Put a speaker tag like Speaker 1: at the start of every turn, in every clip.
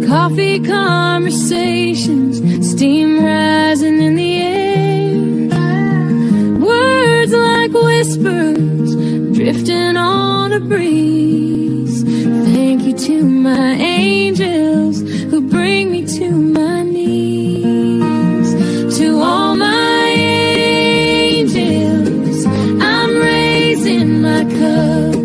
Speaker 1: Coffee conversations, steam rising in the air. Words like whispers, drifting on a breeze. Thank you to my angels who bring me to my knees. To all my angels, I'm raising my cup.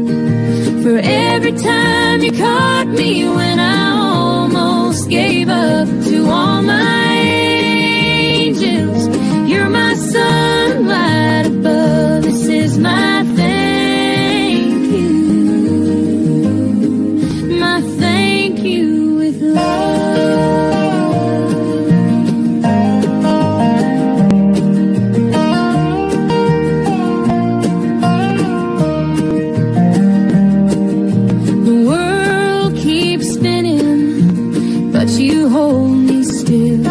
Speaker 1: For every time you caught me when I almost gave up. To all my angels, you're my sunlight above. This is my thank you. My thank you with love. The world keeps spinning, but you hold me still.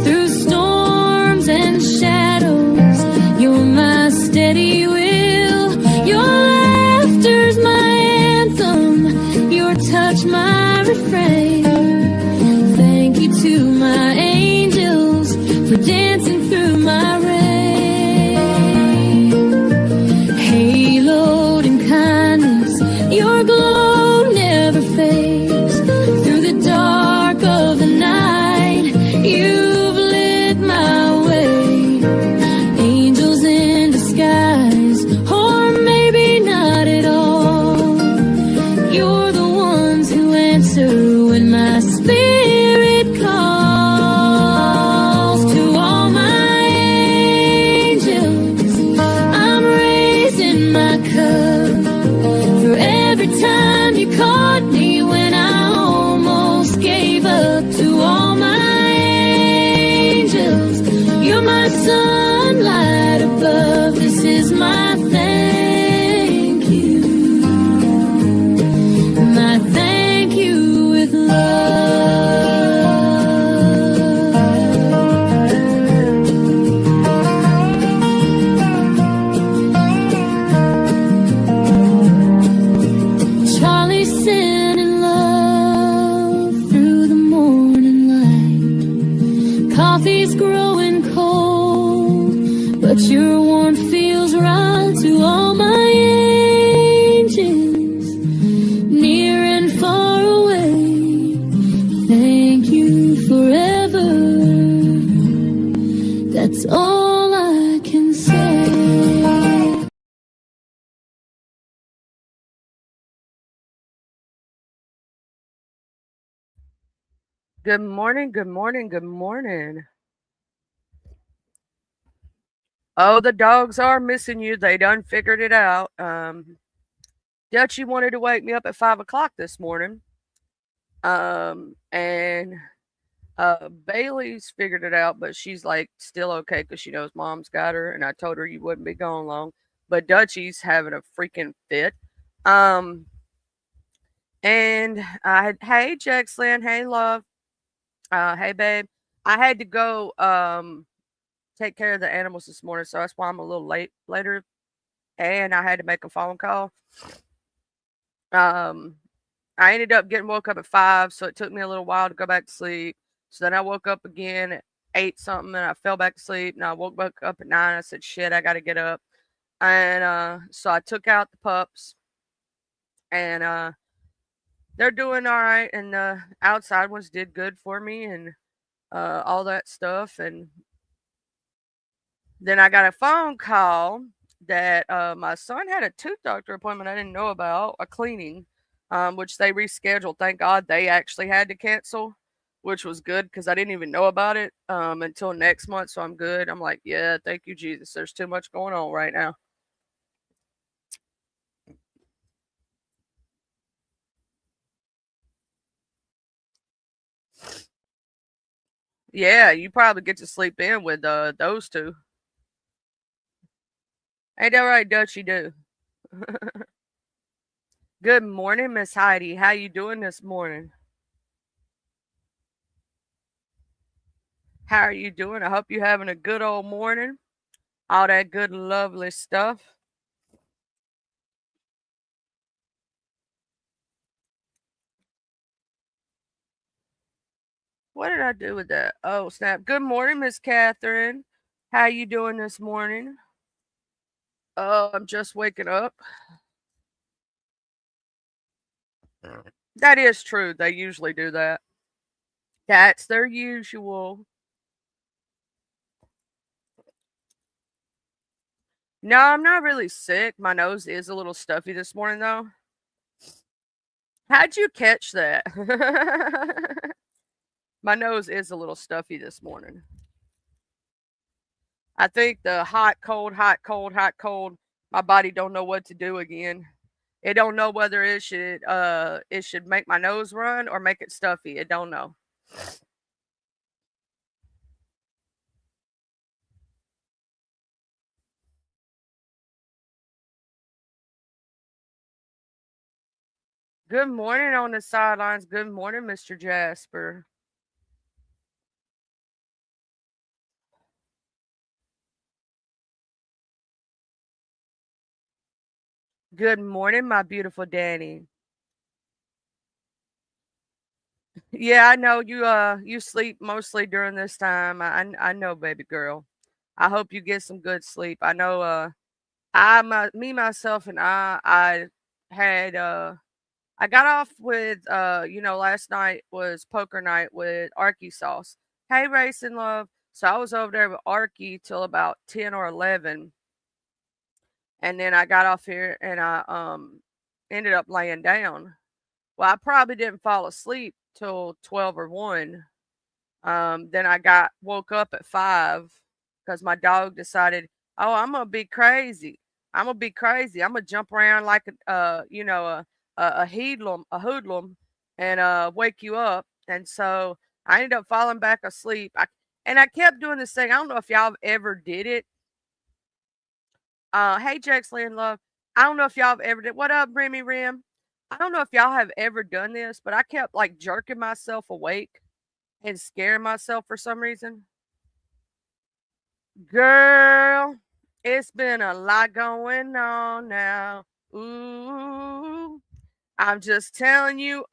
Speaker 1: Through storms and shadows, you're my steady will. Your laughter's my anthem, your touch my refrain. Thank you to my angels for dancing through my rain. Haloed in kindness, your glow never fades. Through the dark of the night, you've lit my way. Angels in disguise, or maybe not at all. You're the ones who answer when my spirit calls. To all my angels, I'm raising my cup. For every time you caught me when I almost gave up. To all my angels, you're my sunlight above. This is my thank you. My thank you with love. Charlie sending love through the morning light. Coffee's growing cold, but your warmth feels right. To all my angels, near and far away, thank you forever. That's all I can say.
Speaker 2: Good morning, good morning, good morning. Oh, the dogs are missing you. They done figured it out. Dutchie wanted to wake me up at 5 o'clock this morning. And Bailey's figured it out, but she's like still okay because she knows mom's got her. And I told her you wouldn't be gone long. But Dutchie's having a freaking fit. And hey, Jexlyn, hey, love. Hey, babe. I had to go take care of the animals this morning, so that's why I'm a little later. And I had to make a phone call. I ended up getting woke up at 5, so it took me a little while to go back to sleep. So then I woke up again at 8 something, and I fell back to sleep. And I woke back up at 9. I said, "Shit, I got to get up." And so I took out the pups, and they're doing all right. And the outside ones did good for me, and all that stuff. And then I got a phone call that my son had a tooth doctor appointment I didn't know about, a cleaning, which they rescheduled. Thank God they actually had to cancel, which was good because I didn't even know about it until next month. So I'm good. I'm like, yeah, thank you, Jesus. There's too much going on right now. Yeah, you probably get to sleep in with those two. Ain't that right, Dutch? You do. Good morning, Miss Heidi. How you doing this morning? How are you doing? I hope you're having a good old morning. All that good, lovely stuff. What did I do with that? Oh, snap. Good morning, Miss Catherine. How you doing this morning? Oh, I'm just waking up. That is true. They usually do that. That's their usual. No, I'm not really sick. My nose is a little stuffy this morning, though. How'd you catch that? My nose is a little stuffy this morning. I think the hot, cold, hot, cold, hot, cold. My body don't know what to do again. It don't know whether it should make my nose run or make it stuffy. It don't know. Good morning on the sidelines. Good morning, Mr. Jasper. Good morning, my beautiful Danny. Yeah, I know you sleep mostly during this time. I know, baby girl. I hope you get some good sleep. I know me myself and I had I got off with last night was poker night with Arky Sauce. Hey Racing Love. So I was over there with Arky till about 10 or 11. And then I got off here and I ended up laying down. Well, I probably didn't fall asleep till 12 or 1. Then I got woke up at 5 because my dog decided, oh, I'm gonna be crazy. I'm gonna be crazy. I'm gonna jump around like a hoodlum, and wake you up. And so I ended up falling back asleep. I kept doing this thing. I don't know if y'all ever did it. Hey Jaxley and Love. I don't know if y'all have ever did. What up, Remy Rim? I don't know if y'all have ever done this, but I kept like jerking myself awake and scaring myself for some reason. Girl, it's been a lot going on now. Ooh, I'm just telling you,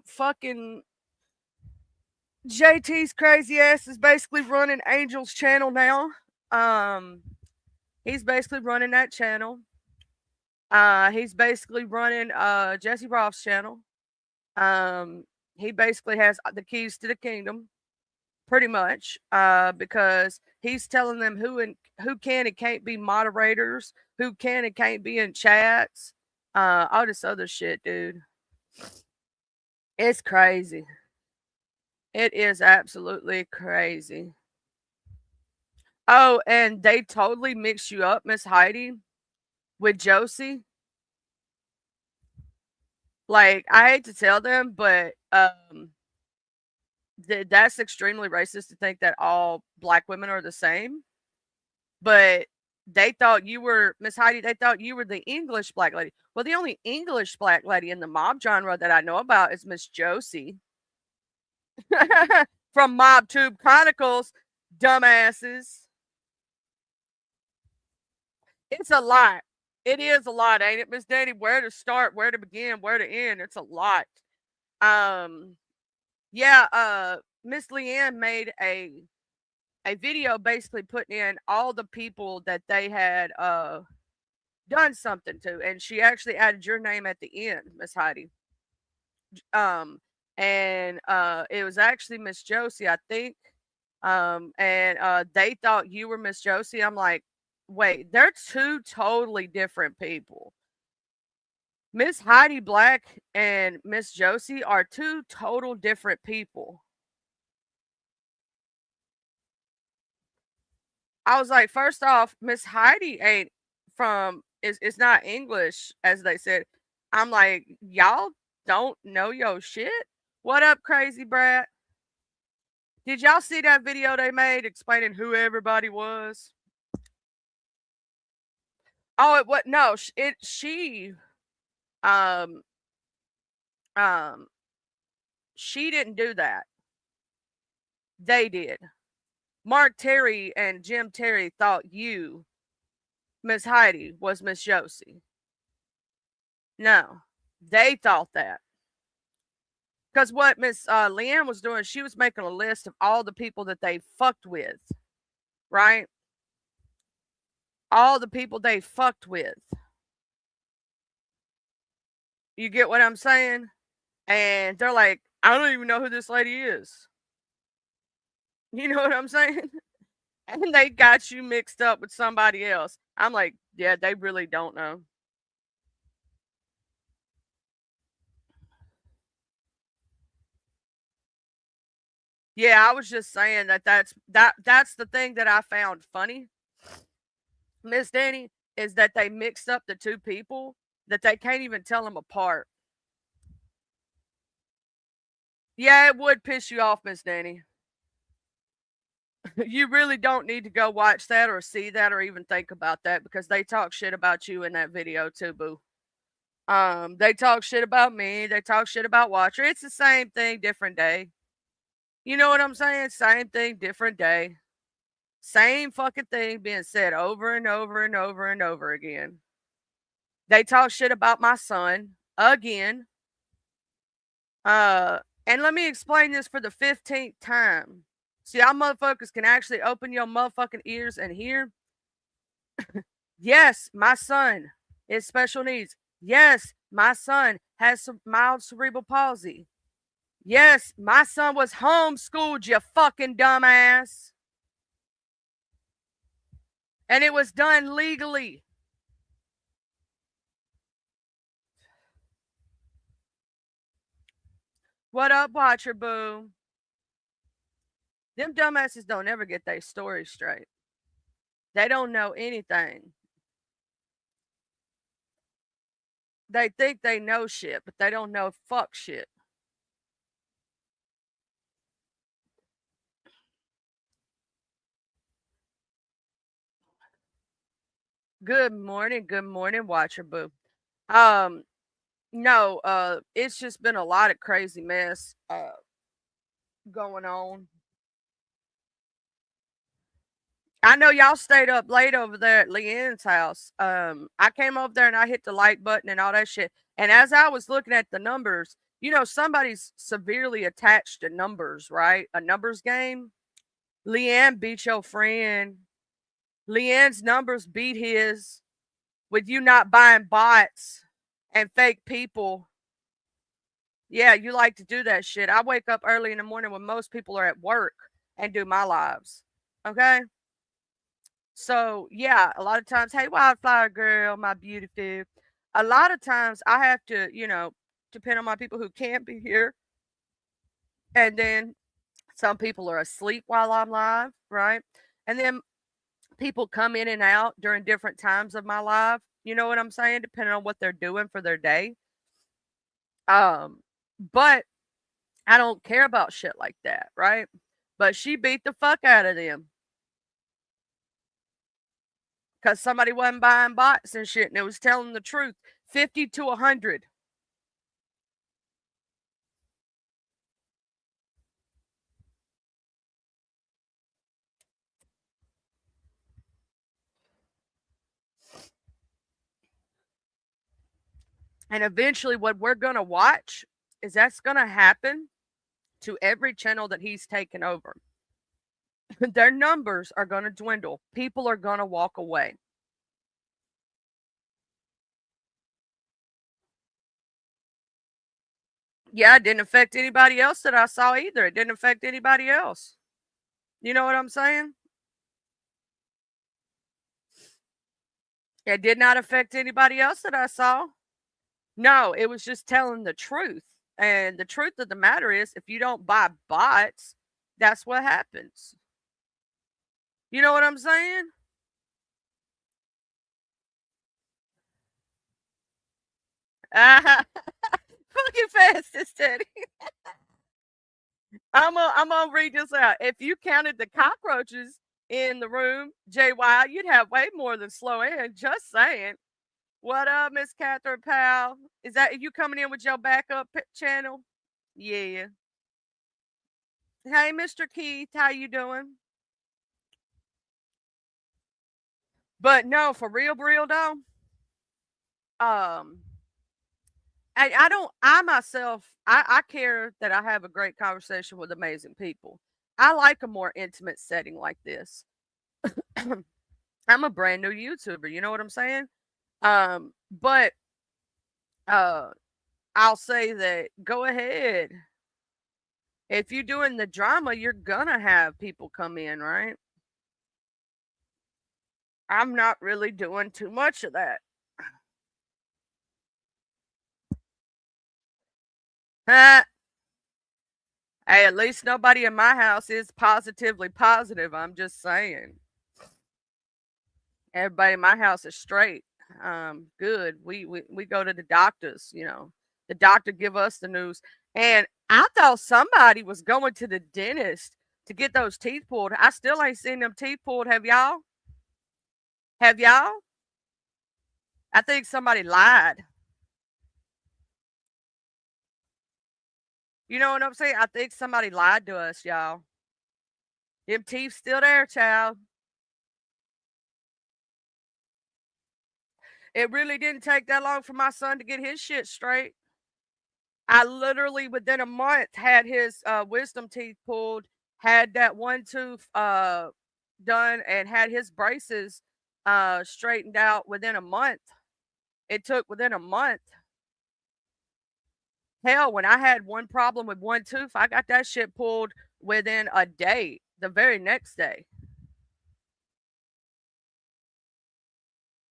Speaker 2: fucking JT's crazy ass is basically running Angel's channel now. He's basically running that channel. He's basically running Jesse Roth's channel. He basically has the keys to the kingdom, pretty much, because he's telling them who can and can't be moderators, who can and can't be in chats, all this other shit, dude. It's crazy. It is absolutely crazy. Oh, and they totally mix you up, Miss Heidi, with Josie. Like, I hate to tell them, but that's extremely racist to think that all black women are the same. But they thought you were Miss Heidi. They thought you were the English black lady. Well, the only English black lady in the mob genre that I know about is Miss Josie from Mob Tube Chronicles. Dumbasses. It's a lot. It is a lot, ain't it, Miss Danny? Where to start, where to begin, where to end? It's a lot. Yeah. Miss Leanne made a video basically putting in all the people that they had done something to, and she actually added your name at the end, Miss Heidi. And it was actually Miss Josie, I think. And they thought you were Miss Josie. I'm like, wait, they're two totally different people. Miss Heidi Black and Miss Josie are two total different people. I was like, first off, Miss Heidi ain't from is not English, as they said. I'm like, y'all don't know your shit. What up, crazy brat? Did y'all see that video they made explaining who everybody was? Oh, it what? No, um um she didn't do that. They did. Mark Terry and Jim Terry thought you, Miss Heidi, was Miss Josie. No, they thought that. Because what Miss Leanne was doing, she was making a list of all the people that they fucked with, right? All the people they fucked with. You get what I'm saying? And they're like, I don't even know who this lady is. You know what I'm saying? And they got you mixed up with somebody else. I'm like, yeah, they really don't know. Yeah, I was just saying that's the thing that I found funny, Miss Danny, is that they mixed up the two people that they can't even tell them apart. Yeah, it would piss you off, Miss Danny. You really don't need to go watch that or see that or even think about that because they talk shit about you in that video too, boo. They talk shit about me. They talk shit about Watcher. It's the same thing, different day. You know what I'm saying? Same thing, different day. Same fucking thing being said over and over and over and over again. They talk shit about my son again. And let me explain this for the 15th time. See, y'all motherfuckers can actually open your motherfucking ears and hear. Yes, my son is special needs. Yes, my son has some mild cerebral palsy. Yes, my son was homeschooled, you fucking dumbass. And it was done legally. What up, Watcher Boo? Them dumbasses don't ever get their story straight. They don't know anything. They think they know shit, but they don't know fuck shit. Good morning, Watcher Boo. Um, no, it's just been a lot of crazy mess going on. I know y'all stayed up late over there at Leanne's house. I came over there and I hit the like button and all that shit. And as I was looking at the numbers, you know, somebody's severely attached to numbers, right? A numbers game. Leanne beat your friend. Leanne's numbers beat his with you not buying bots and fake people. Yeah, you like to do that shit. I wake up early in the morning when most people are at work and do my lives. Okay? So, yeah, a lot of times, hey, Wildflower Girl, my beautiful. A lot of times I have to, you know, depend on my people who can't be here. And then some people are asleep while I'm live, right? And then people come in and out during different times of my live. You know what I'm saying? Depending on what they're doing for their day. But I don't care about shit like that, right? But she beat the fuck out of them because somebody wasn't buying bots and shit, and it was telling the truth. 50 to 100. And eventually, what we're gonna watch is that's gonna happen to every channel that he's taken over. Their numbers are gonna dwindle. People are gonna walk away. Yeah, it didn't affect anybody else that I saw either. It didn't affect anybody else. You know what I'm saying? It did not affect anybody else that I saw. No, it was just telling the truth. And the truth of the matter is, if you don't buy bots, that's what happens. You know what I'm saying? Fucking fastest, Teddy. I'm gonna read this out. If you counted the cockroaches in the room, JY, you'd have way more than Slow Ann. Just saying. What up, Miss Catherine Powell? Is that you coming in with your backup channel? Yeah. Hey, Mr. Keith, how you doing? But no, for real though. Um, I myself, I care that I have a great conversation with amazing people. I like a more intimate setting like this. I'm a brand new YouTuber, you know what I'm saying? But uh I'll say that go ahead. If you're doing the drama, you're gonna have people come in, right? I'm not really doing too much of that. Hey, at least nobody in my house is positively positive. I'm just saying. Everybody in my house is straight. Good. We go to the doctors, you know. The doctor give us the news. And I thought somebody was going to the dentist to get those teeth pulled. I still ain't seen them teeth pulled. Have y'all? Have y'all? I think somebody lied. You know what I'm saying? I think somebody lied to us, y'all. Them teeth still there, child. It really didn't take that long for my son to get his shit straight. I literally within a month had his wisdom teeth pulled, had that one tooth done, and had his braces straightened out within a month. It took within a month. Hell, when I had one problem with one tooth, I got that shit pulled within a day, the very next day.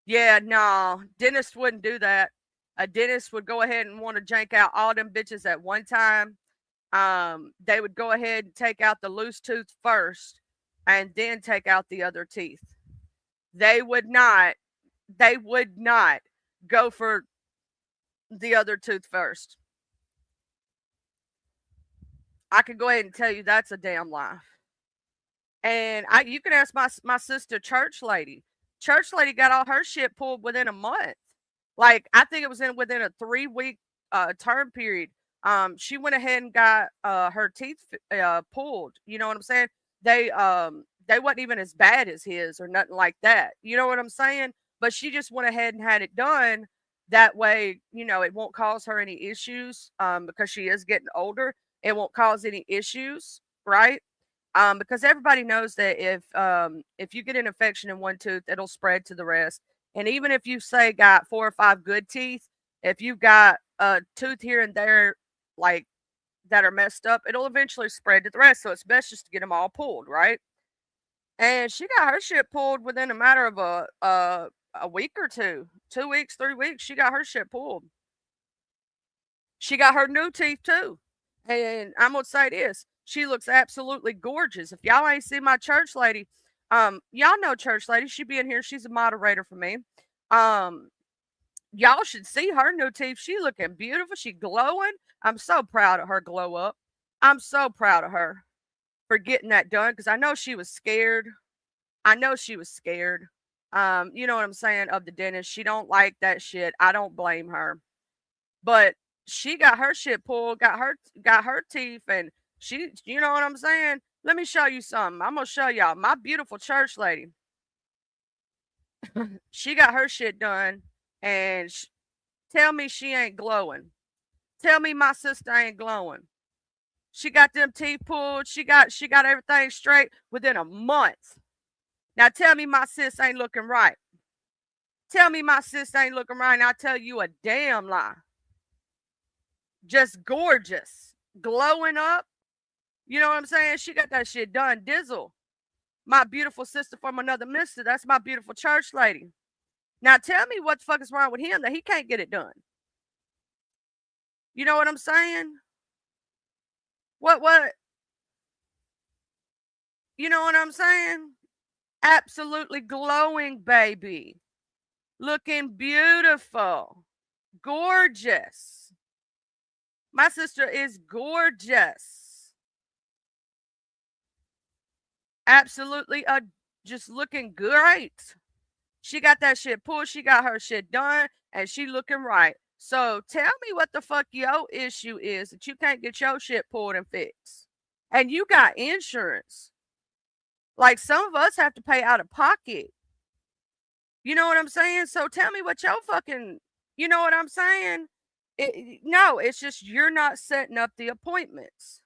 Speaker 2: Yeah, no, dentist wouldn't do that. A dentist would go ahead and want to jank out all them bitches at one time. They would go ahead and take out the loose tooth first and then take out the other teeth. They would not go for the other tooth first. I can go ahead and tell you that's a damn lie. And you can ask my sister church lady. Church lady got all her shit pulled within a month. Like I think it was within a 3-week term period. She went ahead and got her teeth pulled. You know what I'm saying? They wasn't even as bad as his or nothing like that. You know what I'm saying? But she just went ahead and had it done. That way, you know, it won't cause her any issues because she is getting older. It won't cause any issues, right? Because everybody knows that if you get an infection in one tooth, it'll spread to the rest. And even if you say got 4 or 5 good teeth, if you've got a tooth here and there, like that are messed up, it'll eventually spread to the rest. So it's best just to get them all pulled, right? And she got her shit pulled within a matter of a week or two, 2 weeks, 3 weeks. She got her shit pulled. She got her new teeth too. And I'm gonna say this: she looks absolutely gorgeous. If y'all ain't seen my church lady, y'all know church lady. She be in here. She's a moderator for me. Y'all should see her new teeth. She looking beautiful. She glowing. I'm so proud of her glow up. I'm so proud of her for getting that done because I know she was scared. I know she was scared. You know what I'm saying, of the dentist. She don't like that shit. I don't blame her. But she got her shit pulled, got her teeth, and she, you know what I'm saying? Let me show you something. I'm gonna show y'all my beautiful church lady. She got her shit done, and tell me she ain't glowing. Tell me my sister ain't glowing. She got them teeth pulled. She got everything straight within a month. Now tell me my sis ain't looking right. Tell me my sis ain't looking right, and I tell you a damn lie. Just gorgeous, glowing up. You know what I'm saying? She got that shit done. Dizzle, my beautiful sister from another mister. That's my beautiful church lady. Now tell me what the fuck is wrong with him that he can't get it done. You know what I'm saying? What? You know what I'm saying? Absolutely glowing, baby. Looking beautiful. Gorgeous. My sister is gorgeous. Absolutely just looking great. She got that shit pulled. She got her shit done. And she looking right. So tell me what the fuck your issue is that you can't get your shit pulled and fixed. And you got insurance. Like some of us have to pay out of pocket. You know what I'm saying? So tell me what your fucking, you know what I'm saying? No, it's just you're not setting up the appointments.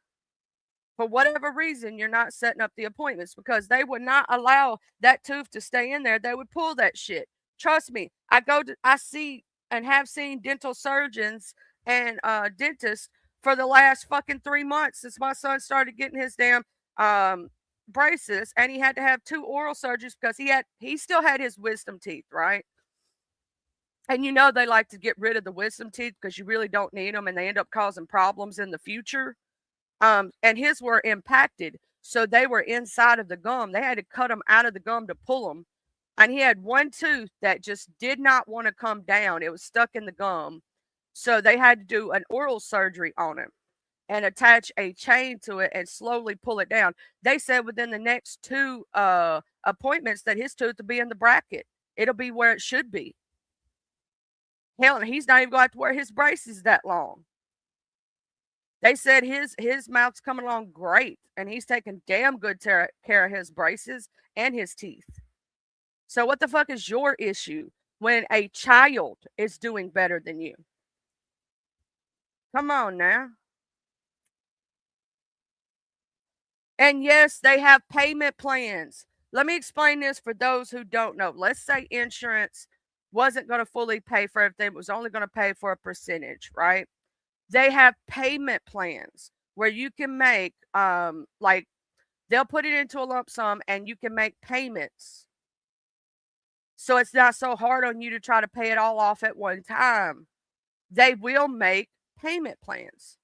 Speaker 2: For whatever reason, you're not setting up the appointments because they would not allow that tooth to stay in there. They would pull that shit. Trust me. I see and have seen dental surgeons and dentists for the last fucking 3 months since my son started getting his damn um braces, and he had to have 2 oral surgeries because he still had his wisdom teeth, right? And they like to get rid of the wisdom teeth because you really don't need them and they end up causing problems in the future. And his were impacted. So they were inside of the gum. They had to cut them out of the gum to pull them. And he had one tooth that just did not want to come down. It was stuck in the gum. So they had to do an oral surgery on it and attach a chain to it and slowly pull it down. They said within the next 2 appointments that his tooth will be in the bracket. It'll be where it should be. Hell, he's not even going to have to wear his braces that long. They said his mouth's coming along great, and he's taking damn good care of his braces and his teeth. So what the fuck is your issue when a child is doing better than you? Come on now. And yes, they have payment plans. Let me explain this for those who don't know. Let's say insurance wasn't going to fully pay for everything, it was only going to pay for a percentage, right? They have payment plans where you can make like they'll put it into a lump sum and you can make payments. So it's not so hard on you to try to pay it all off at one time. They will make payment plans.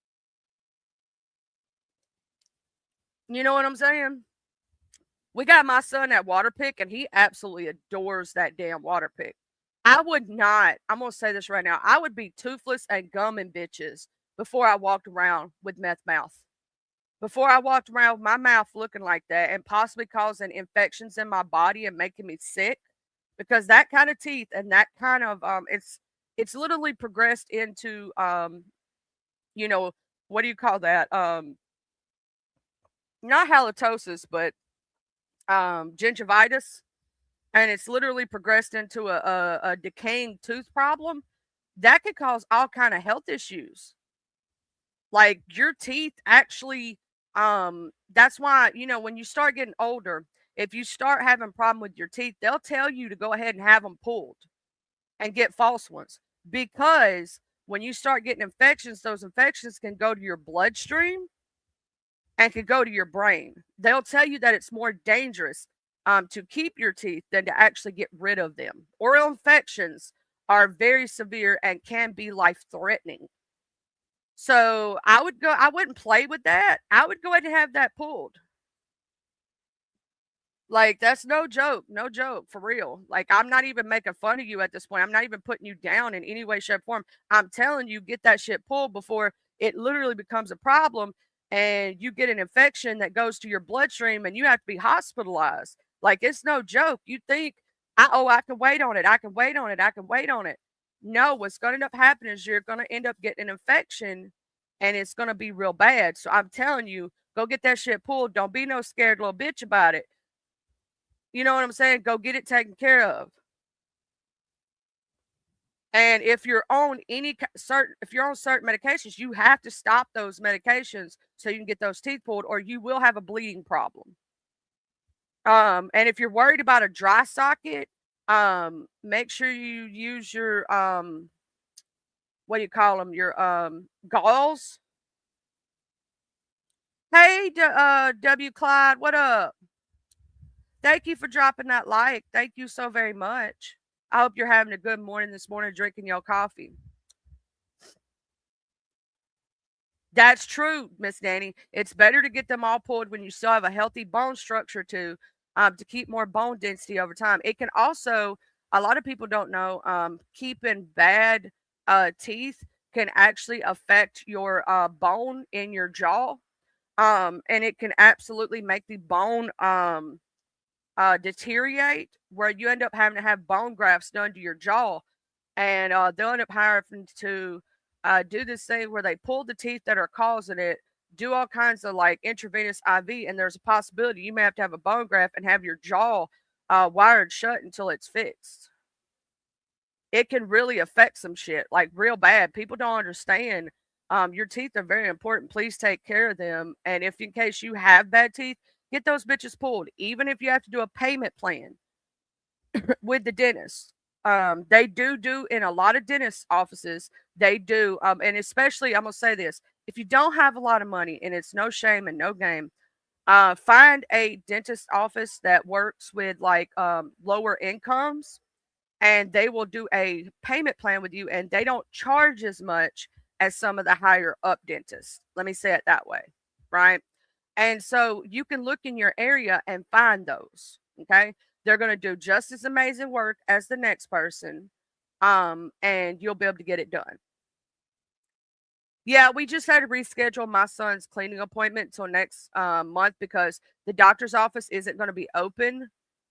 Speaker 2: You know what I'm saying? We got my son at Waterpik and he absolutely adores that damn Waterpik. I would not, I'm going to say this right now, I would be toothless and gumming bitches before I walked around with meth mouth. Before I walked around with my mouth looking like that and possibly causing infections in my body and making me sick, because that kind of teeth and that kind of it's literally progressed into what do you call that? Not halitosis, but gingivitis, and it's literally progressed into a decaying tooth problem that could cause all kind of health issues. Like your teeth actually, that's why, when you start getting older, if you start having problem with your teeth, they'll tell you to go ahead and have them pulled and get false ones. Because when you start getting infections, those infections can go to your bloodstream and can go to your brain. They'll tell you that it's more dangerous to keep your teeth than to actually get rid of them. Oral infections are very severe and can be life threatening. So I wouldn't play with that. I would go ahead and have that pulled. Like, that's no joke, for real. Like, I'm not even making fun of you at this point. I'm not even putting you down in any way, shape, or form. I'm telling you, get that shit pulled before it literally becomes a problem and you get an infection that goes to your bloodstream and you have to be hospitalized. Like, it's no joke. You think, I can wait on it. I can wait on it. I can wait on it. No, what's going to end up happening is you're going to end up getting an infection and it's going to be real bad. So I'm telling you, go get that shit pulled. Don't be no scared little bitch about it. You know what I'm saying? Go get it taken care of. And if you're on certain medications, you have to stop those medications so you can get those teeth pulled, or you will have a bleeding problem. And if you're worried about a dry socket, make sure you use your what do you call them? Your gauze. Hey, W. Clyde, what up? Thank you for dropping that like. Thank you so very much. I hope you're having a good morning this morning, drinking your coffee. That's true, Miss Danny. It's better to get them all pulled when you still have a healthy bone structure to keep more bone density over time. It can also, a lot of people don't know, keeping bad teeth can actually affect your bone in your jaw. And it can absolutely make the bone deteriorate, where you end up having to have bone grafts done to your jaw, and they'll end up having to do this thing where they pull the teeth that are causing it, do all kinds of like intravenous IV, and there's a possibility you may have to have a bone graft and have your jaw wired shut until it's fixed. it can really affect some shit, like real bad. People don't understand. Your teeth are very important. Please take care of them. And if in case you have bad teeth, get those bitches pulled. Even if you have to do a payment plan with the dentist. They do in a lot of dentist offices, they do. And especially, I'm gonna say this: if you don't have a lot of money, and it's no shame and no game, find a dentist office that works with like lower incomes, and they will do a payment plan with you, and they don't charge as much as some of the higher up dentists. Let me say it that way, right? And so you can look in your area and find those. Okay. They're going to do just as amazing work as the next person. And you'll be able to get it done. Yeah, we just had to reschedule my son's cleaning appointment till next month because the doctor's office isn't going to be open.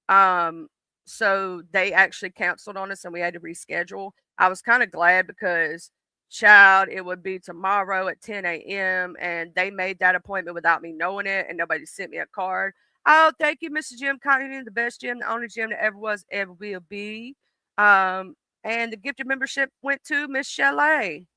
Speaker 2: Um, so they actually canceled on us and we had to reschedule. I was kind of glad because, child, it would be tomorrow at 10 a.m. and they made that appointment without me knowing it and nobody sent me a card. Oh, thank you, Mr. Jim Connington, the best gym, the only gym that ever was, ever will be. And the gifted membership went to Miss Chalet.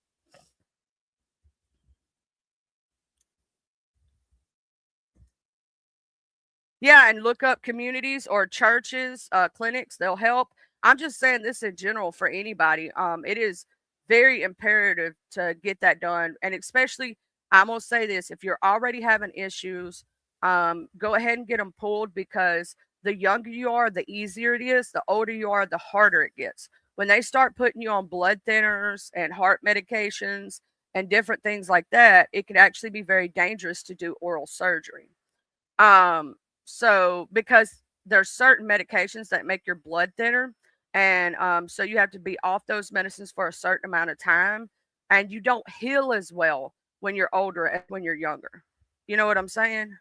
Speaker 2: Yeah, and look up communities or churches, clinics, they'll help. I'm just saying this in general for anybody. It is very imperative to get that done. And especially, I'm gonna say this, if you're already having issues, go ahead and get them pulled because the younger you are, the easier it is. The older you are, the harder it gets. When they start putting you on blood thinners and heart medications and different things like that, it can actually be very dangerous to do oral surgery. Um, so because there's certain medications that make your blood thinner, and so you have to be off those medicines for a certain amount of time, and you don't heal as well when you're older as when you're younger. You know what I'm saying?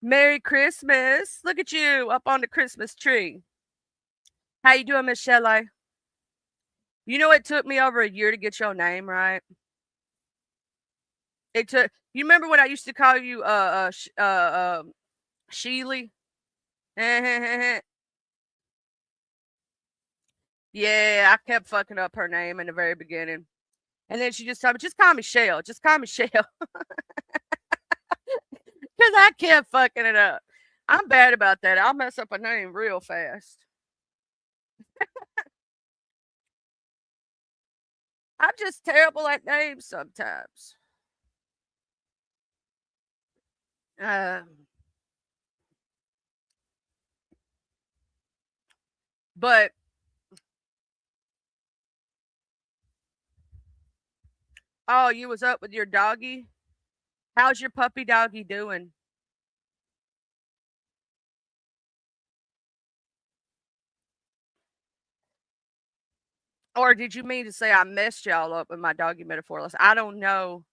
Speaker 2: Merry Christmas! Look at you up on the Christmas tree. How you doing, Miss Shelley? You know it took me over a year to get your name right. It took. You remember what I used to call you, Sheely? Yeah, I kept fucking up her name in the very beginning. And then she just told me, just call me Shell. Just call me Shell. Because I kept fucking it up. I'm bad about that. I'll mess up a name real fast. I'm just terrible at names sometimes. Um, but oh, you was up with your doggy? How's your puppy doggy doing? Or did you mean to say I messed y'all up with my doggy metaphor? Listen, I don't know.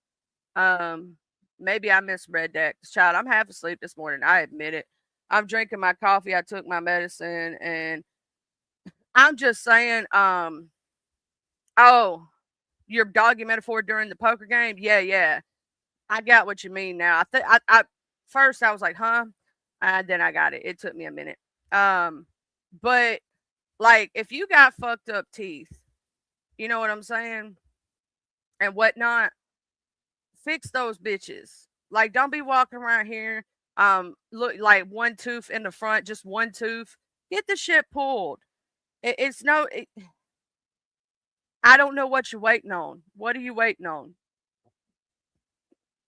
Speaker 2: Um, maybe I misread that. Child, I'm half asleep this morning. I admit it. I'm drinking my coffee. I took my medicine, and I'm just saying. Oh, your doggy metaphor during the poker game? Yeah, yeah. I got what you mean now. I think I first I was like, huh, and then I got it. It took me a minute. Um, but like if you got fucked up teeth, you know what I'm saying, and whatnot, fix those bitches. Like, don't be walking around here, look like one tooth in the front, just one tooth. Get the shit pulled. It's no. I don't know what you're waiting on. What are you waiting on?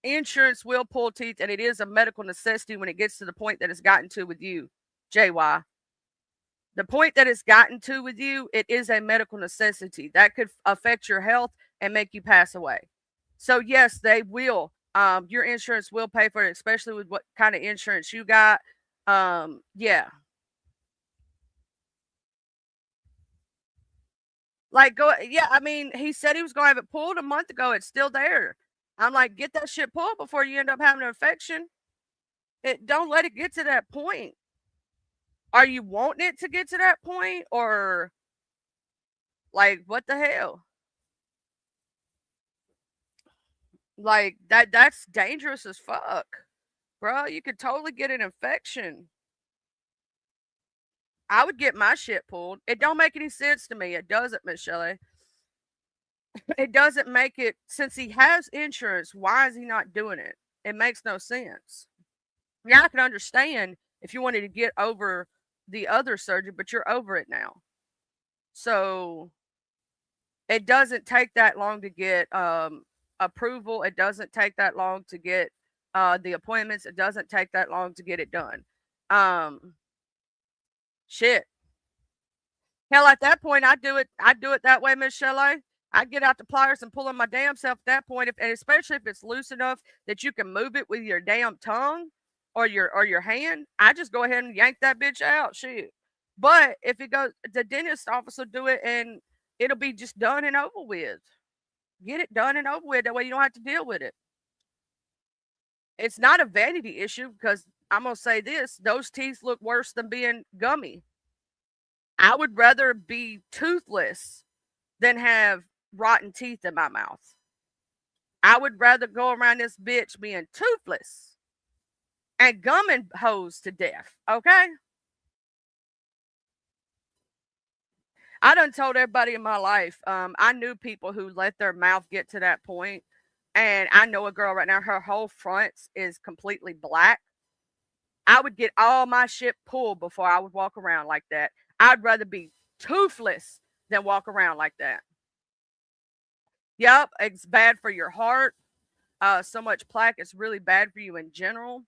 Speaker 2: Insurance will pull teeth, and it is a medical necessity when it gets to the point that it's gotten to with you, JY. The point that it's gotten to with you, it is a medical necessity that could affect your health and make you pass away. So yes, they will. Your insurance will pay for it, especially with what kind of insurance you got. Yeah, like go. Yeah, I mean, he said he was going to have it pulled a month ago. It's still there. I'm like, get that shit pulled before you end up having an infection. It don't let it get to that point. Are you wanting it to get to that point, or like what the hell? Like that's dangerous as fuck, bro. You could totally get an infection. I would get my shit pulled. It don't make any sense to me. It doesn't, Miss Shelley. It doesn't make it, since he has insurance, why is he not doing it? It makes no sense. Yeah, I can understand if you wanted to get over the other surgery, but you're over it now. So it doesn't take that long to get approval. It doesn't take that long to get the appointments. It doesn't take that long to get it done. Um, shit. Hell, at that point, I do it. I do it that way, Miss Shelley. I get out the pliers and pull on my damn self at that point, and especially if it's loose enough that you can move it with your damn tongue or your hand. I just go ahead and yank that bitch out. Shit. But if it goes, the dentist office will do it, and it'll be just done and over with. Get it done and over with. That way you don't have to deal with it. It's not a vanity issue because I'm gonna say this: those teeth look worse than being gummy. I would rather be toothless than have rotten teeth in my mouth. I would rather go around this bitch being toothless and gumming hoes to death. Okay. I done told everybody in my life. I knew people who let their mouth get to that point, and I know a girl right now. Her whole front is completely black. I would get all my shit pulled before I would walk around like that. I'd rather be toothless than walk around like that. Yep, it's bad for your heart. So much plaque is really bad for you in general.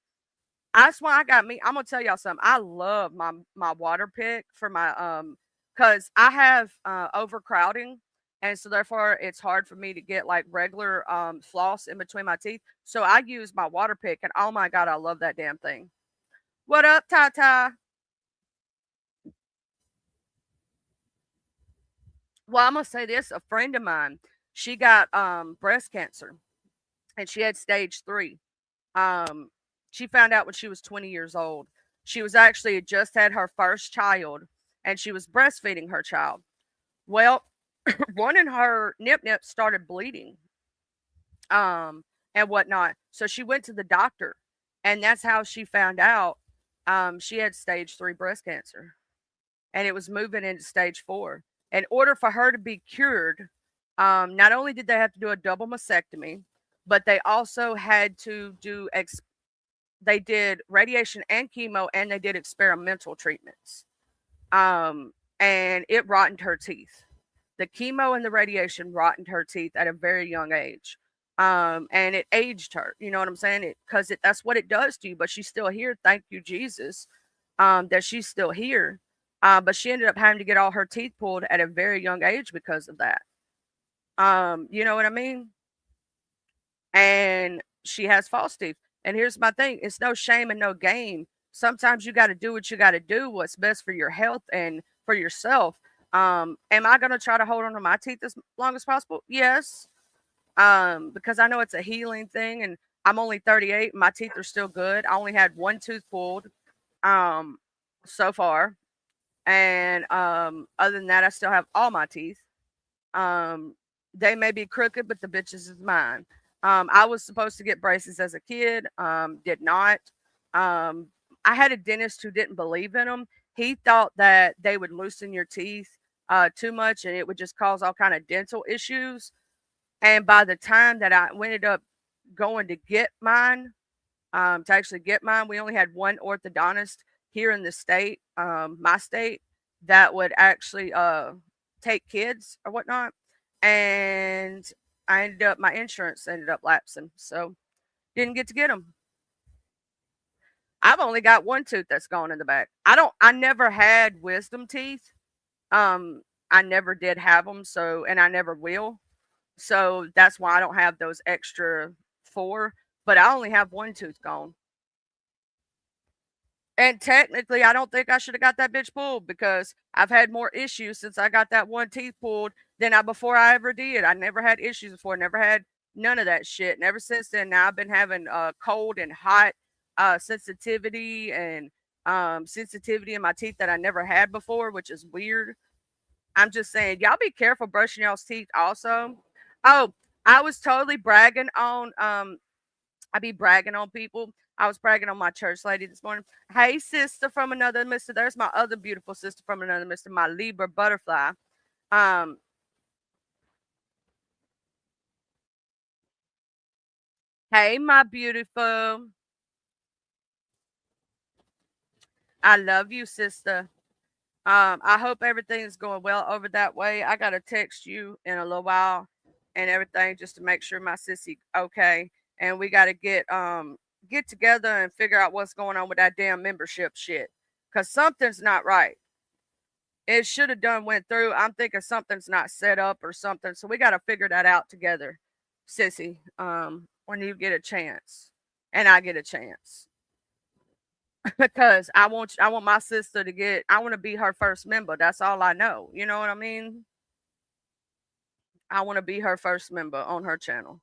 Speaker 2: That's why I got me. I'm gonna tell y'all something. I love my water pick for my because I have overcrowding, and so therefore it's hard for me to get like regular floss in between my teeth. So I use my water pick, and oh my god, I love that damn thing. What up, Tata? Well, I'm gonna say this: a friend of mine, she got breast cancer, and she had stage 3. Um, she found out when she was 20 years old. She was actually just had her first child, and she was breastfeeding her child. Well, one in her nip nip started bleeding, and whatnot. So she went to the doctor, and that's how she found out she had stage 3 breast cancer, and it was moving into stage 4. In order for her to be cured, not only did they have to do a double mastectomy, but they also had to do they did radiation and chemo, and they did experimental treatments. And it rotted her teeth. The chemo and the radiation rotted her teeth at a very young age. And it aged her. You know what I'm saying? Because that's what it does to you. But she's still here. Thank you, Jesus, that she's still here. But she ended up having to get all her teeth pulled at a very young age because of that. You know what I mean? And she has false teeth. And here's my thing: it's no shame and no game. Sometimes you got to do what you got to do, what's best for your health and for yourself. Am I going to try to hold on to my teeth as long as possible? Yes. Because I know it's a healing thing, and I'm only 38. My teeth are still good. I only had one tooth pulled um, so far. And other than that, I still have all my teeth. Um, they may be crooked, but the bitches is mine. I was supposed to get braces as a kid, did not. Um, I had a dentist who didn't believe in them. He thought that they would loosen your teeth too much, and it would just cause all kind of dental issues. And by the time that I ended up going to get mine, to actually get mine, we only had one orthodontist here in the state, my state, that would actually take kids or whatnot. And my insurance ended up lapsing. So didn't get to get them. I've only got one tooth that's gone in the back. I never had wisdom teeth. Um, I never did have them. So, and I never will. So that's why I don't have those extra 4, but I only have one tooth gone. And technically, I don't think I should have got that bitch pulled because I've had more issues since I got that one teeth pulled than before I ever did. I never had issues before, never had none of that shit. And ever since then, now I've been having cold and hot sensitivity and sensitivity in my teeth that I never had before, which is weird. I'm just saying, y'all be careful brushing y'all's teeth also. Oh, I was totally bragging on I be bragging on people. I was bragging on my church lady this morning. Hey, sister from another mister. There's my other beautiful sister from another mister, my Libra butterfly. Um, hey, my beautiful. I love you, sister. I hope everything's going well over that way. I gotta text you in a little while and everything just to make sure my sissy okay. And we gotta get together and figure out what's going on with that damn membership shit. Cause something's not right. It should have done went through. I'm thinking something's not set up or something. So we gotta figure that out together, sissy. When you get a chance. And I get a chance. Because I want my sister to get I want to be her first member. That's all I know. You know what I mean? I want to be her first member on her channel.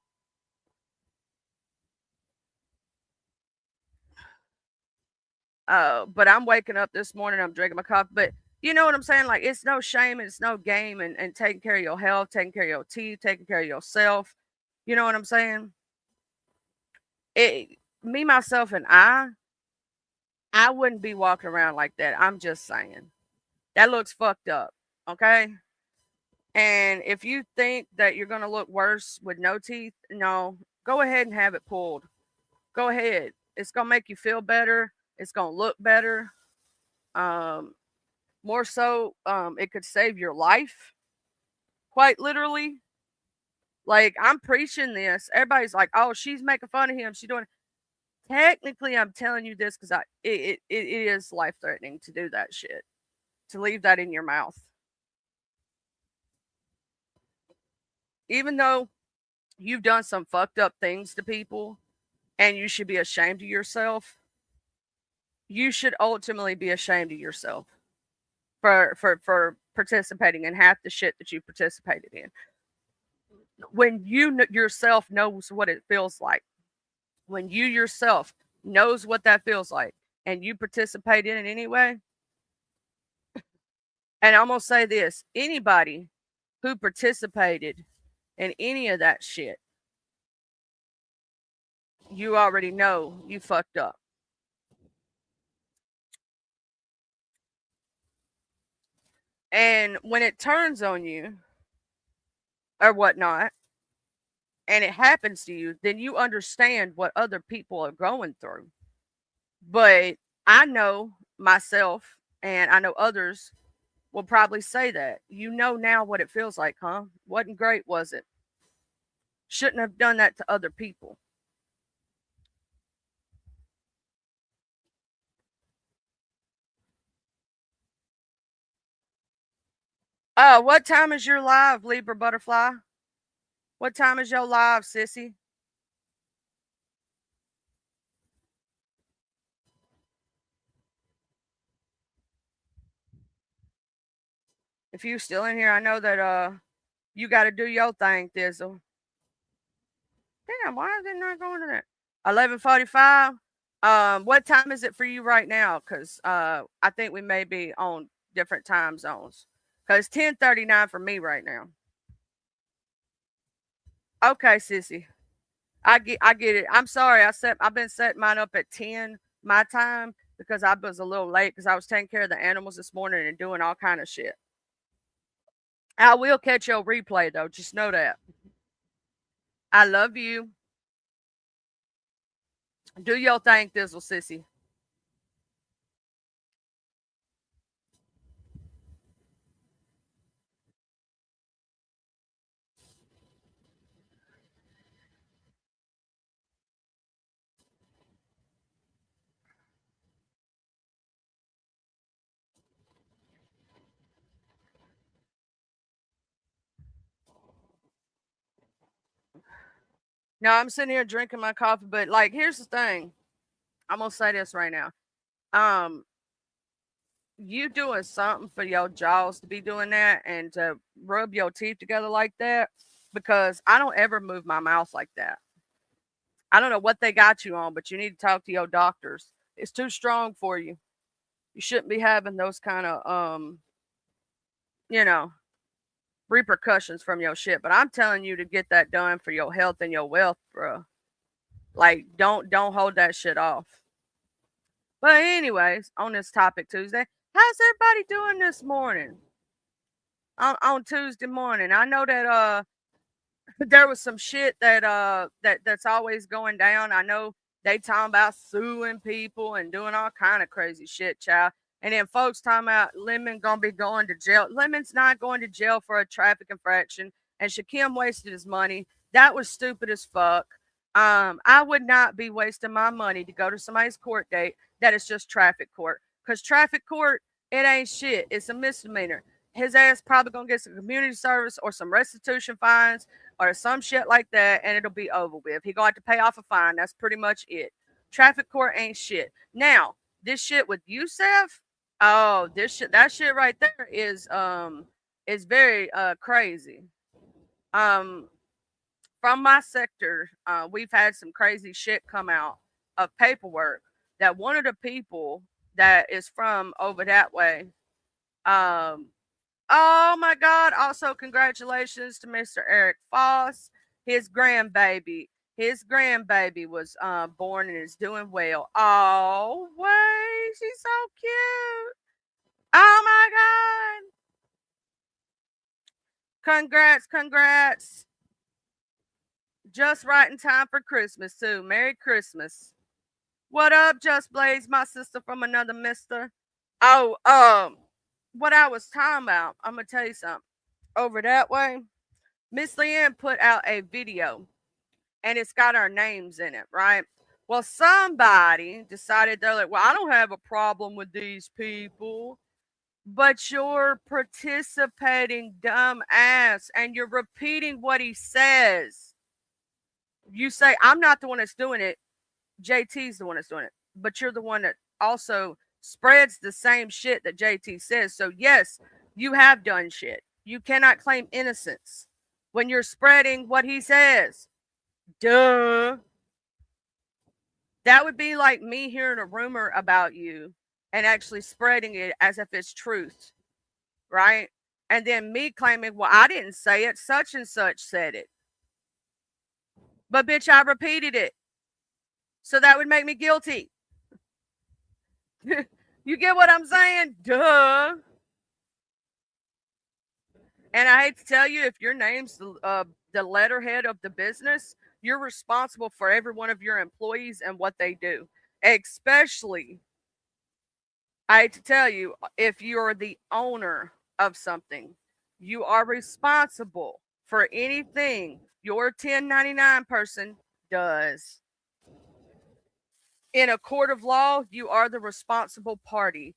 Speaker 2: But I'm waking up this morning, I'm drinking my coffee, but you know what I'm saying? Like it's no shame, it's no game and taking care of your health, taking care of your teeth, taking care of yourself. You know what I'm saying? It me, myself, and I wouldn't be walking around like that. I'm just saying. That looks fucked up. Okay. And if you think that you're going to look worse with no teeth, no, go ahead and have it pulled. Go ahead. It's going to make you feel better. It's going to look better. Um, More so, it could save your life, quite literally. Like, I'm preaching this. Everybody's like, oh, she's making fun of him. She's doing. Technically, I'm telling you this because it is life threatening to do that shit, to leave that in your mouth. Even though you've done some fucked up things to people, and you should be ashamed of yourself, you should ultimately be ashamed of yourself for participating in half the shit that you participated in. When you yourself knows what it feels like, when you yourself knows what that feels like, and you participate in it anyway. And I'm gonna say this: anybody who participated in any of that shit, you already know you fucked up. And when it turns on you or whatnot, and it happens to you, then you understand what other people are going through. But I know myself and I know others will probably say that. You know now what it feels like, huh? Wasn't great, was it? Shouldn't have done that to other people. What time is your live, Libra Butterfly? What time is your live, sissy? If you still in here, I know that you got to do your thing, Thizzle. Damn, why is it not going to that? 11:45. What time is it for you right now? Because I think we may be on different time zones. Because 10:39 for me right now. Okay, sissy. I get it. I'm sorry. I've been setting mine up at 10 my time because I was a little late because I was taking care of the animals this morning and doing all kind of shit. I will catch your replay though. Just know that. I love you. Do your thing, Thizzle Sissy. No, I'm sitting here drinking my coffee, but like, here's the thing. I'm gonna say this right now. Um, you doing something for your jaws to be doing that and to rub your teeth together like that because I don't ever move my mouth like that. I don't know what they got you on, but you need to talk to your doctors. It's too strong for you. You shouldn't be having those kind of you know, repercussions from your shit. But I'm telling you to get that done for your health and your wealth, bro. Like, don't hold that shit off. But anyways, on this topic Tuesday, how's everybody doing this morning? On Tuesday morning. I know that there was some shit that's always going down. I know they talking about suing people and doing all kind of crazy shit, child. And then folks talking about Lemon gonna be going to jail. Lemon's not going to jail for a traffic infraction, and Shaquem wasted his money. That was stupid as fuck. I would not be wasting my money to go to somebody's court date that is just traffic court. Cause traffic court, it ain't shit. It's a misdemeanor. His ass probably gonna get some community service or some restitution fines or some shit like that, and it'll be over with. He gonna have to pay off a fine. That's pretty much it. Traffic court ain't shit. Now, this shit with Yusef, oh, that shit right there is very crazy. From my sector, we've had some crazy shit come out of paperwork that one of the people that is from over that way, um, oh my God. Also, congratulations to Mr. Eric Foss. His grandbaby. His grandbaby was born and is doing well. Oh, wait. She's so cute. Oh my God. Congrats. Just right in time for Christmas, too. Merry Christmas. What up, Just Blaze, my sister from another mister? Oh, what I was talking about, I'm gonna tell you something. Over that way, Miss Leanne put out a video and it's got our names in it, right? Well, somebody decided they're like, well, I don't have a problem with these people, but you're participating, dumb ass, and you're repeating what he says. You say, I'm not the one that's doing it, JT's the one that's doing it, but you're the one that also spreads the same shit that JT says. So, yes, you have done shit. You cannot claim innocence when you're spreading what he says. Duh. That would be like me hearing a rumor about you and actually spreading it as if it's truth, right? And then me claiming, well, I didn't say it, such and such said it. But bitch, I repeated it. So that would make me guilty. You get what I'm saying? Duh. And I hate to tell you, if your name's the letterhead of the business, you're responsible for every one of your employees and what they do. Especially, I hate to tell you, if you're the owner of something, you are responsible for anything your 1099 person does. In a court of law, you are the responsible party,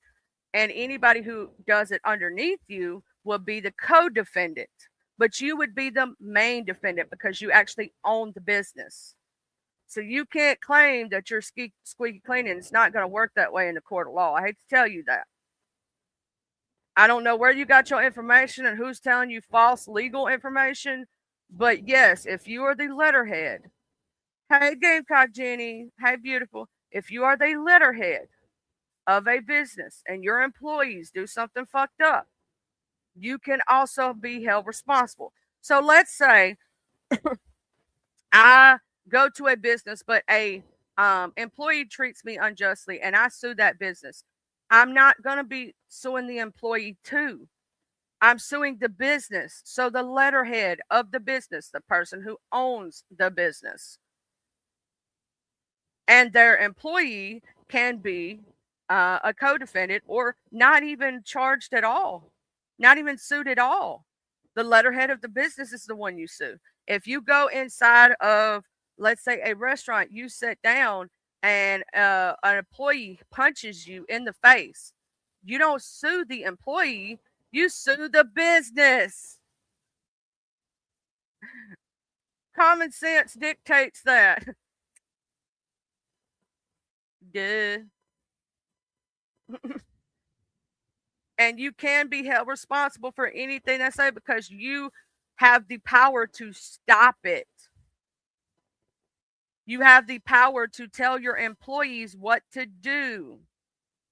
Speaker 2: and anybody who does it underneath you will be the co-defendant, but you would be the main defendant because you actually own the business. So you can't claim that you're squeaky clean, and it's not going to work that way in the court of law. I hate to tell you that. I don't know where you got your information and who's telling you false legal information, but yes, if you are the letterhead, hey Gamecock Jenny, hey beautiful, if you are the letterhead of a business and your employees do something fucked up, you can also be held responsible. So let's say I go to a business, but a employee treats me unjustly and I sue that business. I'm not going to be suing the employee too. I'm suing the business. So the letterhead of the business, the person who owns the business, and their employee can be a co-defendant or not even charged at all, not even sued at all. The letterhead of the business is the one you sue. If you go inside of, let's say, a restaurant, you sit down and an employee punches you in the face, you don't sue the employee, you sue the business. Common sense dictates that. Duh. And you can be held responsible for anything I say because you have the power to stop it. You have the power to tell your employees what to do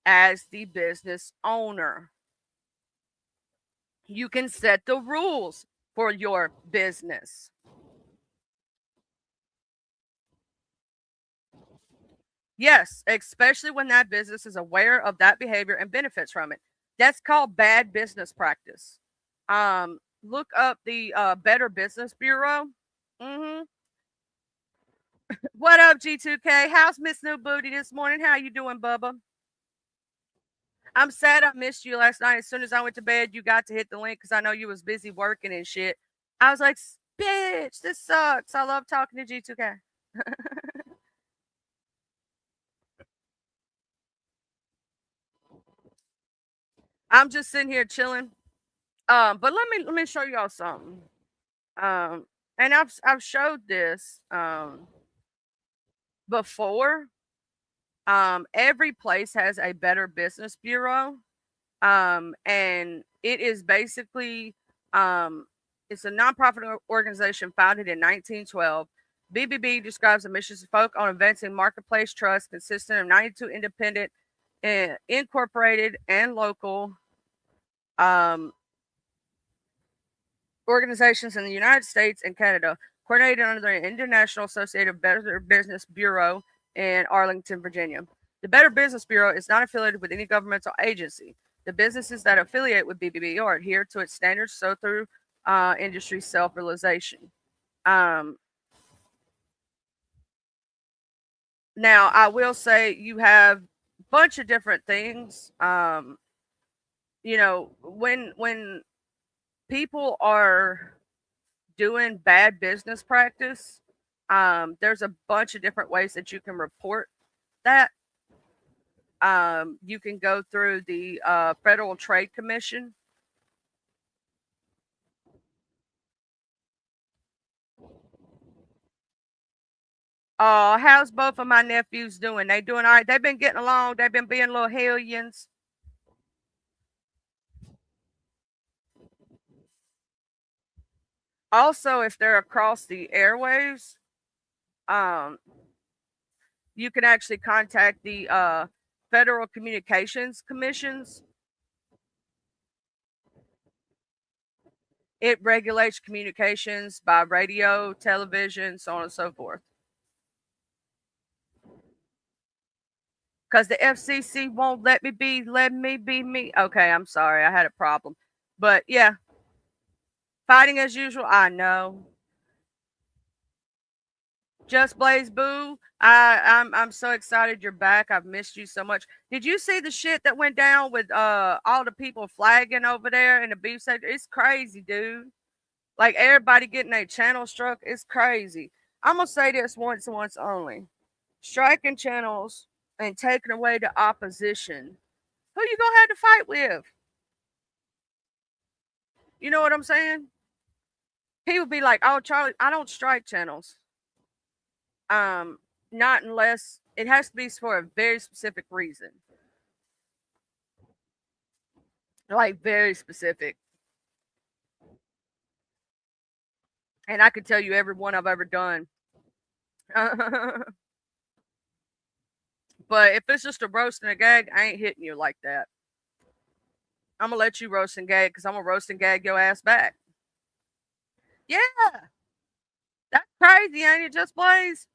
Speaker 2: as the business owner. You can set the rules for your business. Yes, especially when that business is aware of that behavior and benefits from it. That's called bad business practice. Look up the Better Business Bureau. hmm What up, G2K? How's Miss New Booty this morning? How you doing, Bubba? I'm sad I missed you last night. As soon as I went to bed, you got to hit the link because I know you was busy working and shit. I was like, bitch, this sucks. I love talking to G2K. I'm just sitting here chilling. But let me show y'all something. And I've showed this before. Every place has a Better Business Bureau. And it is basically it's a nonprofit organization founded in 1912. BBB describes the mission to focus on advancing marketplace trust, consistent of 92 independent, incorporated, and local um, organizations in the United States and Canada, coordinated under the International Associated Better Business Bureau in Arlington, Virginia. The Better Business Bureau is not affiliated with any governmental agency. The businesses that affiliate with BBB are adhere to its standards, so through industry self-realization. Um, Now, I will say you have a bunch of different things. When people are doing bad business practice, there's a bunch of different ways that you can report that. You can go through the Federal Trade Commission. How's both of my nephews doing? They doing all right. They've been getting along. They've been being little hellions. Also, if they're across the airwaves, um, you can actually contact the Federal Communications Commissions. It regulates communications by radio, television, so on and so forth. Because the FCC won't let me be me. Okay, I'm sorry, I had a problem. But yeah, fighting as usual. I know. Just Blaze Boo. I'm so excited you're back. I've missed you so much. Did you see the shit that went down with all the people flagging over there in the beef sector? It's crazy, dude. Like everybody getting a channel struck. It's crazy. I'm gonna say this once and once only. Striking channels and taking away the opposition. Who you gonna have to fight with? You know what I'm saying? People be like, "Oh, Charlie, I don't strike channels." Um, Not unless it has to be for a very specific reason. Like very specific. And I could tell you every one I've ever done. But if it's just a roast and a gag, I ain't hitting you like that. I'm gonna let you roast and gag because I'm gonna roast and gag your ass back. Yeah, that's crazy, ain't it? Just Blaze.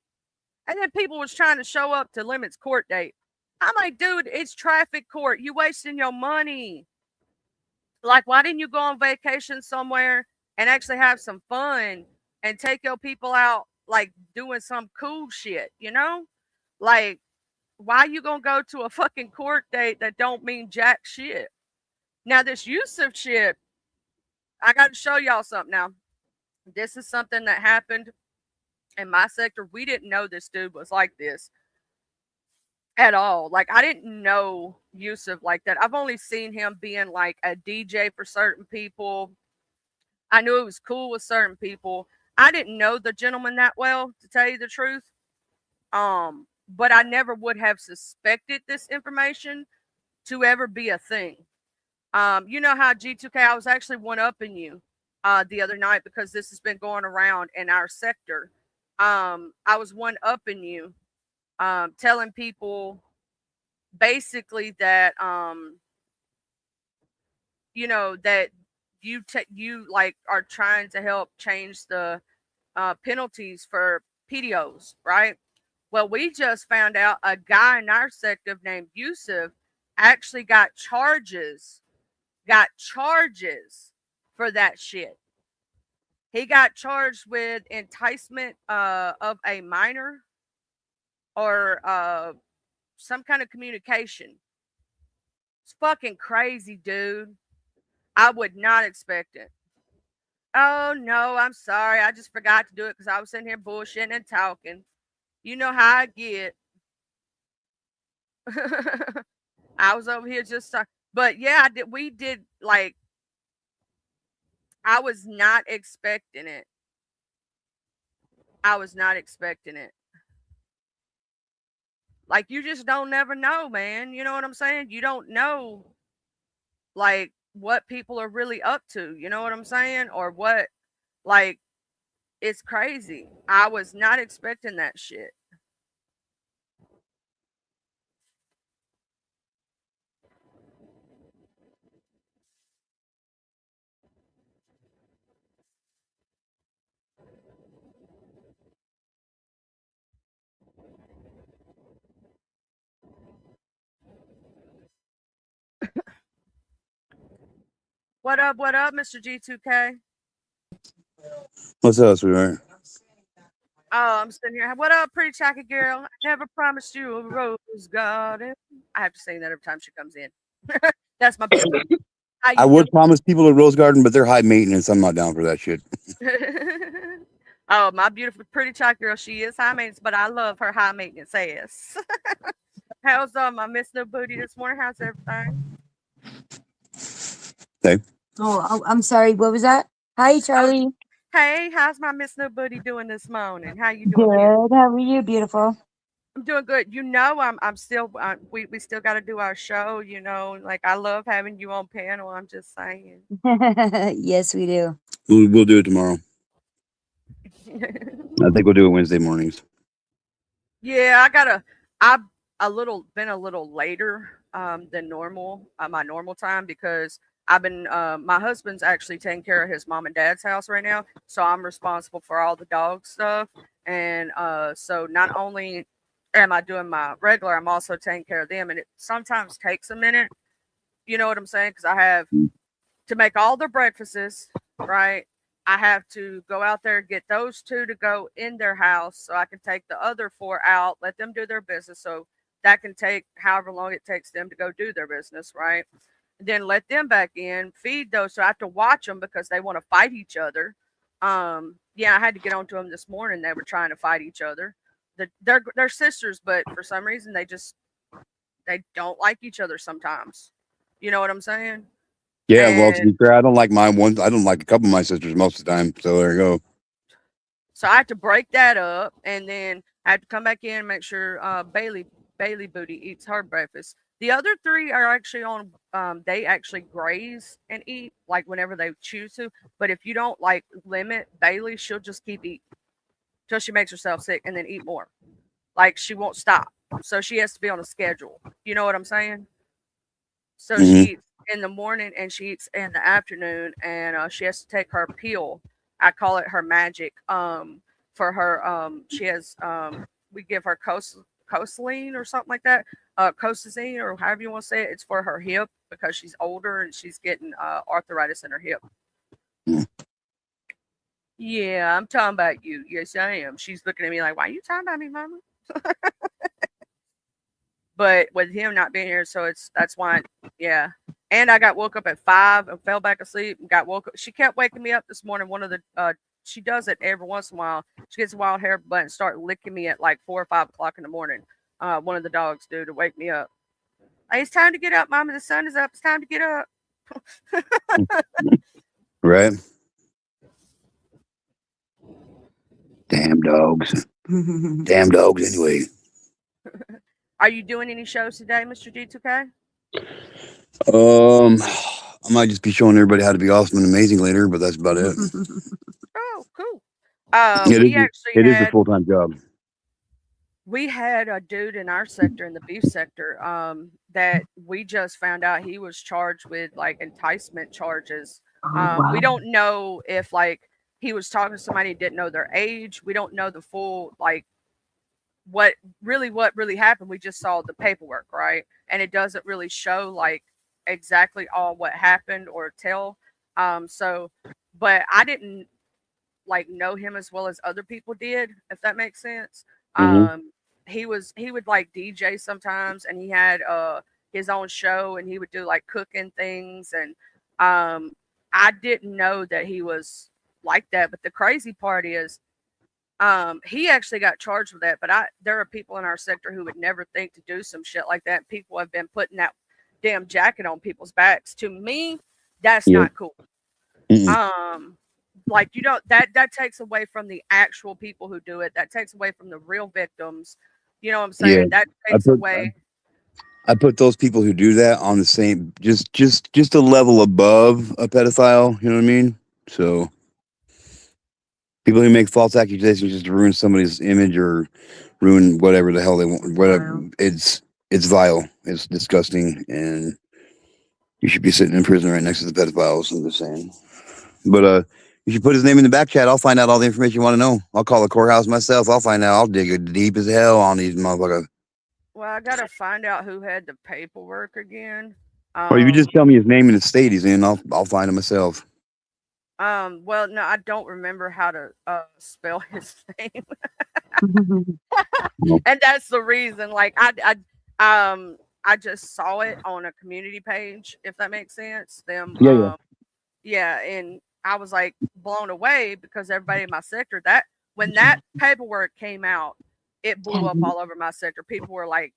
Speaker 2: And then people was trying to show up to Limit's court date. I'm like, dude, it's traffic court. You wasting your money. Like, why didn't you go on vacation somewhere and actually have some fun and take your people out, like doing some cool shit, you know? Like, why you gonna go to a fucking court date that don't mean jack shit? Now, this Yusuf shit, I got to show y'all something now. This is something that happened in my sector. We didn't know this dude was like this at all. Like, I didn't know Yusuf like that. I've only seen him being like a DJ for certain people. I knew it was cool with certain people. I didn't know the gentleman that well, to tell you the truth. But I never would have suspected this information to ever be a thing. You know how G2K, I was actually one upping you the other night because this has been going around in our sector. I was one upping you, telling people basically that that you like are trying to help change the penalties for PDOs, right? Well, we just found out a guy in our sector named Yusuf actually got charges for that shit. He got charged with enticement of a minor or some kind of communication. It's fucking crazy, dude. I would not expect it. Oh no, I'm sorry. I just forgot to do it because I was sitting here bullshitting and talking. You know how I get. I was over here just but yeah, we did like I was not expecting it. I was not expecting it. Like you just don't never know, man. You know what I'm saying? You don't know like what people are really up to, you know what I'm saying? Or what like it's crazy. I was not expecting that shit. What up, Mr. G2K?
Speaker 3: What's up, sweetheart?
Speaker 2: Oh, I'm sitting here. What up, pretty chocolate girl? I never promised you a rose garden. I have to sing that every time she comes in. That's my best. How
Speaker 3: I
Speaker 2: you
Speaker 3: would promise people a rose garden, but they're high maintenance. I'm not down for that shit.
Speaker 2: doing? Oh, my beautiful, pretty chocolate girl. She is high maintenance, but I love her high maintenance ass. How's my Miss No Booty this morning? How's everything?
Speaker 3: Okay.
Speaker 4: Oh, I'm sorry. What was that? Hi, Charlie.
Speaker 2: Hey, how's my Miss No Booty doing this morning? How you doing?
Speaker 4: Good.
Speaker 2: Beautiful?
Speaker 4: How are you, beautiful?
Speaker 2: I'm doing good. You know, I'm still we still got to do our show. You know, like I love having you on panel. I'm just saying.
Speaker 4: Yes, we do.
Speaker 3: We'll do it tomorrow. I think we'll do it Wednesday mornings.
Speaker 2: Yeah, I've been a little later than normal, my normal time because I've been my husband's actually taking care of his mom and dad's house right now, so I'm responsible for all the dog stuff, and so not only am I doing my regular, I'm also taking care of them, and it sometimes takes a minute. You know what I'm saying? Because I have to make all their breakfasts, right? I have to go out there and get those two to go in their house so I can take the other four out, let them do their business. So that can take however long it takes them to go do their business, right? Then let them back in, feed those. So I have to watch them because they want to fight each other. Yeah, I had to get onto them this morning. They were trying to fight each other. They're sisters, but for some reason they don't like each other sometimes. You know what I'm saying?
Speaker 3: Yeah, well, to be
Speaker 2: And
Speaker 3: fair, I don't like mine one. I don't like a couple of my sisters most of the time. So there you go.
Speaker 2: so I had to break that up, and then I had to come back in and make sure Bailey Booty eats her breakfast. The other three are actually on. They actually graze and eat like whenever they choose to. But if you don't like limit Bailey, she'll just keep eating till she makes herself sick, and then eat more. Like she won't stop. So she has to be on a schedule. You know what I'm saying? So
Speaker 3: Mhm.
Speaker 2: she eats in the morning and she eats in the afternoon, and she has to take her pill. I call it her magic. For her, she has we give her cosaline or something like that, cosazine or however you want to say it. It's for her hip because she's older and she's getting arthritis in her hip.
Speaker 3: Mm.
Speaker 2: Yeah, I'm talking about you. Yes, I am. She's looking at me like, "Why are you talking about me, Mama?" But with him not being here, so that's why, yeah. And I got woke up at 5 and fell back asleep and got woke up. She kept waking me up this morning. One of the she does it every once in a while. She gets a wild hair butt and start licking me at like 4 or 5 o'clock in the morning. One of the dogs do to wake me up. Hey, it's time to get up, Mama. The sun is up. It's time to get up.
Speaker 3: Right? Damn dogs. Damn dogs. Anyway.
Speaker 2: Are you doing any shows today, Mr. G2K?
Speaker 3: I might just be showing everybody how to be awesome and amazing later, but that's about it.
Speaker 2: Oh, cool.
Speaker 3: It is a full-time job.
Speaker 2: We had a dude in our sector, in the beef sector, that we just found out he was charged with like enticement charges.
Speaker 4: Wow.
Speaker 2: We don't know if like he was talking to somebody who didn't know their age. We don't know the full like what really happened, we just saw the paperwork, right? And it doesn't really show like exactly all what happened or tell. So, but I didn't like know him as well as other people did, if that makes sense.
Speaker 3: hmm
Speaker 2: He would like DJ sometimes, and he had his own show, and he would do like cooking things, and I didn't know that he was like that. But the crazy part is, he actually got charged with that. But there are people in our sector who would never think to do some shit like that. People have been putting that damn jacket on people's backs. To me, that's
Speaker 3: Yeah.
Speaker 2: not cool.
Speaker 3: Mm-mm.
Speaker 2: Like you don't that takes away from the actual people who do it. That takes away from the real victims. You know what I'm saying?
Speaker 3: Yeah.
Speaker 2: That
Speaker 3: I
Speaker 2: takes
Speaker 3: put
Speaker 2: away.
Speaker 3: I put those people who do that on the same, just a level above a pedophile. You know what I mean? So people who make false accusations just to ruin somebody's image or ruin whatever the hell they want, whatever,
Speaker 4: Wow.
Speaker 3: it's vile. It's disgusting, and you should be sitting in prison right next to the pedophiles. I'm just saying. But you should put his name in the back chat. I'll find out all the information you want to know. I'll call the courthouse myself. I'll find out. I'll dig it deep as hell on these motherfuckers.
Speaker 2: Well, I gotta find out who had the paperwork again.
Speaker 3: Or you just tell me his name and the state he's in. I'll find him myself.
Speaker 2: Well, no, I don't remember how to spell his name, and that's the reason. Like, I just saw it on a community page, if that makes sense. Them,
Speaker 3: Yeah.
Speaker 2: yeah, and I was like blown away because everybody in my sector, that when that paperwork came out, it blew up all over my sector. People were like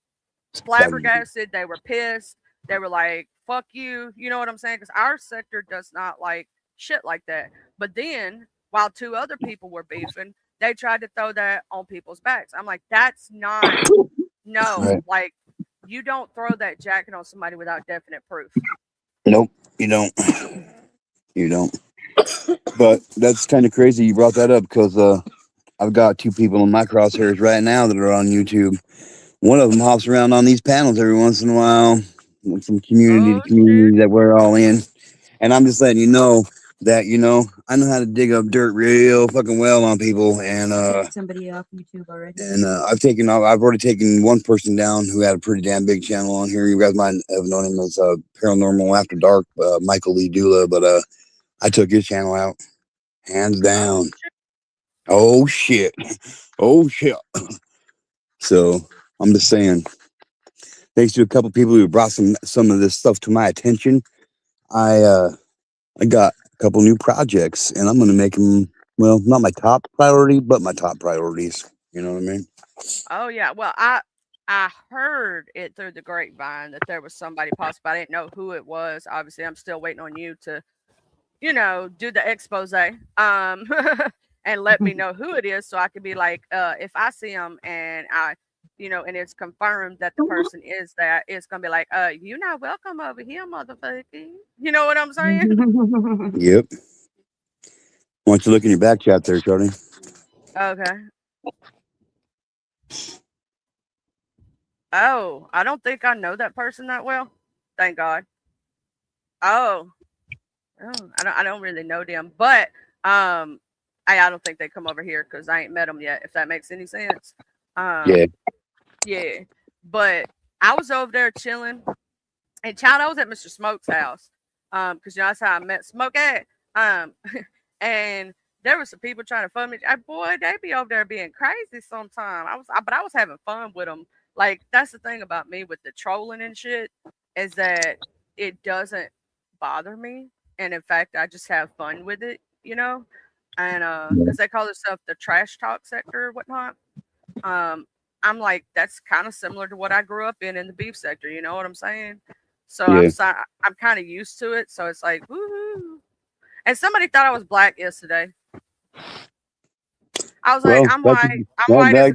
Speaker 2: flabbergasted. They were pissed. They were like, "Fuck you," you know what I'm saying? Because our sector does not like shit like that. But then, while two other people were beefing, they tried to throw that on people's backs. I'm like, that's not no,
Speaker 3: Right.
Speaker 2: like you don't throw that jacket on somebody without definite proof.
Speaker 3: Nope, you don't. You don't. But that's kind of crazy you brought that up because I've got two people in my crosshairs right now that are on YouTube. One of them hops around on these panels every once in a while, from community to
Speaker 2: Oh
Speaker 3: community
Speaker 2: shit.
Speaker 3: that we're all in. And I'm just letting you know that, I know how to dig up dirt real fucking well on people. And
Speaker 4: Somebody off YouTube already.
Speaker 3: I've already taken one person down who had a pretty damn big channel on here. You guys might have known him as Paranormal After Dark, Michael Lee Dula, but I took his channel out, hands down. Oh shit. Oh shit. So I'm just saying, thanks to a couple people who brought some of this stuff to my attention, I got a couple new projects, and I'm gonna make them. Well, not my top priority, but my top priorities. You know what I mean?
Speaker 2: Oh yeah. Well, I heard it through the grapevine that there was somebody possible. I didn't know who it was. Obviously, I'm still waiting on you to, do the expose, and let me know who it is so I could be like, if I see him and and it's confirmed that the person is that, it's gonna be like, you're not welcome over here, motherfucker. You know what I'm saying?
Speaker 3: Yep. Why don't you look in your back chat there, Charlie?
Speaker 2: Okay. Oh, I don't think I know that person that well. Thank God. Oh, I don't really know them, but I don't think they come over here because I ain't met them yet. If that makes any sense.
Speaker 3: Yeah.
Speaker 2: Yeah. But I was over there chilling, and child, I was at Mr. Smoke's house. Because that's how I met Smoke at. And there were some people trying to fun me. Boy, they be over there being crazy sometime. But I was having fun with them. Like, that's the thing about me with the trolling and shit, is that it doesn't bother me. And in fact, I just have fun with it, And because they call themselves the trash talk sector or whatnot. I'm like, that's kind of similar to what I grew up in the beef sector. You know what I'm saying? So
Speaker 3: Yeah.
Speaker 2: I'm kind of used to it. So it's like, woohoo. And somebody thought I was black yesterday. I was like,
Speaker 3: Well,
Speaker 2: I'm white. I'm white as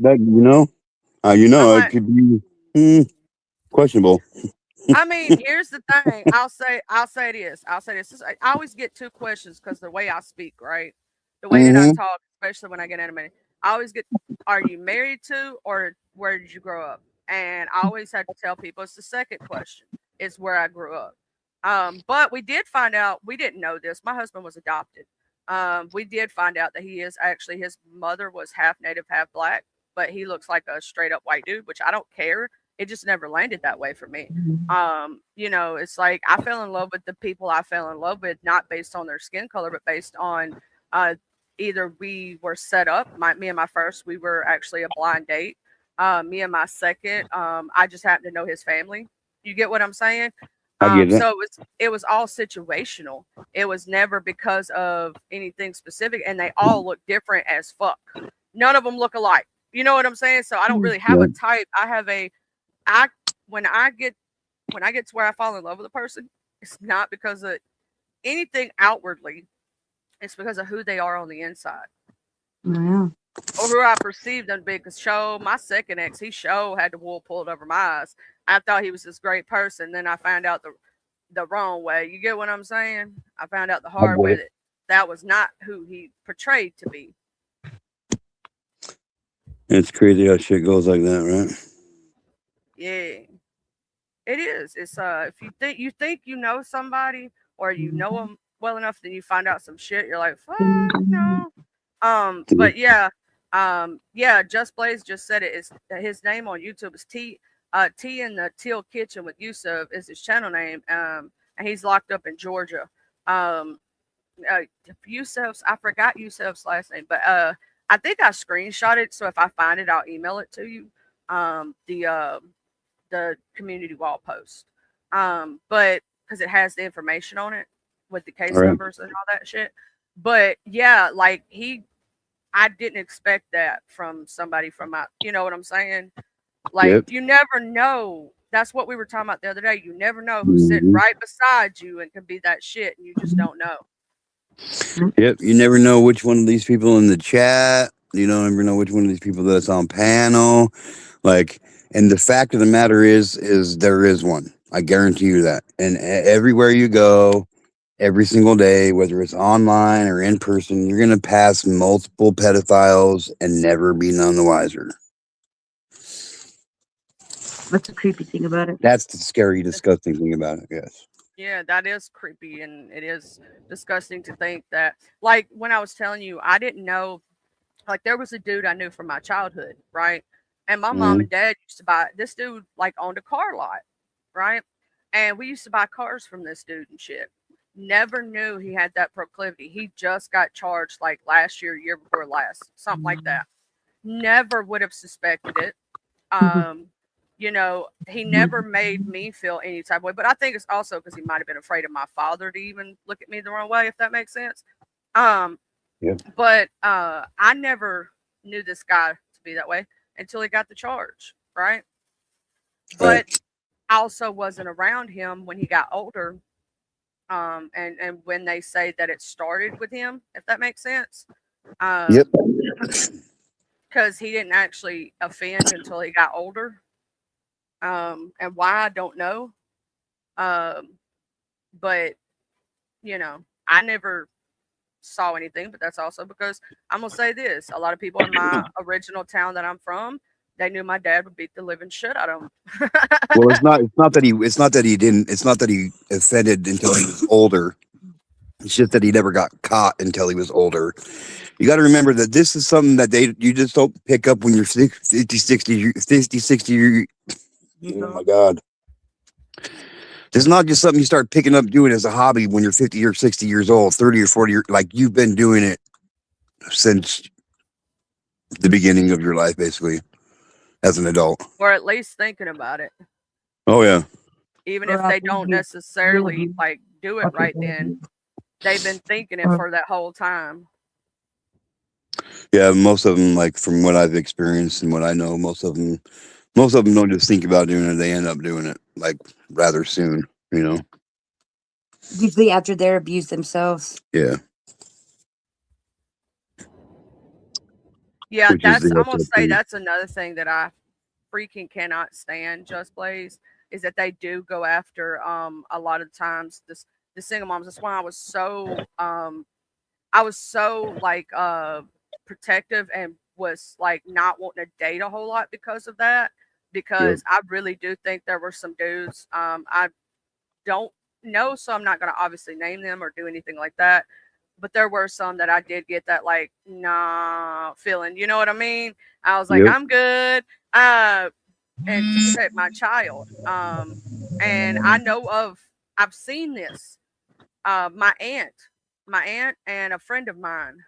Speaker 2: I'm
Speaker 3: it could be questionable.
Speaker 2: I mean, here's the thing. I'll say this. I always get two questions because the way I speak, right? The way that I
Speaker 3: Mm-hmm.
Speaker 2: talk, especially when I get animated, I always get, are you married to, or where did you grow up? And I always have to tell people it's the second question. It's where I grew up. But we did find out, we didn't know this. My husband was adopted. We did find out that he is actually, his mother was half native, half black, but he looks like a straight up white dude, which I don't care. It just never landed that way for me. You know, it's like I fell in love with the people I fell in love with, not based on their skin color, but based on either we were set up. Me and my first, we were actually a blind date. Me and my second, I just happened to know his family. You get what I'm saying?
Speaker 3: I get it.
Speaker 2: So it was all situational. It was never because of anything specific, and they all look different as fuck. None of them look alike. You know what I'm saying? So I don't really have a type. I have a when I get to where I fall in love with a person, it's not because of anything outwardly. It's because of who they are on the inside.
Speaker 4: Yeah.
Speaker 2: Or who I perceived them to be. Because my second ex, he had the wool pulled over my eyes. I thought he was this great person. Then I found out the wrong way. You get what I'm saying? I found out the hard way that was not who he portrayed to be.
Speaker 3: It's crazy how shit goes like that, right?
Speaker 2: Yeah, it is. It's if you think you know somebody or you know them well enough, then you find out some shit. You're like, fuck no. But yeah, Just Blaze just said it. Is his name on YouTube is T in the Teal Kitchen with Yusuf is his channel name. And he's locked up in Georgia. Yusuf's, I forgot Yusuf's last name, but I think I screenshot it. So if I find it, I'll email it to you. The community wall post. But because it has the information on it with the case numbers and all that shit. But yeah, like I didn't expect that from somebody from my, you know what I'm saying? Like you never know. That's what we were talking about the other day. You never know who's sitting right beside you and can be that shit, and you just don't know.
Speaker 3: Yep, you never know which one of these people in the chat. You don't ever know which one of these people that's on panel. Like, and the fact of the matter is there is one. I guarantee you that. And everywhere you go, every single day, whether it's online or in person, you're gonna pass multiple pedophiles and never be none the wiser.
Speaker 4: What's the creepy thing about it?
Speaker 3: That's the scary, disgusting thing about it. Yes.
Speaker 2: Yeah, that is creepy, and it is disgusting to think that. Like when I was telling you, I didn't know. Like there was a dude I knew from my childhood, right? And my mom and dad used to buy this dude. Like owned a car lot, right? And we used to buy cars from this dude and shit. Never knew he had that proclivity. He just got charged like last year before last, something like that. Never would have suspected it. You know, he never made me feel any type of way. But I think it's also because he might have been afraid of my father to even look at me the wrong way, if that makes sense. But I never knew this guy to be that way until he got the charge, right? But I also wasn't around him when he got older. And when they say that it started with him, if that makes sense. Because he didn't actually offend until he got older. And why, I don't know. But, you know, I never saw anything, but that's also because I'm going to say this. A lot of people in my original town that I'm from, they knew my dad would beat the living shit out of him.
Speaker 3: Well, it's not that he offended until he was older. It's just that he never got caught until he was older. You got to remember that this is something that you just don't pick up when you're 50, 60 years. Oh my God. This is not just something you start picking up doing as a hobby when you're 50 or 60 years old, 30 or 40 years, like you've been doing it since the beginning of your life, basically, as an adult.
Speaker 2: Or at least thinking about it.
Speaker 3: Oh, yeah.
Speaker 2: Even if they don't necessarily like do it right then, they've been thinking it for that whole time.
Speaker 3: Yeah, most of them, like from what I've experienced and what I know, most of them don't just think about doing it; they end up doing it like rather soon. You know,
Speaker 5: usually after they're abused themselves.
Speaker 3: Yeah.
Speaker 2: Yeah, I'm gonna say that's another thing that I freaking cannot stand. Just Blaze is that they do go after a lot of times the single moms. That's why I was so like protective and was like not wanting to date a whole lot because of that. Because I really do think there were some dudes. I don't know, so I'm not gonna obviously name them or do anything like that. but there were some that I did get that like nah feeling. You know what I mean? I was like,
Speaker 3: Yep.
Speaker 2: I'm good. And to protect my child. And I've seen this. My aunt and a friend of mine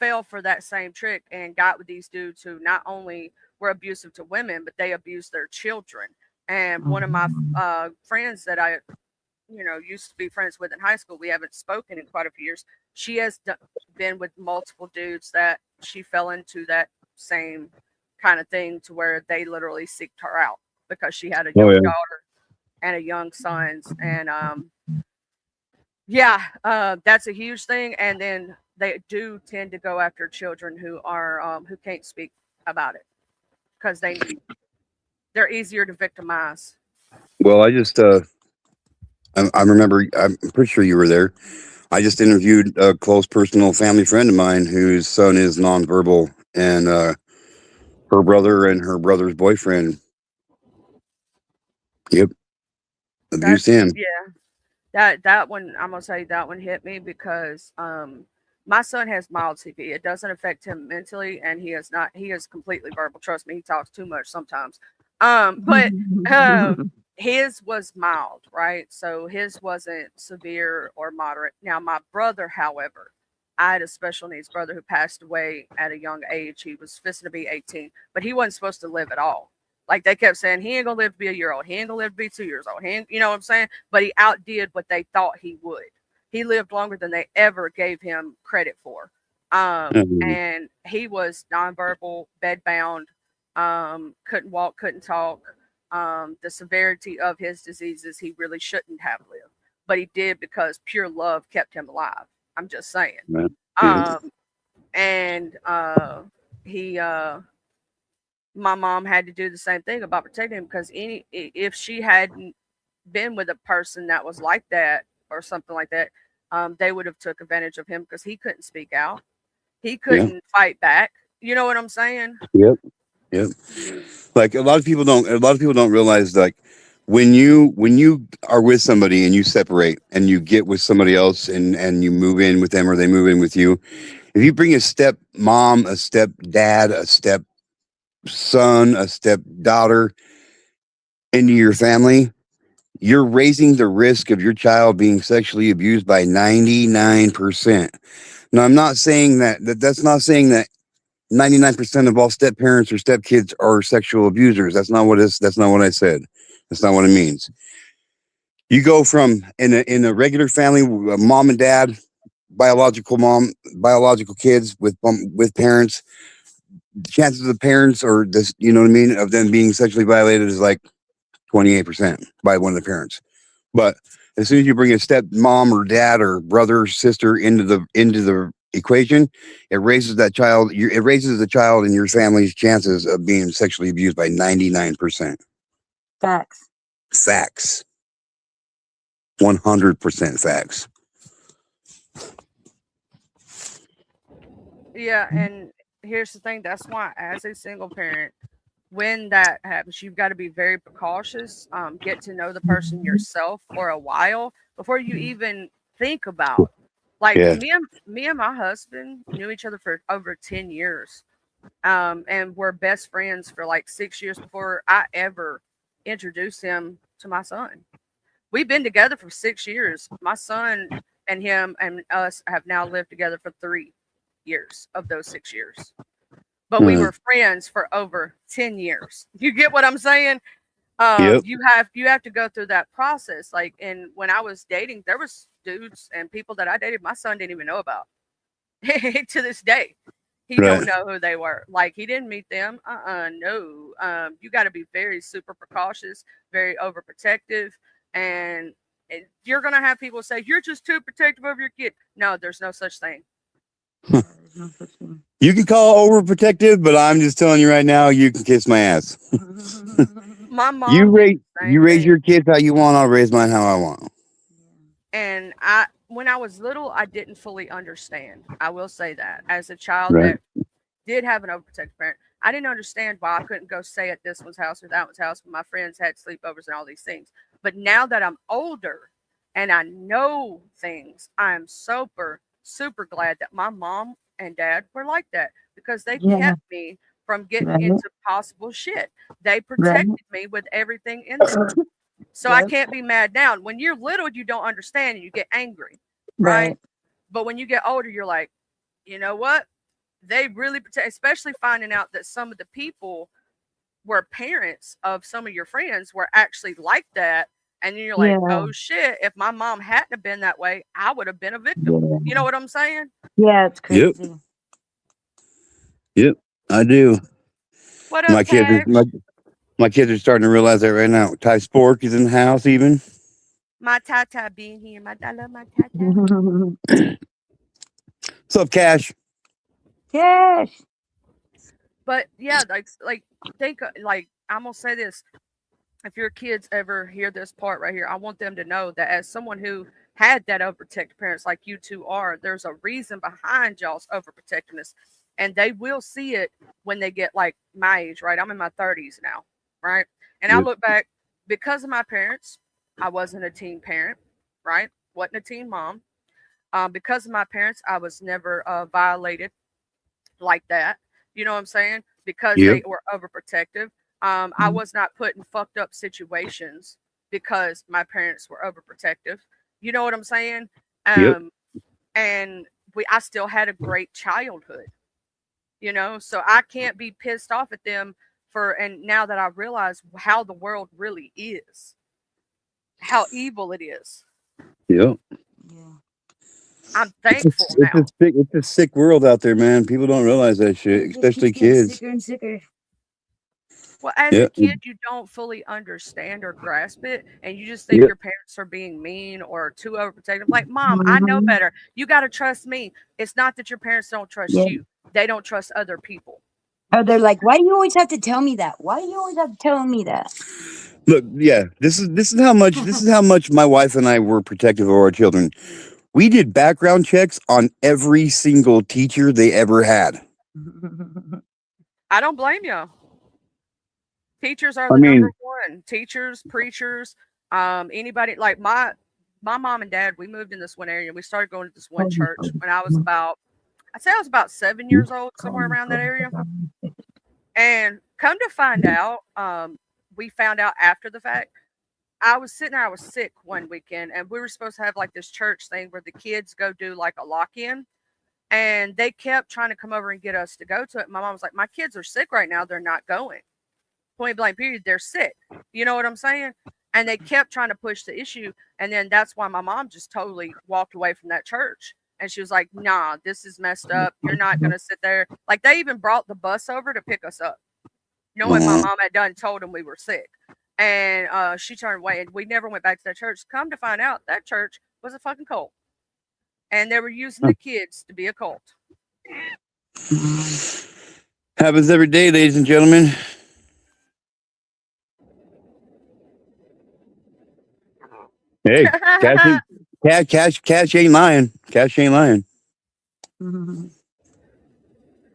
Speaker 2: fell for that same trick and got with these dudes who not only were abusive to women, but they abused their children. And one of my friends that I, used to be friends with in high school, we haven't spoken in quite a few years. She has been with multiple dudes that she fell into that same kind of thing to where they literally seeked her out because she had a young daughter and a young sons. And that's a huge thing. And then they do tend to go after children who are who can't speak about it because they're easier to victimize.
Speaker 3: Well, I remember, I'm pretty sure you were there. I just interviewed a close personal family friend of mine whose son is nonverbal, and her brother and her brother's boyfriend. Yep. Abused him.
Speaker 2: Yeah. That one, I'm gonna say that one hit me because my son has mild CP. It doesn't affect him mentally, and he is completely verbal. Trust me, he talks too much sometimes. But his was mild, right? So his wasn't severe or moderate. Now my brother, however, I had a special needs brother who passed away at a young age. He was fixing to be 18, but he wasn't supposed to live at all. Like they kept saying, he ain't gonna live to be a year old. He ain't gonna live to be 2 years old. You know what I'm saying? But he outdid what they thought he would. He lived longer than they ever gave him credit for. And he was nonverbal, bedbound, couldn't walk, couldn't talk. The severity of his diseases, he really shouldn't have lived, but he did because pure love kept him alive. I'm just saying. And he my mom had to do the same thing about protecting him because if she hadn't been with a person that was like that or something like that, they would have took advantage of him because he couldn't speak out. He couldn't fight back. You know what I'm saying?
Speaker 3: Yep. Like a lot of people don't realize, like, when you are with somebody and you separate and you get with somebody else and you move in with them or they move in with you, if you bring a step mom, a step dad, a step son, a step daughter into your family, you're raising the risk of your child being sexually abused by 99%. Now, I'm not saying that's not saying that 99% of all step parents or step kids are sexual abusers. That's not what I said. That's not what it means. You go from in a regular family, mom and dad, biological kids with parents. The chances of the parents or this, you know what I mean, of them being sexually violated is like 28% by one of the parents. But as soon as you bring a step mom or dad or brother or sister into the equation, it raises the child in your family's chances of being sexually abused by 99%. Facts. 100% facts.
Speaker 2: Yeah, and here's the thing. That's why, as a single parent, when that happens, you've got to be very precautious. Get to know the person yourself for a while before you even think about. Like me and my husband knew each other for over 10 years, and we're best friends for like 6 years before I ever introduced him to my son. We've been together for 6 years. My son and him and us have now lived together for 3 years of those 6 years. But we were friends for over 10 years. You get what I'm saying? You have to go through that process. Like, and when I was dating, there was dudes and people that I dated my son didn't even know about. To this day, he don't know who they were. Like, he didn't meet them. No. You got to be very super precautious, very overprotective, and you're gonna have people say you're just too protective of your kid. No, there's no such thing.
Speaker 3: You can call overprotective, but I'm just telling you right now, you can kiss my ass.
Speaker 2: My mom.
Speaker 3: You raise your kids how you want. I'll raise mine how I want.
Speaker 2: And when I was little, I didn't fully understand. I will say that as a child that did have an overprotective parent, I didn't understand why I couldn't go stay at this one's house or that one's house when my friends had sleepovers and all these things. But now that I'm older and I know things, I'm super super glad that my mom and dad were like that because they
Speaker 4: Yeah.
Speaker 2: kept me from getting
Speaker 4: Right.
Speaker 2: into possible shit. They
Speaker 4: Right.
Speaker 2: protected me with everything in them. So I
Speaker 4: Yep.
Speaker 2: can't be mad now. When you're little, you don't understand and you get angry, right?
Speaker 4: Right.
Speaker 2: But when you get older, you're like, you know what? They really protect, especially finding out that some of the people were parents of some of your friends were actually like that. And you're like,
Speaker 4: Yeah.
Speaker 2: oh shit, if my mom hadn't have been that way, I would have been a victim.
Speaker 4: Yeah.
Speaker 2: You know what I'm saying?
Speaker 4: Yeah, it's
Speaker 3: Yep.
Speaker 4: crazy.
Speaker 3: Yep. I do.
Speaker 2: What
Speaker 3: My
Speaker 2: up,
Speaker 3: kids are
Speaker 2: Cash?
Speaker 3: my kids are starting to realize that right now. Ty Spork is in the house even.
Speaker 2: My Tata being here. I love my Tata.
Speaker 3: What's up, Cash?
Speaker 4: Yes.
Speaker 2: But yeah, like think like I'm gonna say this. If your kids ever hear this part right here, I want them to know that as someone who had that overprotective parents like you two are, there's a reason behind y'all's overprotectiveness. And they will see it when they get like my age, right? I'm in my 30s now, right? And I
Speaker 3: Yep.
Speaker 2: look back because of my parents, I wasn't a teen parent, right? Wasn't a teen mom. Because of my parents, I was never violated like that. You know what I'm saying? Because
Speaker 3: Yep.
Speaker 2: they were overprotective. I was not put in fucked up situations because my parents were overprotective. You know what I'm saying?
Speaker 3: Yep.
Speaker 2: And I still had a great childhood. You know, so I can't be pissed off at them and now that I realize how the world really is, how evil it is.
Speaker 3: Yep.
Speaker 4: Yeah.
Speaker 2: I'm thankful now.
Speaker 3: It's a sick world out there, man. People don't realize that shit,
Speaker 4: It just
Speaker 3: especially
Speaker 4: keeps getting
Speaker 3: kids.
Speaker 4: sicker and sicker.
Speaker 2: Well, as
Speaker 3: Yeah.
Speaker 2: a kid, you don't fully understand or grasp it, and you just think
Speaker 3: Yep.
Speaker 2: your parents are being mean or too overprotective. Like, mom, I know
Speaker 4: Mhm.
Speaker 2: better. You got to trust me. It's not that your parents don't trust
Speaker 4: Yeah.
Speaker 2: you; they don't trust other people.
Speaker 4: Oh, they're like, why do you always have to tell me that? Why do you always have to tell me that?
Speaker 3: Look, yeah, this is how much my wife and I were protective of our children. We did background checks on every single teacher they ever had.
Speaker 2: I don't blame you. Teachers are
Speaker 3: I
Speaker 2: the number
Speaker 3: mean,
Speaker 2: one. Teachers, preachers, anybody like my mom and dad. We moved in this one area. We started going to this one church when I was I'd say I was about 7 years old, somewhere around that area. And come to find out, we found out after the fact. I was sitting there, I was sick one weekend, and we were supposed to have like this church thing where the kids go do like a lock in. And they kept trying to come over and get us to go to it. My mom was like, my kids are sick right now. They're not going. Point blank, period. They're sick. You know what I'm saying? And they kept trying to push the issue. And then that's why my mom just totally walked away from that church. And she was like, nah, this is messed up. You're not going to sit there. Like, they even brought the bus over to pick us up, knowing my mom had done told them we were sick. And she turned away, and we never went back to that church. Come to find out, that church was a fucking cult. And they were using the kids to be a cult.
Speaker 3: happens every day, ladies and gentlemen. Hey, Cash ain't lying. Cash ain't lying.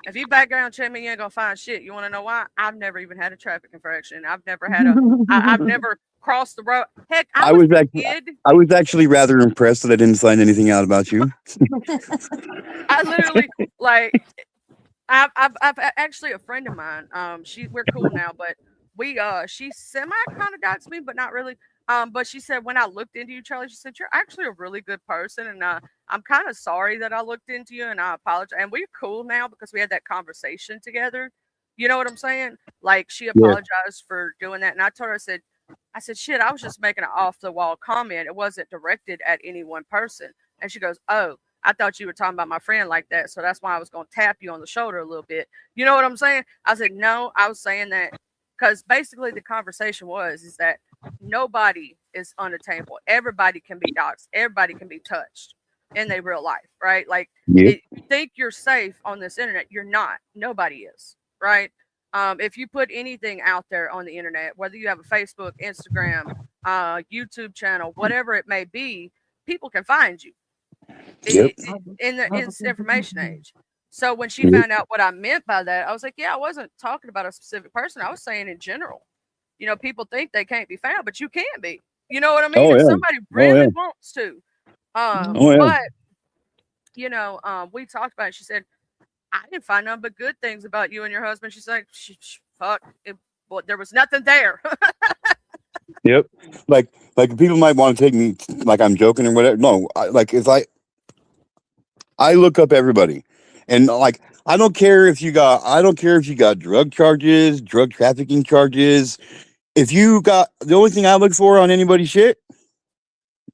Speaker 2: If you background check me, you ain't gonna find shit. You want to know why? I've never even had a traffic infraction. I've never had I've never crossed the road. Heck, I was a kid.
Speaker 3: I was actually rather impressed that I didn't find anything out about you.
Speaker 2: I literally like. I've actually a friend of mine. We're cool now, but she semi kind of doubts me, but not really. But she said when I looked into you, Charlie, she said you're actually a really good person, and I'm kind of sorry that I looked into you, and I apologize. And we're cool now because we had that conversation together. You know what I'm saying? Like she apologized for doing that, and I told her, I said, shit, I was just making an off the wall comment. It wasn't directed at any one person. And she goes, oh, I thought you were talking about my friend like that. So that's why I was going to tap you on the shoulder a little bit. You know what I'm saying? I said, no, I was saying that because basically the conversation is that nobody is unattainable. Everybody can be doxxed. Everybody can be touched in their real life, right? Like you think you're safe on this internet. You're not. Nobody is, right? If you put anything out there on the internet, whether you have a Facebook, Instagram, YouTube channel, whatever it may be, people can find you. In this information age. So when she found out what I meant by that, I was like, yeah, I wasn't talking about a specific person. I was saying in general. You know, people think they can't be found, but you can be. You know what I mean? If somebody really wants to. But we talked about it. She said, I didn't find nothing but good things about you and your husband. She's like, fuck, but there was nothing there.
Speaker 3: Yep. Like people might want to take me like I'm joking or whatever. No, I look up everybody, and like I don't care if you got drug charges, drug trafficking charges. If you got the only thing I look for on anybody's shit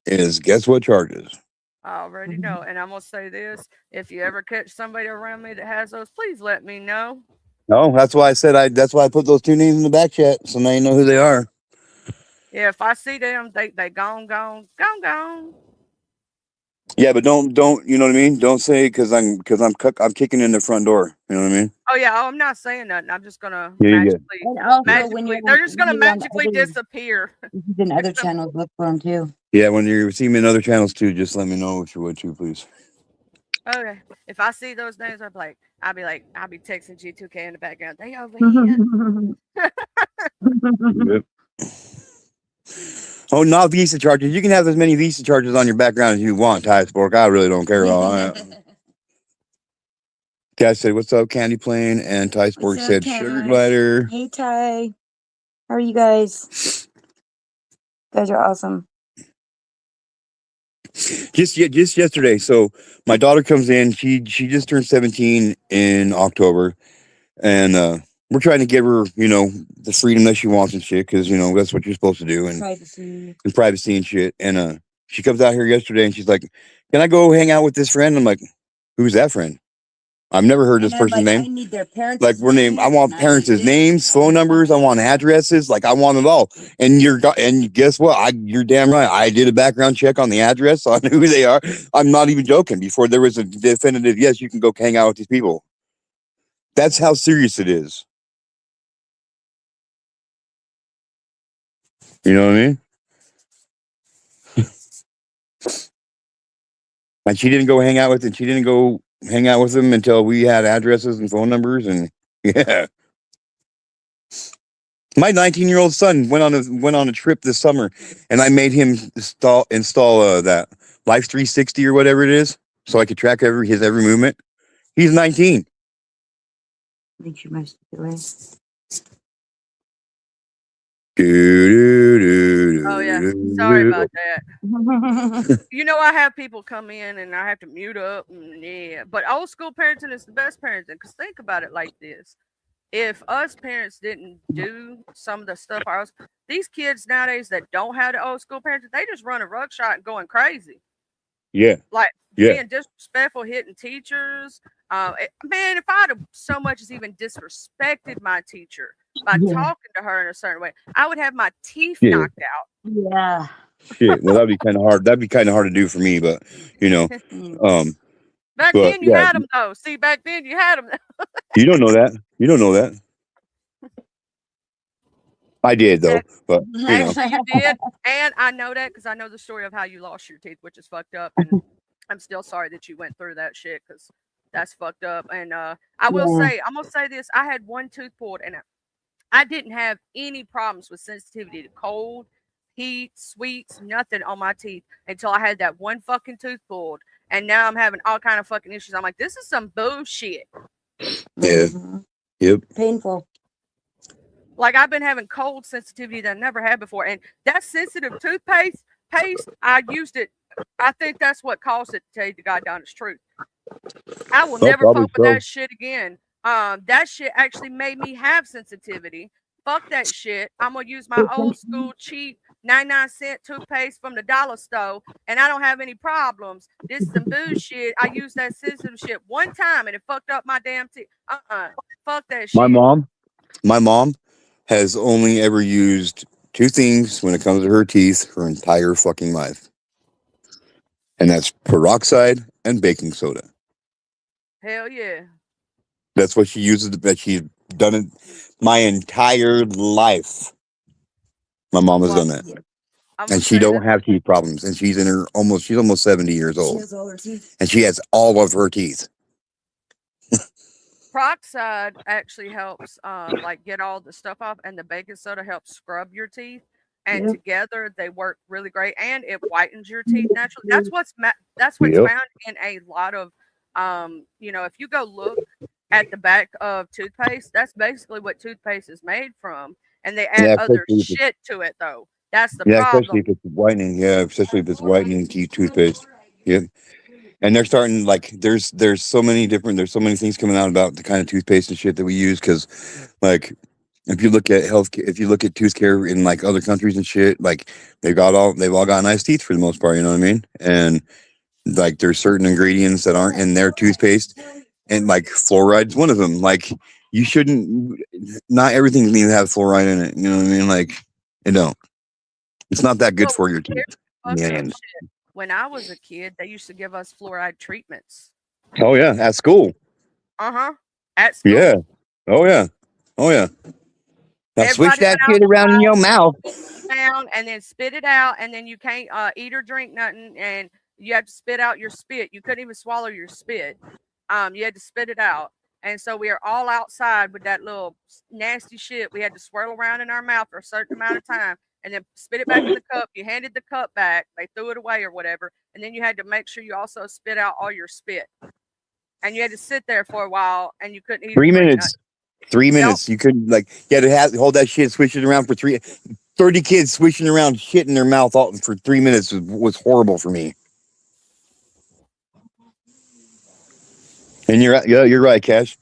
Speaker 3: is guess what charges.
Speaker 2: I already know. And I'm going to say this, if you ever catch somebody around me that has those, please let me know.
Speaker 3: No, that's why I said that's why I put those two names in the back chat so now you know who they are.
Speaker 2: Yeah, if I see them, they gone.
Speaker 3: Yeah, but don't you know what I mean? Don't say I'm kicking in the front door. You know what I mean?
Speaker 2: Oh yeah, I'm not saying nothing. I'm just gonna
Speaker 3: Yeah, yeah.
Speaker 4: And also,
Speaker 2: magically, they're just gonna magically disappear.
Speaker 4: in other channels, look for them too.
Speaker 3: Yeah, when you see me in other channels too, just let me know if you would too, please.
Speaker 2: Okay, if I see those names, I'll be texting G2K in the background. They over here.
Speaker 3: Yep. Oh, not Visa charges. You can have as many Visa charges on your background as you want, Ty Spork. I really don't care about that. Cash said, "What's up, Candy Plane?" And Ty Spork said, "Sugar Glider."
Speaker 5: Hey, Ty. How are you guys? You guys are awesome.
Speaker 3: Just yesterday. So my daughter comes in. She just turned 17 in October, and we're trying to give her, the freedom that she wants and shit, because that's what you're supposed to do, and privacy and shit. And she comes out here yesterday, and she's like, "Can I go hang out with this friend?" I'm like, "Who's that friend? I've never heard this person's name."
Speaker 4: I need their parents.
Speaker 3: Like I want parents' names, phone numbers, I want addresses, like I want it all. And guess what? You're damn right. I did a background check on the address, on who they are. I'm not even joking. Before there was a definitive, yes, you can go hang out with these people. That's how serious it is. You know what I mean? And she didn't go hang out with it. She didn't go hang out with them until we had addresses and phone numbers, and yeah. My 19-year-old son went on a trip this summer, and I made him install that Life 360 or whatever it is, so I could track his every movement. He's 19.
Speaker 5: Make sure my stupid way.
Speaker 2: Oh yeah, sorry about that. I have people come in and I have to mute up. Yeah, but old school parenting is the best parenting. Because think about it like this: if us parents didn't do some of the stuff these kids nowadays that don't have the old school parenting, they just run a rug shot and going crazy.
Speaker 3: Yeah.
Speaker 2: Like
Speaker 3: Yeah.
Speaker 2: being disrespectful, hitting teachers. Man, if I'd have so much as even disrespected my teacher by talking to her in a certain way, I would have my teeth knocked out.
Speaker 4: Yeah.
Speaker 3: Shit. Well, that'd be kind of hard. That'd be kind of hard to do for me, but
Speaker 2: Back then you had them though. See, back then you had them.
Speaker 3: You don't know that. You don't know that. I did though, but
Speaker 2: Actually, you did, and I know that because I know the story of how you lost your teeth, which is fucked up, and I'm still sorry that you went through that shit because that's fucked up. And I will say, I'm gonna say this: I had one tooth pulled, and I didn't have any problems with sensitivity to cold, heat, sweets, nothing on my teeth until I had that one fucking tooth pulled, and now I'm having all kind of fucking issues. I'm like, this is some bullshit.
Speaker 3: Yeah. Yep.
Speaker 5: Painful.
Speaker 2: Like I've been having cold sensitivity that I never had before, and that sensitive toothpaste, I used it. I think that's what caused it. To tell you the goddamn truth, I will never fuck with that shit again. That shit actually made me have sensitivity. Fuck that shit. I'm gonna use my old school cheap 99-cent toothpaste from the dollar store, and I don't have any problems. This is some bullshit. I used that sensitive shit one time, and it fucked up my damn teeth. Fuck that shit.
Speaker 3: My mom has only ever used two things when it comes to her teeth her entire fucking life. And that's peroxide and baking soda.
Speaker 2: Hell yeah.
Speaker 3: That's what she uses. That she's done it my entire life. My mom has done that. And she don't have teeth problems. And she's almost 70 years old.
Speaker 4: She has all her teeth.
Speaker 3: And she has all of her teeth.
Speaker 2: Peroxide actually helps like get all the stuff off, and the baking soda helps scrub your teeth. and
Speaker 5: Yep.
Speaker 2: together they work really great, and it whitens your teeth naturally. That's what's
Speaker 3: Yep.
Speaker 2: found in a lot of, if you go look at the back of toothpaste, that's basically what toothpaste is made from, and they add
Speaker 3: Yeah,
Speaker 2: other
Speaker 3: especially if it's,
Speaker 2: shit to it though. That's the
Speaker 3: yeah, especially
Speaker 2: problem.
Speaker 3: if it's whitening. Yeah, especially if it's whitening teeth toothpaste. Yep. And they're starting like there's so many different there's so many things coming out about the kind of toothpaste and shit that we use because like if you look at health if you look at tooth care in like other countries and shit like they've all got nice teeth for the most part, you know what I mean? And like there's certain ingredients that aren't in their toothpaste and like fluoride's one of them. Like you shouldn't not everything needs to have fluoride in it, you know what I mean? Like it don't. It's not that good
Speaker 2: Well,
Speaker 3: for your teeth
Speaker 2: here's
Speaker 3: in
Speaker 2: the
Speaker 3: the
Speaker 2: fucked up
Speaker 3: end.
Speaker 2: shit. When I was a kid, they used to give us fluoride treatments.
Speaker 3: Oh yeah, at school.
Speaker 2: Uh-huh. At
Speaker 3: Yeah.
Speaker 2: school.
Speaker 3: Oh yeah. Oh yeah. Now switch
Speaker 2: Everybody
Speaker 3: that
Speaker 2: went
Speaker 3: shit around in your mouth.
Speaker 2: down and then spit it out, and then you can't eat or drink nothing, and you have to spit out your spit. You couldn't even swallow your spit. You had to spit it out. And so we are all outside with that little nasty shit. We had to swirl around in our mouth for a certain amount of time and then spit it back in the cup. You handed the cup back, they threw it away or whatever, and then you had to make sure you also spit out all your spit. And you had to sit there for a while, and you couldn't eat
Speaker 3: 3
Speaker 2: or drink
Speaker 3: minutes. 3 minutes. You couldn't like you had to hold that shit, swish it around for 30 kids swishing around shit in their mouth all for 3 minutes was horrible for me. And you're right, Cash.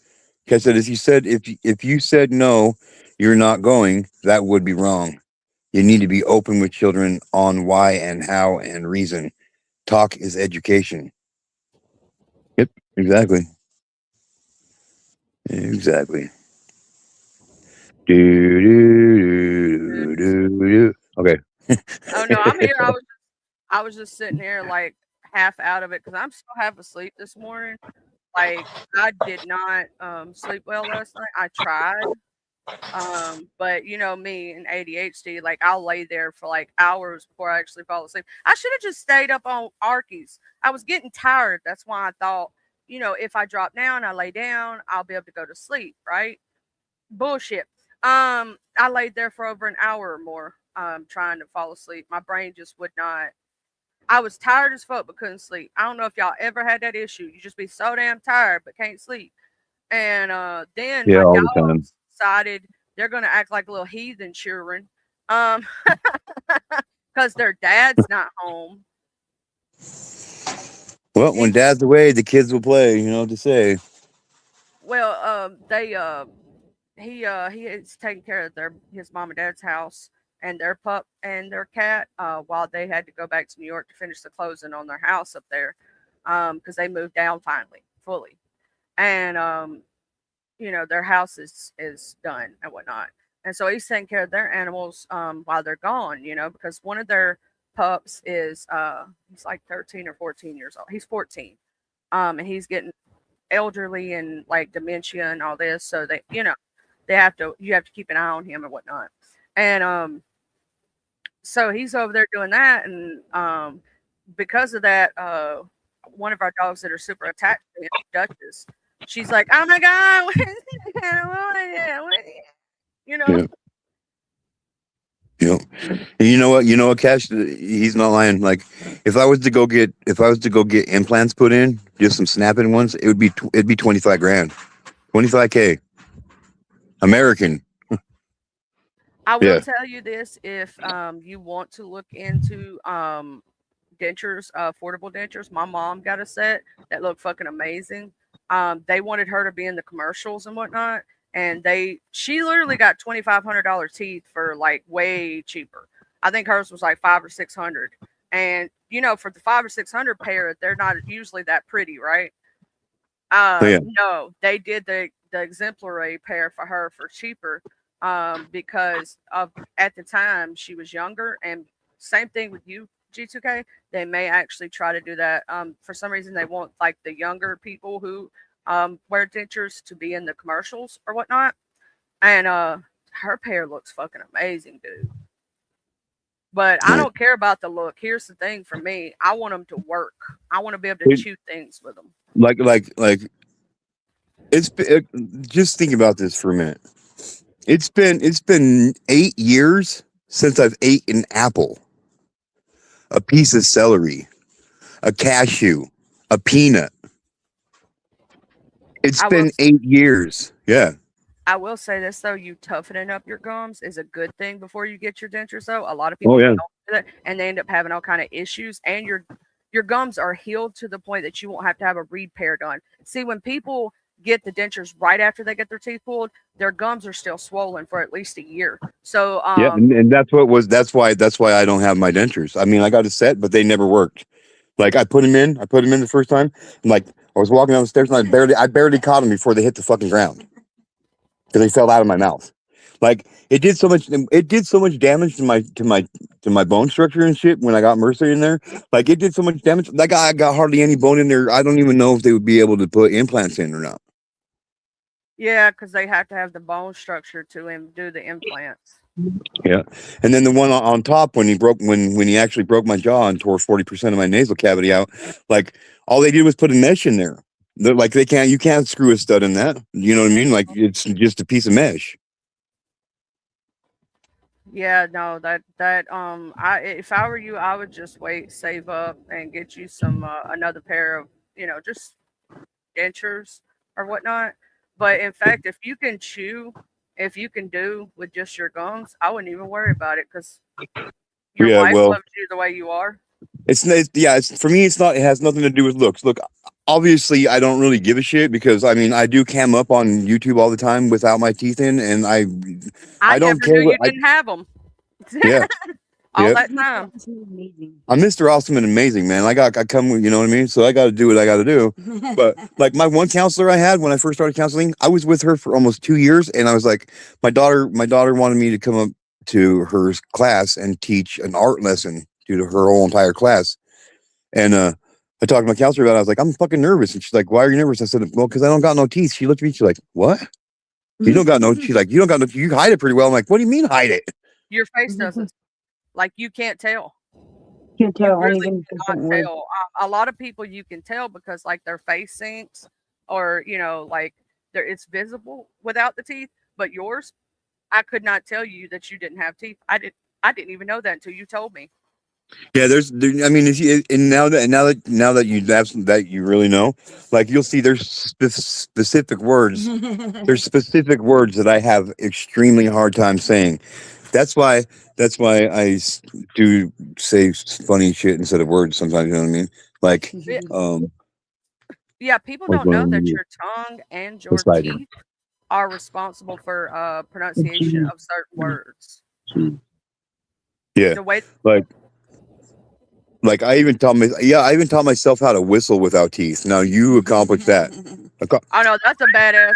Speaker 3: Cash said if you said no, you're not going, that would be wrong. You need to be open with children on why and how and reason. Talk is education. Yep, exactly. Exactly. Okay.
Speaker 2: Oh no, I'm here. I was just sitting here like half out of it because I'm still half asleep this morning. Like I did not sleep well last night. I tried. But you know me and ADHD, like I'll lay there for like hours before I actually fall asleep. I should have just stayed up on Arkies. I was getting tired. That's why I thought, if I drop down, I lay down, I'll be able to go to sleep, right? Bullshit. I laid there for over an hour or more, trying to fall asleep. My brain just would not. I was tired as fuck but couldn't sleep. I don't know if y'all ever had that issue. You just be so damn tired but can't sleep. And then
Speaker 3: Yeah,
Speaker 2: my
Speaker 3: all the time.
Speaker 2: dogs decided they're gonna act like little heathen children. Um because their dad's not home.
Speaker 3: Well, when dad's away, the kids will play. You know what to say.
Speaker 2: Well, he is taking care of his mom and dad's house and their pup and their cat while they had to go back to New York to finish the closing on their house up there because they moved down finally fully. And their house is done and whatnot. And so he's taking care of their animals while they're gone, because one of their pups is he's like 13 or 14 years old. He's 14. And he's getting elderly and like dementia and all this. So you have to keep an eye on him and whatnot. And so he's over there doing that, and because of that, one of our dogs that are super attached to him, Duchess, she's like, "Oh my god, you know."
Speaker 3: Yeah. And you know what, Cash? He's not lying. Like, if I was to go get implants put in, just some snapping ones, it'd be $25,000, $25K, American.
Speaker 2: I will
Speaker 3: Yeah.
Speaker 2: tell you this: if you want to look into dentures, affordable dentures, my mom got a set that looked fucking amazing. They wanted her to be in the commercials and whatnot, and she literally got $2,500 teeth for like way cheaper. I think hers was like $500 or $600, and for the $500 or $600 pair, they're not usually that pretty, right?
Speaker 3: Yeah.
Speaker 2: No, they did the exemplary pair for her for cheaper. Because at the time she was younger, and same thing with you, G2K. They may actually try to do that. For some reason, they want like the younger people who wear dentures to be in the commercials or whatnot. And her pair looks fucking amazing, dude. But I don't care about the look. Here's the thing for me: I want them to work. I want to be able to chew things with them.
Speaker 3: Like just think about this for a minute. It's been 8 years since I've ate an apple, a piece of celery, a cashew, a peanut. It's
Speaker 2: I will
Speaker 3: been 8 years. Yeah.
Speaker 2: I will say this though, you toughening up your gums is a good thing before you get your dentures though. A lot of people
Speaker 3: Oh, yeah.
Speaker 2: don't do that and they end up having all kind of issues and your gums are healed to the point that you won't have to have a repair done. See, when people get the dentures right after they get their teeth pulled, their gums are still swollen for at least a year. So
Speaker 3: Yeah, and that's why I don't have my dentures. I mean, I got a set, but they never worked. Like I put them in the first time, and like I was walking down the stairs and I barely caught them before they hit the fucking ground because they fell out of my mouth. Like it did so much damage to my bone structure and shit when I got Mercer in there. Like it did so much damage. Like I got hardly any bone in there. I don't even know if they would be able to put implants in or not.
Speaker 2: yeah, because they have to have the bone structure to do the implants.
Speaker 3: Yeah, and then the one on top when he actually broke my jaw and tore 40% of my nasal cavity out, like all they did was put a mesh in there. They're like you can't screw a stud in that. You know what I mean? Like it's just a piece of mesh.
Speaker 2: Yeah, no, if I were you, I would just save up and get you some another pair of, just dentures or whatnot. But in fact, if you can do with just your gums, I wouldn't even worry about it because your
Speaker 3: Yeah,
Speaker 2: wife
Speaker 3: well,
Speaker 2: loves you the way you are.
Speaker 3: it's for me. It's not. It has nothing to do with looks. Look, obviously, I don't really give a shit because I mean, I do cam up on YouTube all the time without my teeth in, and I
Speaker 2: I
Speaker 3: don't
Speaker 2: never
Speaker 3: care
Speaker 2: knew
Speaker 3: what
Speaker 2: you didn't have them
Speaker 3: yeah.
Speaker 2: all
Speaker 3: Yep.
Speaker 2: that time.
Speaker 4: Amazing.
Speaker 3: I'm Mr. Awesome and Amazing, man. I come, you know what I mean? So I got to do what I got to do. But like my one counselor I had when I first started counseling, I was with her for almost 2 years. And I was like, my daughter wanted me to come up to her class and teach an art lesson to her whole entire class. And, I talked to my counselor about it. I was like, I'm fucking nervous. And she's like, why are you nervous? I said, well, because I don't got no teeth. She looked at me. She's like, what? You don't got no, she's like, you don't got no, you hide it pretty well. I'm like, what do you mean hide it?
Speaker 2: Your face doesn't, like, you can't tell.
Speaker 5: Can't
Speaker 2: You
Speaker 5: tell
Speaker 2: really
Speaker 5: even
Speaker 2: cannot tell. A lot of people you can tell because like their face sinks or like it's visible without the teeth. But yours, I could not tell you that you didn't have teeth. I didn't even know that until you told me.
Speaker 3: Yeah, I mean, if you and now that you really know, like you'll see there's specific words. There's specific words that I have extremely hard time saying. That's why do say funny shit instead of words sometimes. You know what I mean? Like,
Speaker 2: Yeah, people
Speaker 3: what's
Speaker 2: don't know
Speaker 3: going
Speaker 2: that
Speaker 3: on
Speaker 2: your tongue and your
Speaker 3: beside
Speaker 2: teeth are responsible for pronunciation of certain words.
Speaker 3: Yeah,
Speaker 2: The way
Speaker 3: like I even taught myself how to whistle without teeth. Now you accomplished that.
Speaker 2: I know that's badass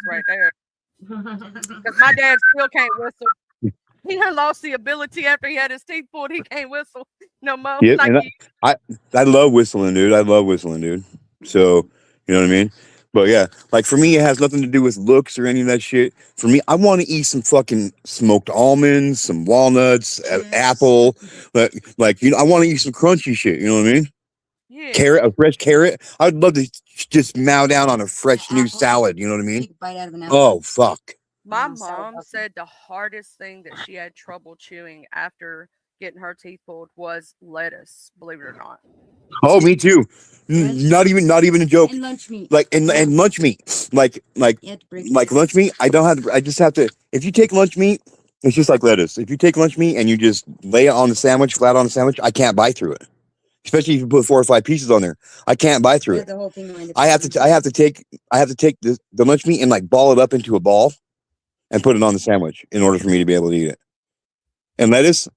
Speaker 2: right there. Because my dad still can't whistle. He done lost the ability after he had his teeth pulled. He can't whistle no more.
Speaker 3: Yep,
Speaker 2: Like
Speaker 3: and I love whistling, dude. I love whistling, dude. So you know what I mean? But yeah, like for me, it has nothing to do with looks or any of that shit. For me, I want to eat some fucking smoked almonds, some walnuts, an apple. Like I want to eat some crunchy shit. You know what I mean?
Speaker 2: yeah.
Speaker 3: Carrot, a fresh carrot. I'd love to just mow down on a fresh new salad. You know what I mean?
Speaker 4: Take a bite out of an apple.
Speaker 3: Oh fuck.
Speaker 2: My
Speaker 4: I'm so
Speaker 2: mom
Speaker 4: healthy.
Speaker 2: said the hardest thing that she had trouble chewing after getting her teeth pulled was lettuce, believe it or not.
Speaker 3: Oh, me too. Not even a joke.
Speaker 4: And lunch meat.
Speaker 3: Like and lunch meat. Like
Speaker 4: You have to break
Speaker 3: like
Speaker 4: it.
Speaker 3: lunch meat. I just have to. If you take lunch meat, it's just like lettuce. If you take lunch meat and you just lay it on the sandwich, flat on the sandwich, I can't bite through it. Especially if you put 4 or 5 pieces on there, I can't bite through
Speaker 4: Yeah,
Speaker 3: it.
Speaker 4: the whole thing lined up.
Speaker 3: I have to take the lunch meat and like ball it up into a ball and put it on the sandwich in order for me to be able to eat it. And lettuce,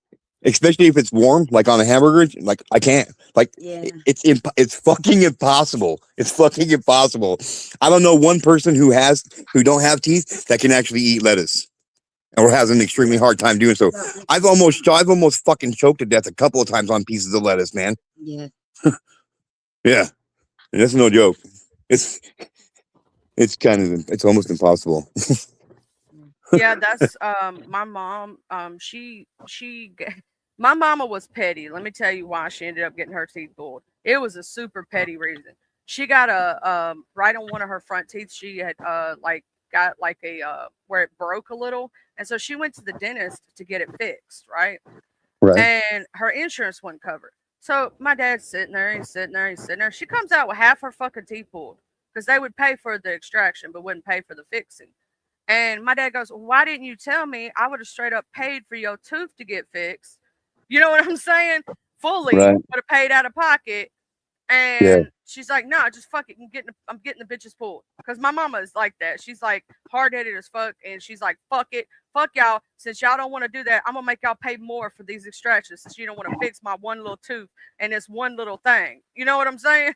Speaker 3: especially if it's warm, like on a hamburger, like I can't. Like
Speaker 4: Yeah.
Speaker 3: it's fucking impossible. It's fucking impossible. I don't know one person who don't have teeth that can actually eat lettuce or has an extremely hard time doing so. I've almost fucking choked to death a couple of times on pieces of lettuce, man.
Speaker 4: Yeah.
Speaker 3: Yeah, and that's no joke. It's almost impossible.
Speaker 2: Yeah, that's my mom. My mama was petty. Let me tell you why she ended up getting her teeth pulled. It was a super petty reason. She got right on one of her front teeth. She had like got like a where it broke a little, And so she went to the dentist to get it fixed, right?
Speaker 3: Right.
Speaker 2: And her insurance wouldn't cover it. So my dad's sitting there, he's sitting there, he's sitting there. She comes out with half her fucking teeth pulled because they would pay for the extraction but wouldn't pay for the fixing. And my dad goes, why didn't you tell me? I would have straight up paid for your tooth to get fixed. You know what I'm saying? Fully
Speaker 3: Right.
Speaker 2: would have paid out of pocket. And
Speaker 3: Yeah.
Speaker 2: she's like, no, just fuck it. I'm getting the bitches pulled. Because my mama is like that. She's like hard-headed as fuck. And she's like, fuck it. Fuck y'all. Since y'all don't want to do that, I'm going to make y'all pay more for these extractions since you don't want to fix my one little tooth and this one little thing. You know what I'm saying?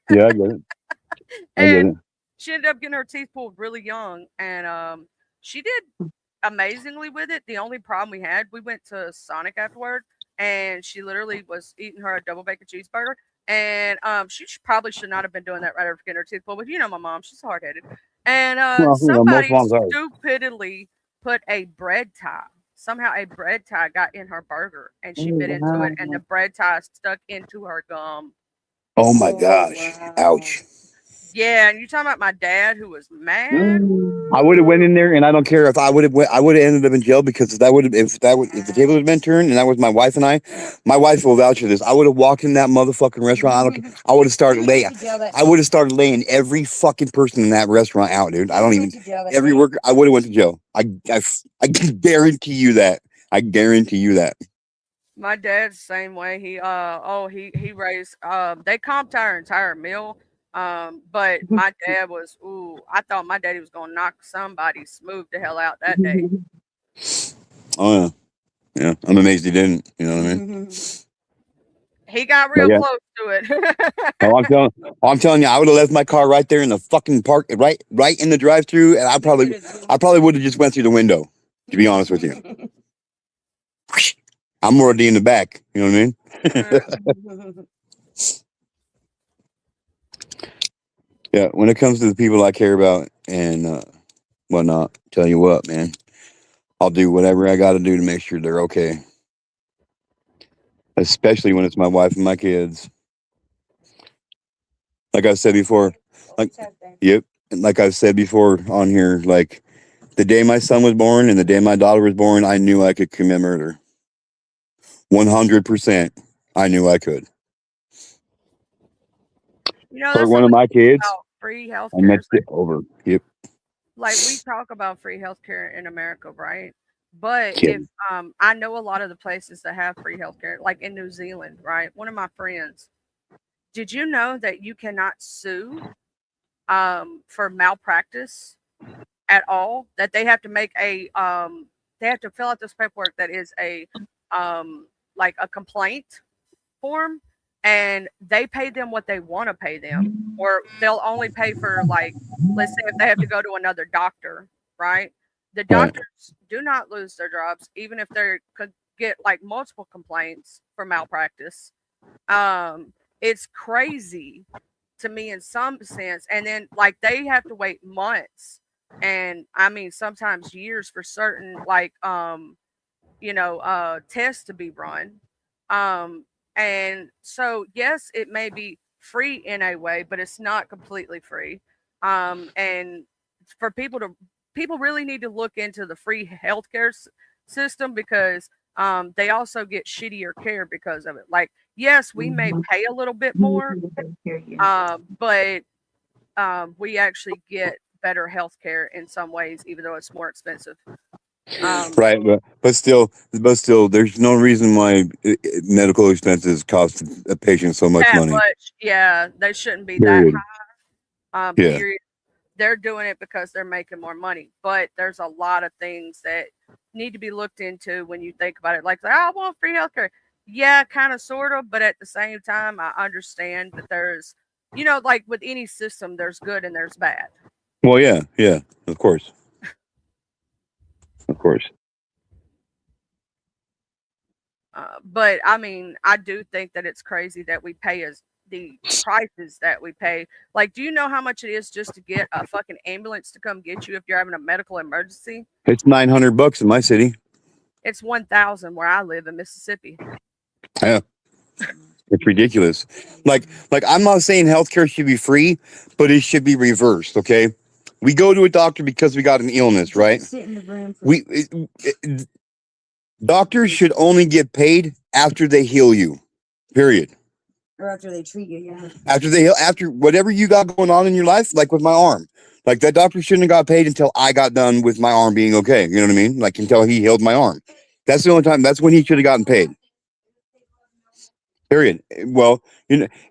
Speaker 3: Yeah, I get it. I get
Speaker 2: And
Speaker 3: it.
Speaker 2: she ended up getting her teeth pulled really young. And she did amazingly with it. The only problem we had, we went to Sonic afterward. And she literally was eating her a double bacon cheeseburger. And she probably should not have been doing that right after getting her teeth pulled. But you know my mom, she's hard-headed. And
Speaker 3: Well, you know, most
Speaker 2: somebody
Speaker 3: moms are.
Speaker 2: stupidly put a bread tie. Somehow a bread tie got in her burger. And she bit into it. And the bread tie stuck into her gum.
Speaker 3: Oh my gosh. Ouch.
Speaker 2: Yeah, and you're talking about my dad who was mad.
Speaker 3: I would have went in there, and I don't care if I would have ended up in jail because if the table had been turned and that was my wife and I, my wife will vouch for this. I would have walked in that motherfucking restaurant. I would have started laying every fucking person in that restaurant out, dude. I don't even every worker. I would have went to jail. I guarantee you that. I guarantee you that.
Speaker 2: My dad's the same way. He raised they comped our entire meal. But my dad was I thought my daddy was gonna knock somebody smooth the hell out that day.
Speaker 3: Oh yeah. Yeah. I'm amazed he didn't. You know what I mean?
Speaker 2: He got real close to it.
Speaker 3: Oh, I'm telling you, I would have left my car right there in the fucking park, right in the drive-through, and I probably would have just went through the window. To be honest with you, I'm already in the back. You know what I mean? Yeah. When it comes to the people I care about and whatnot, tell you what, man, I'll do whatever I got to do to make sure they're okay. Especially when it's my wife and my kids. Like I said before, yep. And like I've said before on here, like the day my son was born and the day my daughter was born, I knew I could commit murder. 100%. I knew I could.
Speaker 2: You know,
Speaker 3: For
Speaker 2: that's
Speaker 3: one of my kids,
Speaker 2: free health
Speaker 3: and
Speaker 2: care.
Speaker 3: that's it over. Yep.
Speaker 2: Like we talk about free healthcare in America, right? But
Speaker 3: Kidding.
Speaker 2: if I know a lot of the places that have free healthcare, like in New Zealand, right? One of my friends, did you know that you cannot sue for malpractice at all? That they have to make a they have to fill out this paperwork that is a like a complaint form, and they pay them what they want to pay them, or they'll only pay for, like, let's say if they have to go to another doctor, right? The doctors do not lose their jobs, even if they could get like multiple complaints for malpractice. It's crazy to me in some sense. And then like they have to wait months, and I mean sometimes years for certain like tests to be run. And so yes, it may be free in a way, but it's not completely free. And for people really need to look into the free healthcare system, because they also get shittier care because of it. Like, yes, we may pay a little bit more, but we actually get better healthcare in some ways, even though it's more expensive.
Speaker 3: Right, but still, there's no reason why medical expenses cost a patient so much money.
Speaker 2: Yeah, they shouldn't be
Speaker 3: Period.
Speaker 2: that high.
Speaker 3: Yeah.
Speaker 2: Period. They're doing it because they're making more money, but there's a lot of things that need to be looked into when you think about it. Like, I want free healthcare. Yeah, kind of, sort of, but at the same time, I understand that there's, like with any system, there's good and there's bad.
Speaker 3: Well, yeah, of course. Of course.
Speaker 2: But I mean, I do think that it's crazy that we pay the prices that we pay. Like, do you know how much it is just to get a fucking ambulance to come get you if you're having a medical emergency?
Speaker 3: It's $900 in my city.
Speaker 2: It's 1,000 where I live in Mississippi.
Speaker 3: Yeah. It's ridiculous. Like I'm not saying healthcare should be free, but it should be reversed, okay? We go to a doctor because we got an illness, right?
Speaker 4: Sit in the room for
Speaker 3: Doctors should only get paid after they heal you. Period.
Speaker 4: or after they treat you. Yeah.
Speaker 3: After whatever you got going on in your life, like with my arm, like that doctor shouldn't have got paid until I got done with my arm being okay. You know what I mean? Like until he healed my arm. That's the only time. That's when he should have gotten paid. Period. Well,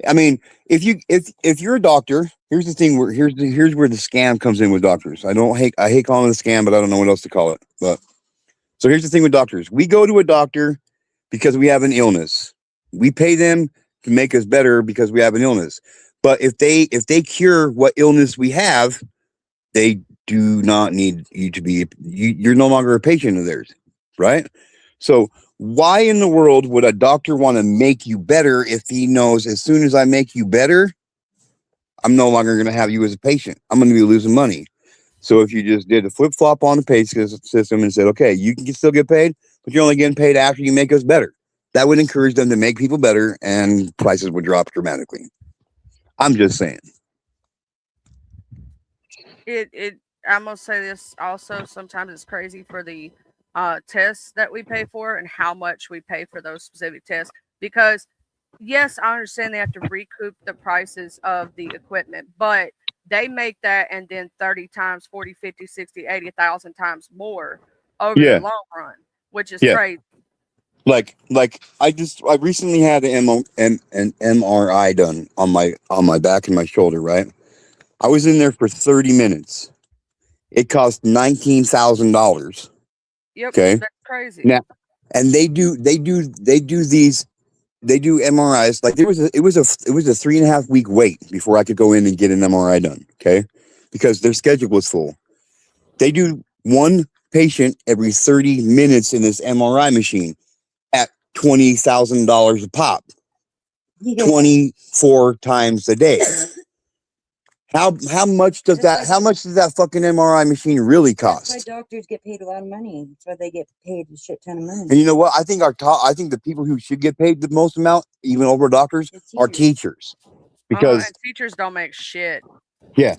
Speaker 3: I mean, if you're a doctor, here's the thing. Here's where the scam comes in with doctors. I hate calling it a scam, but I don't know what else to call it. But so here's the thing with doctors. We go to a doctor because we have an illness. We pay them to make us better because we have an illness. But if they cure what illness we have, they do not need you to be. You're no longer a patient of theirs, right? So why in the world would a doctor want to make you better if he knows as soon as I make you better, I'm no longer going to have you as a patient. I'm going to be losing money. So if you just did a flip flop on the pay system and said, okay, you can still get paid, but you're only getting paid after you make us better, that would encourage them to make people better and prices would drop dramatically. I'm just saying.
Speaker 2: I'm gonna say this also. Sometimes it's crazy for the tests that we pay for and how much we pay for those specific tests. Because yes, I understand they have to recoup the prices of the equipment, but they make that and then 30 times, 40, 50, 60, 80,000 times more over the long run, which is crazy.
Speaker 3: Like I recently had an MRI done on my back and my shoulder, right? I was in there for 30 minutes. It cost $19,000.
Speaker 2: Yep.
Speaker 3: Okay.
Speaker 2: That's crazy.
Speaker 3: Now, and they do MRIs. Like it was a 3.5 week wait before I could go in and get an MRI done. Okay. Because their schedule was full. They do one patient every 30 minutes in this MRI machine at $20,000 a pop, 24 times a day. How much does that fucking MRI machine really cost?
Speaker 4: That's why doctors get paid a lot of money. That's why they get paid a shit ton of money.
Speaker 3: And you know what? I think the people who should get paid the most amount, even over doctors, are teachers. Because
Speaker 2: and teachers don't make shit.
Speaker 3: Yeah,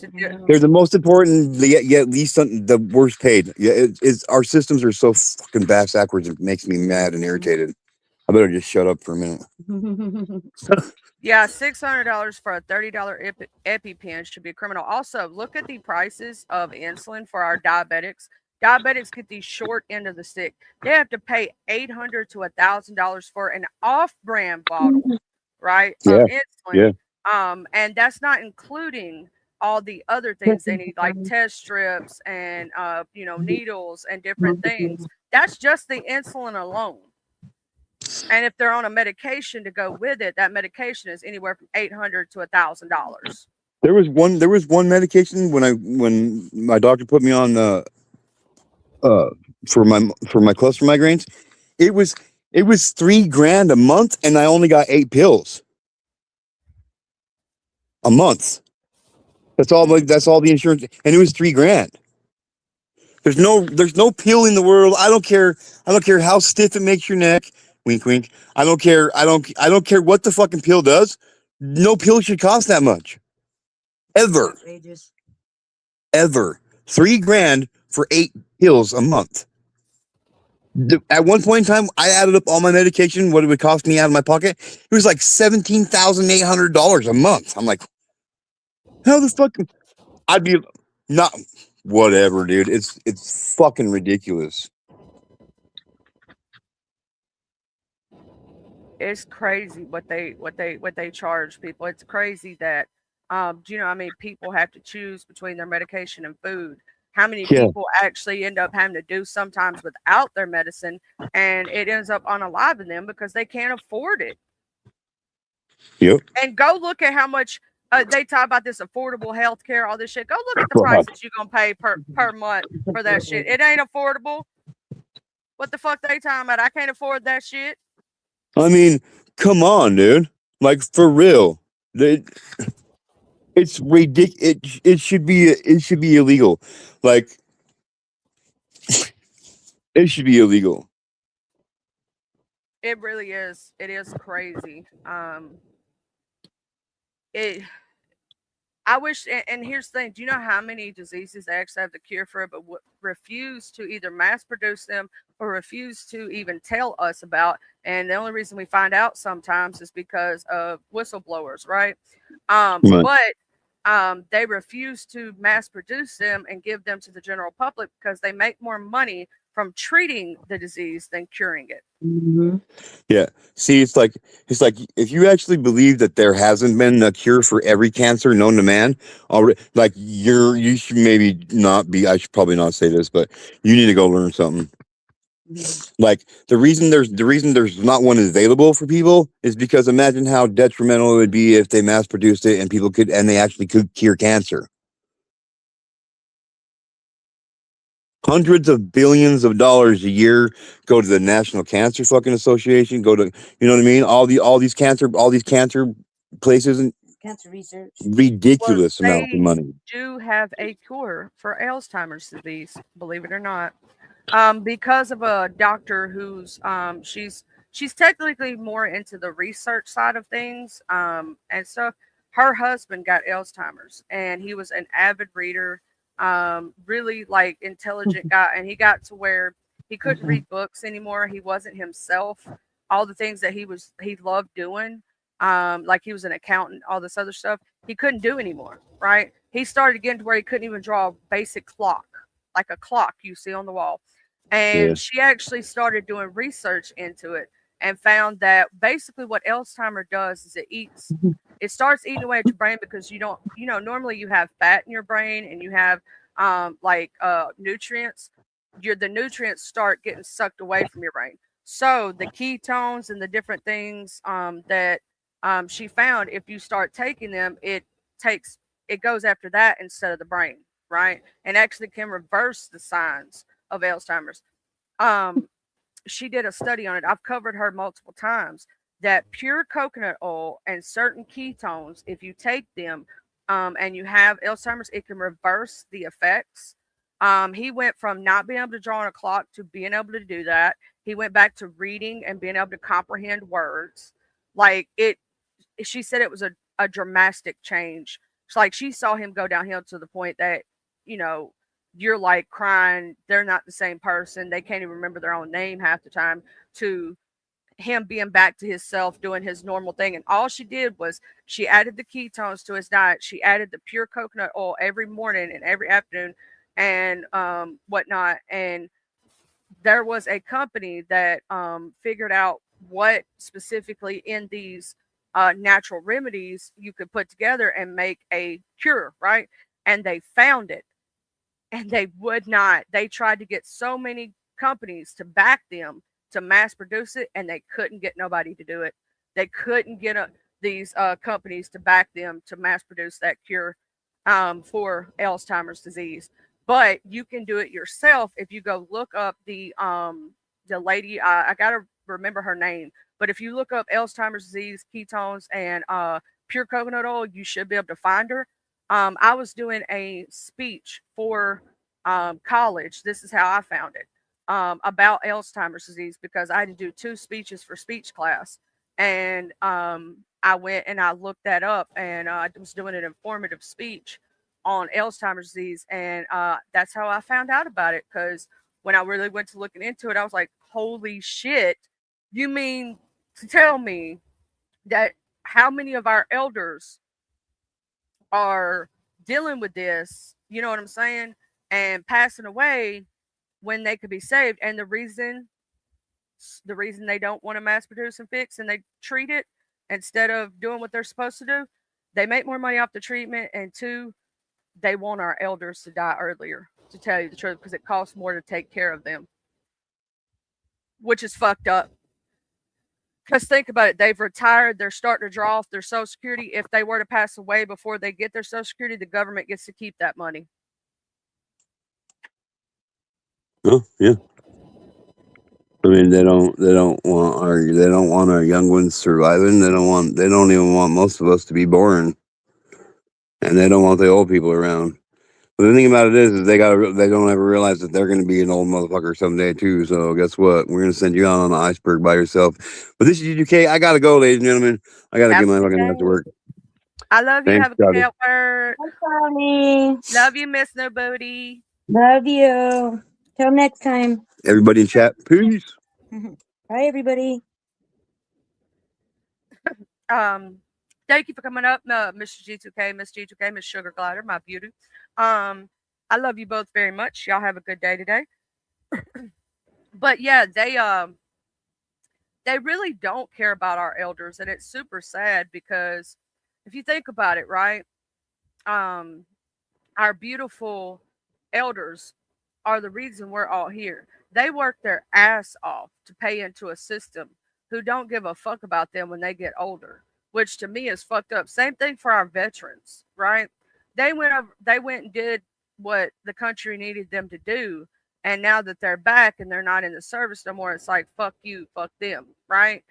Speaker 3: they're the most important, yet least the worst paid. Yeah, our systems are so fucking backwards. It makes me mad and irritated. I better just shut up for a minute.
Speaker 2: Yeah, $600 for a $30 EpiPen should be criminal. Also, look at the prices of insulin for our diabetics. Diabetics get the short end of the stick. They have to pay $800 to $1,000 for an off-brand bottle, right?
Speaker 3: Yeah.
Speaker 2: Of insulin.
Speaker 3: Yeah.
Speaker 2: And that's not including all the other things they need, like test strips and needles and different things. That's just the insulin alone. And if they're on a medication to go with it, that medication is anywhere from $800 to $1,000.
Speaker 3: There was one medication when my doctor put me on for my cluster migraines. It was $3,000 a month, and I only got 8 pills a month. That's all the insurance, and it was $3,000. There's no pill in the world. I don't care how stiff it makes your neck. Wink, wink. I don't care what the fucking pill does. No pill should cost that much. Ever. Ever. $3,000 for 8 pills a month. At one point in time, I added up all my medication, what it would cost me out of my pocket. It was like $17,800 a month. I'm like, how the fuck? I'd be not whatever, dude. It's fucking ridiculous.
Speaker 2: It's crazy what they charge people. It's crazy that do you know how many people have to choose between their medication and food? How many people actually end up having to do sometimes without their medicine, and it ends up unaliving them because they can't afford it.
Speaker 3: Yep.
Speaker 2: And go look at how much they talk about this affordable health care, all this shit. Go look at the prices you're gonna pay per month for that shit. It ain't affordable. What the fuck they talking about? I can't afford that shit.
Speaker 3: I mean, come on, dude. Like for real. It's ridiculous. It should be illegal. Like it should be illegal.
Speaker 2: It really is. It is crazy. I I wish, and here's the thing: do you know how many diseases they actually have the cure for, but refuse to either mass produce them or refuse to even tell us about? And the only reason we find out sometimes is because of whistleblowers, right?
Speaker 6: Right.
Speaker 2: But they refuse to mass produce them and give them to the general public because they make more money from treating the disease than curing it.
Speaker 5: Mm-hmm.
Speaker 6: Yeah. See, it's like if you actually believe that there hasn't been a cure for every cancer known to man, already, like you should maybe not be. I should probably not say this, but you need to go learn something. Like the reason there's not one available for people is because imagine how detrimental it would be if they mass produced it and people could, and they actually could cure cancer. Hundreds of billions of dollars a year go to the National Cancer fucking Association. Go to, you know what I mean? All these cancer places, and
Speaker 4: Cancer research.
Speaker 6: ridiculous
Speaker 2: Well,
Speaker 6: amount of money.
Speaker 2: do have a cure for Alzheimer's disease, believe it or not, because of a doctor who's she's technically more into the research side of things, and so her husband got Alzheimer's, and he was an avid reader, really like intelligent guy, and he got to where he couldn't read books anymore. He wasn't himself. All the things that he loved doing, like he was an accountant, all this other stuff, he couldn't do anymore, right? He started getting to where he couldn't even draw a basic clock, like a clock you see on the wall. And
Speaker 6: Yeah.
Speaker 2: she actually started doing research into it and found that basically what Alzheimer does is it starts eating away at your brain because normally you have fat in your brain and you have nutrients. The nutrients start getting sucked away from your brain. So the ketones and the different things that she found, if you start taking them, it goes after that instead of the brain, right? And actually can reverse the signs of Alzheimer's. She did a study on it. I've covered her multiple times that pure coconut oil and certain ketones, if you take them and you have Alzheimer's, it can reverse the effects. He went from not being able to draw on a clock to being able to do that. He went back to reading and being able to comprehend words. Like she said it was a dramatic change. It's like she saw him go downhill to the point that, you're like crying. They're not the same person. They can't even remember their own name half the time, to him being back to himself, doing his normal thing. And all she did was she added the ketones to his diet. She added the pure coconut oil every morning and every afternoon and whatnot. And there was a company that figured out what specifically in these natural remedies you could put together and make a cure, right? And they found it. And they would not. They tried to get so many companies to back them to mass produce it, and they couldn't get nobody to do it. They couldn't get these companies to back them to mass produce that cure for Alzheimer's disease. But you can do it yourself if you go look up the lady. I gotta remember her name, but if you look up Alzheimer's disease, ketones, and pure coconut oil, you should be able to find her. I was doing a speech for college. This is how I found it, about Alzheimer's disease, because I had to do 2 speeches for speech class. And I went and I looked that up, and I was doing an informative speech on Alzheimer's disease. And that's how I found out about it, because when I really went to looking into it, I was like, holy shit, you mean to tell me that how many of our elders are dealing with this, you know what I'm saying, and passing away when they could be saved? And the reason they don't want to mass produce and fix and they treat it instead of doing what they're supposed to do, they make more money off the treatment, and 2, they want our elders to die earlier, to tell you the truth, because it costs more to take care of them, which is fucked up. Because think about it, they've retired, they're starting to draw off their Social Security. If they were to pass away before they get their Social Security, the government gets to keep that money.
Speaker 6: Oh, yeah. I mean, they don't want our young ones surviving. They don't even want most of us to be born, and they don't want the old people around. But the thing about it is they don't ever realize that they're going to be an old motherfucker someday too. So guess what? We're going to send you out on an iceberg by yourself. But this is UK. I gotta go, ladies and gentlemen. I gotta get my fucking ass to work.
Speaker 2: I love you.
Speaker 6: Thanks,
Speaker 2: Have a good day
Speaker 6: Scotty.
Speaker 2: at work.
Speaker 5: Bye, Connie.
Speaker 2: Love you, Miss Nobody.
Speaker 5: Love you. Till next time.
Speaker 6: Everybody in chat, peace.
Speaker 5: Bye, everybody.
Speaker 2: Thank you for coming up, Mr. G2K, Miss G2K, Miss Sugar Glider, my beauty. I love you both very much. Y'all have a good day today. But yeah, they really don't care about our elders, and it's super sad because if you think about it, right? Our beautiful elders are the reason we're all here. They work their ass off to pay into a system who don't give a fuck about them when they get older, which to me is fucked up. Same thing for our veterans, right? They went and did what the country needed them to do, and now that they're back and they're not in the service no more, it's like fuck you, fuck them, right?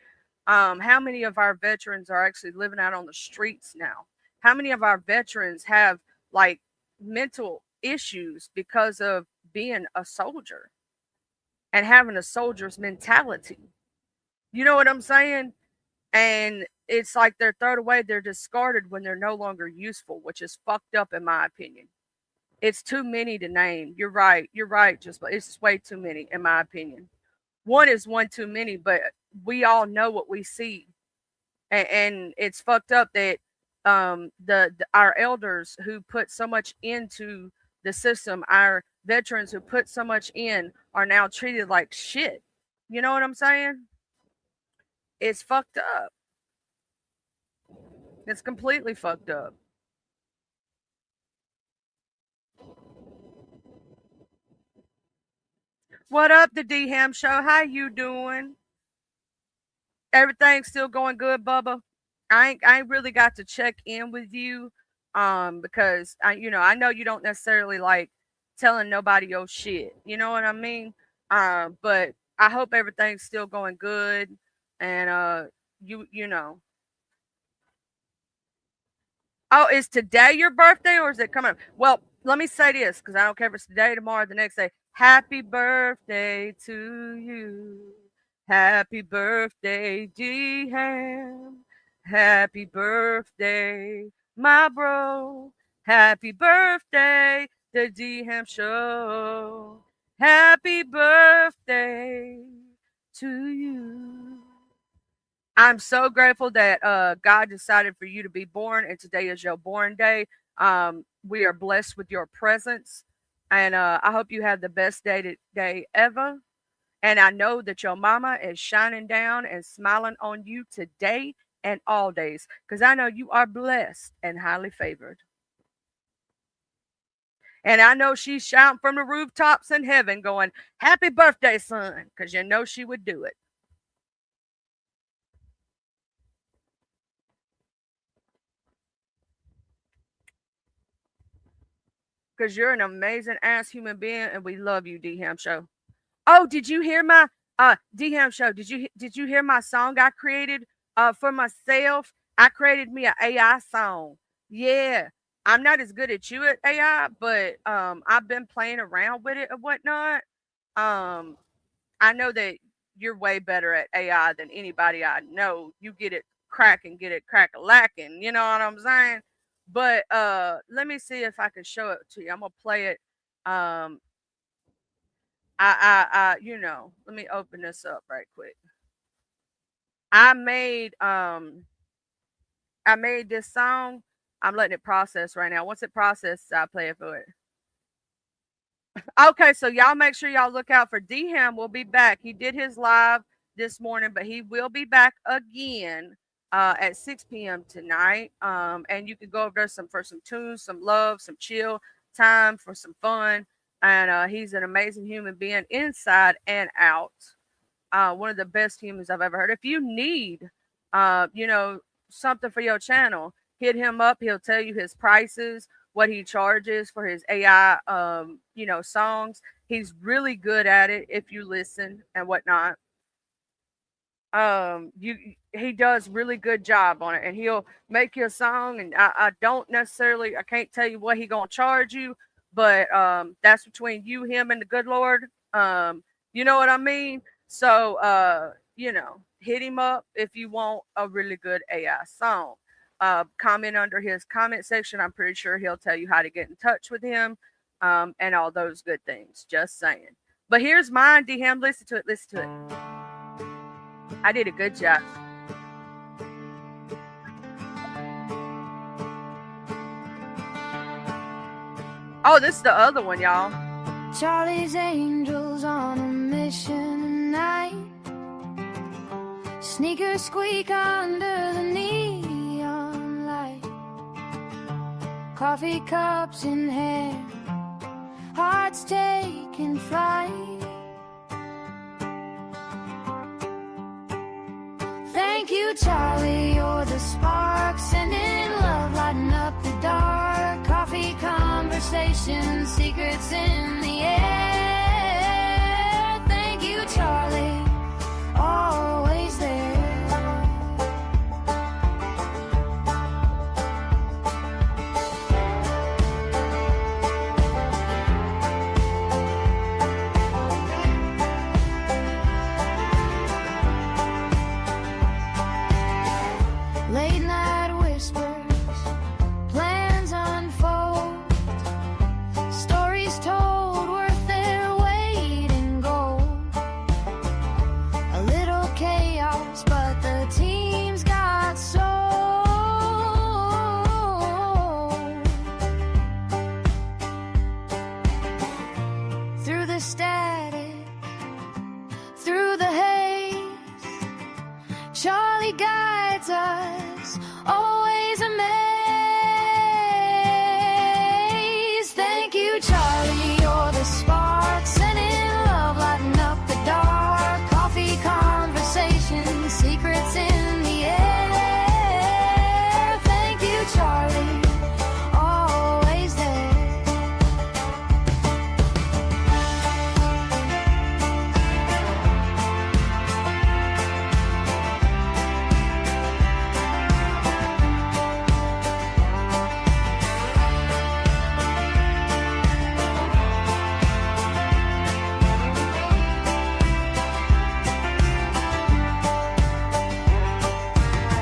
Speaker 2: How many of our veterans are actually living out on the streets now? How many of our veterans have like mental issues because of being a soldier and having a soldier's mentality? You know what I'm saying? And it's like they're thrown away, they're discarded when they're no longer useful, which is fucked up in my opinion. It's too many to name. You're right. Just it's way too many in my opinion. One is one too many, but we all know what we see, and it's fucked up that our elders who put so much into the system, our veterans who put so much in, are now treated like shit. You know what I'm saying? It's fucked up. It's completely fucked up. What up, the D Ham Show? How you doing? Everything's still going good, Bubba? I ain't really got to check in with you, because I know you don't necessarily like telling nobody your shit. You know what I mean? But I hope everything's still going good, and you know. Oh, is today your birthday or is it coming up? Well, let me say this because I don't care if it's today, tomorrow, the next day. Happy birthday to you. Happy birthday, D Ham. Happy birthday, my bro. Happy birthday, the D Ham Show. Happy birthday to you. I'm so grateful that God decided for you to be born, and today is your born day. We are blessed with your presence, and I hope you have the best day ever. And I know that your mama is shining down and smiling on you today and all days, because I know you are blessed and highly favored. And I know she's shouting from the rooftops in heaven, going, "Happy birthday, son," because you know she would do it. Because you're an amazing ass human being, and we love you, D Ham Show. Oh, did you hear my D Ham Show? Did you hear my song I created for myself? I created me an AI song. Yeah, I'm not as good at you at AI, but I've been playing around with it and whatnot. I know that you're way better at AI than anybody I know. You get it cracking, get it crack-a-lacking. You know what I'm saying? But let me see if I can show it to you. I'm gonna play it. Let me open this up right quick. I made this song. I'm letting it process right now. Once it processes, I'll play it for it. Okay, so y'all make sure y'all look out for D Ham. Will be back. He did his live this morning, but he will be back again at 6 p.m. tonight. And you can go over there for some tunes, some love, some chill time for some fun. And he's an amazing human being inside and out. One of the best humans I've ever heard. If you need, something for your channel, hit him up. He'll tell you his prices, what he charges for his AI, songs. He's really good at it if you listen and whatnot. He does really good job on it, and he'll make you a song. And I can't tell you what he gonna charge you, but that's between you, him, and the good Lord. You know what I mean? So hit him up if you want a really good AI song. comment under his comment section. I'm pretty sure he'll tell you how to get in touch with him, and all those good things. Just saying. But here's mine, D-Ham. Listen to it. Listen to it. I did a good job. Oh, this is the other one, y'all.
Speaker 1: Charlie's Angels on a mission tonight. Sneakers squeak under the neon light. Coffee cups in hand, hearts taking flight. Thank you, Charlie, you're the spark, sending love, lighting up the dark. Coffee conversations, secrets in the air. Thank you, Charlie, always there. Late night whispers, plans unfold, stories told worth their weight in gold. A little chaos, but the team's got soul. Through the static, through the haze, Charlie guides us, always amazed. Thank you, Charlie, you're the spark, sending love, lighting up the dark. Coffee conversations, secrets in the air. Thank you, Charlie, always there.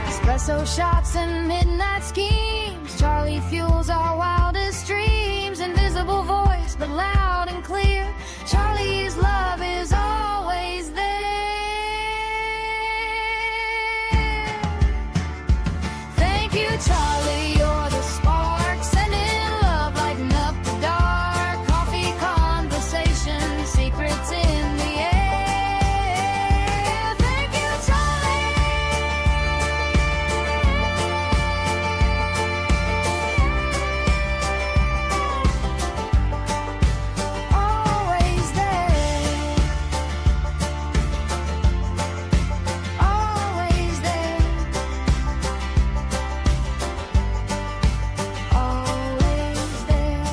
Speaker 1: Espresso shots and midnight schemes. Charlie fuels our wildest dreams. Invisible voice, but loud and clear. Charlie's love is always there. Thank you, Charlie, you're the spark, sending love, lighting up the dark. Coffee conversations, secrets in the air. Thank you, Charlie. Always there. Always there. Always there.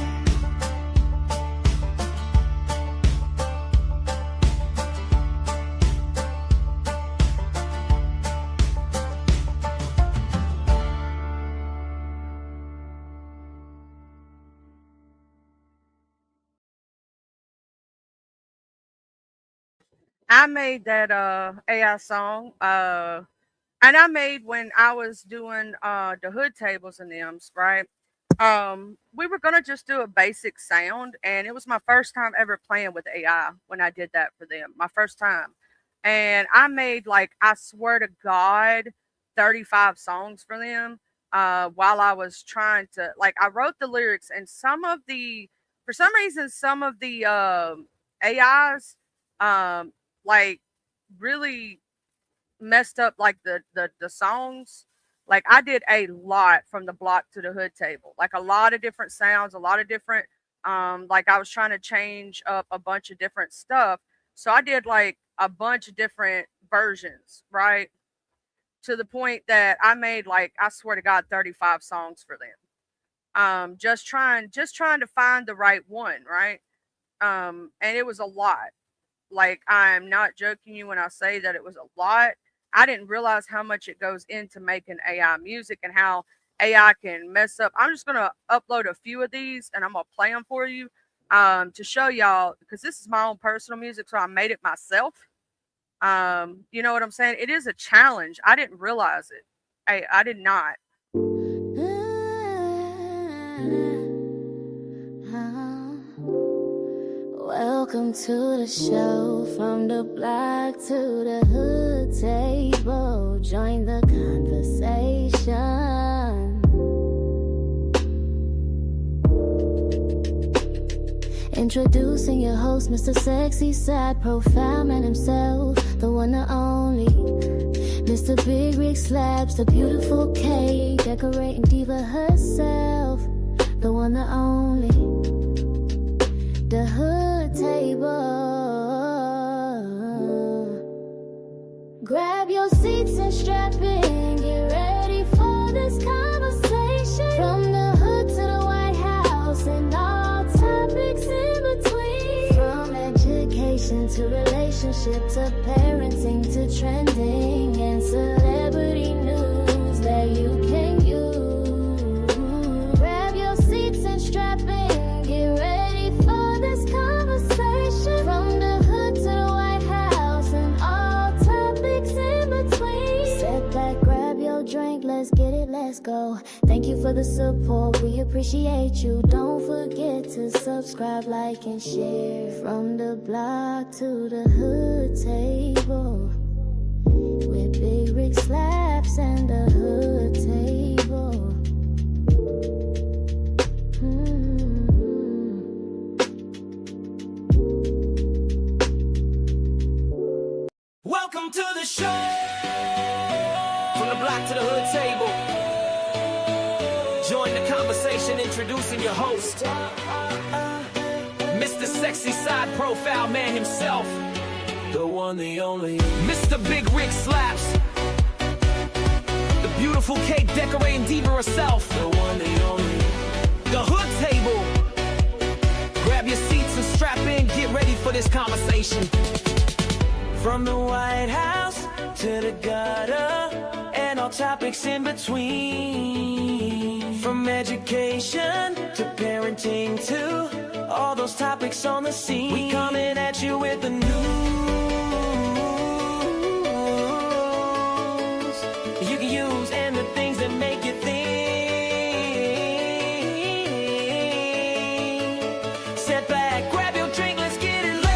Speaker 2: I made that AI song. And I made when I was doing the hood tables and them's, right? We were gonna just do a basic sound, and it was my first time ever playing with AI when I did that for them. My first time. And I made, like, I swear to God, 35 songs for them. While I was trying to, like, I wrote the lyrics, and for some reason, some of the AIs like really messed up, like the songs. Like, I did a lot from the block to the hood table, like a lot of different sounds, a lot of different like I was trying to change up a bunch of different stuff. So I did like a bunch of different versions, right? To the point that I made, like, I swear to God, 35 songs for them. Just trying to find the right one, right? And it was a lot. Like, I'm not joking you when I say that it was a lot. I didn't realize how much it goes into making AI music and how AI can mess up. I'm just gonna upload a few of these and I'm gonna play them for you to show y'all, because this is my own personal music, so I made it myself. You know what I'm saying? It is a challenge. I didn't realize it. I did not.
Speaker 1: to the show, from the block to the hood table. Join the conversation. Introducing your host, Mr. Sexy Side Profile Man himself, the one and only Mr. Big Rig Slaps, the beautiful K, decorating diva herself, the one and only, the hood table. Grab your seats and strap in, get ready for this conversation. From the hood to the White House and all topics in between. From education to relationship to parenting to trending and celebrity news that you can use. Grab your seats and strap in, get ready for this conversation. From the hood to the White House and all topics in between. Sit back, grab your drink, let's get it, let's go. Thank you for the support, we appreciate you. Don't forget to subscribe, like, and share. From the block to the hood table, with Big Rig Slaps and the hood table.
Speaker 7: Welcome to the show. From the block to the hood table. Join the conversation, introducing your host, Mr. Sexy Side Profile Man himself, the one, the only, Mr. Big Rig Slaps, the beautiful cake decorating diva herself, the one, the only, the hood table. Grab your seats and strap in, get ready for this conversation. From the White House to the gutter and all topics in between. From education to parenting to all those topics on the scene. We coming at you with the news you can use and the things that make you think. Sit back, grab your drink, let's get it low.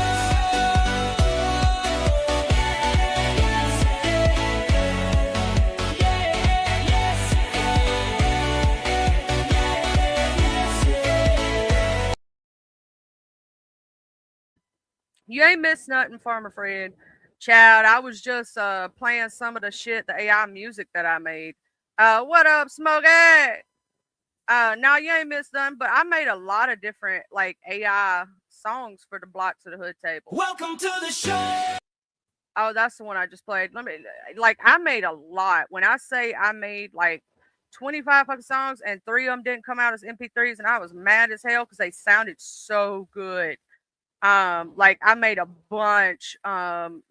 Speaker 2: You ain't missed nothing, Farmer Fred. Chad, I was just playing some of the shit, the AI music that I made. What up, Smokey? Now you ain't missed nothing, but I made a lot of different like AI songs for the block to the hood table.
Speaker 7: Welcome to the show.
Speaker 2: Oh, that's the one I just played. Let me I made a lot. When I say I made like 25 fucking songs and 3 of them didn't come out as MP3s, and I was mad as hell because they sounded so good. I made a bunch of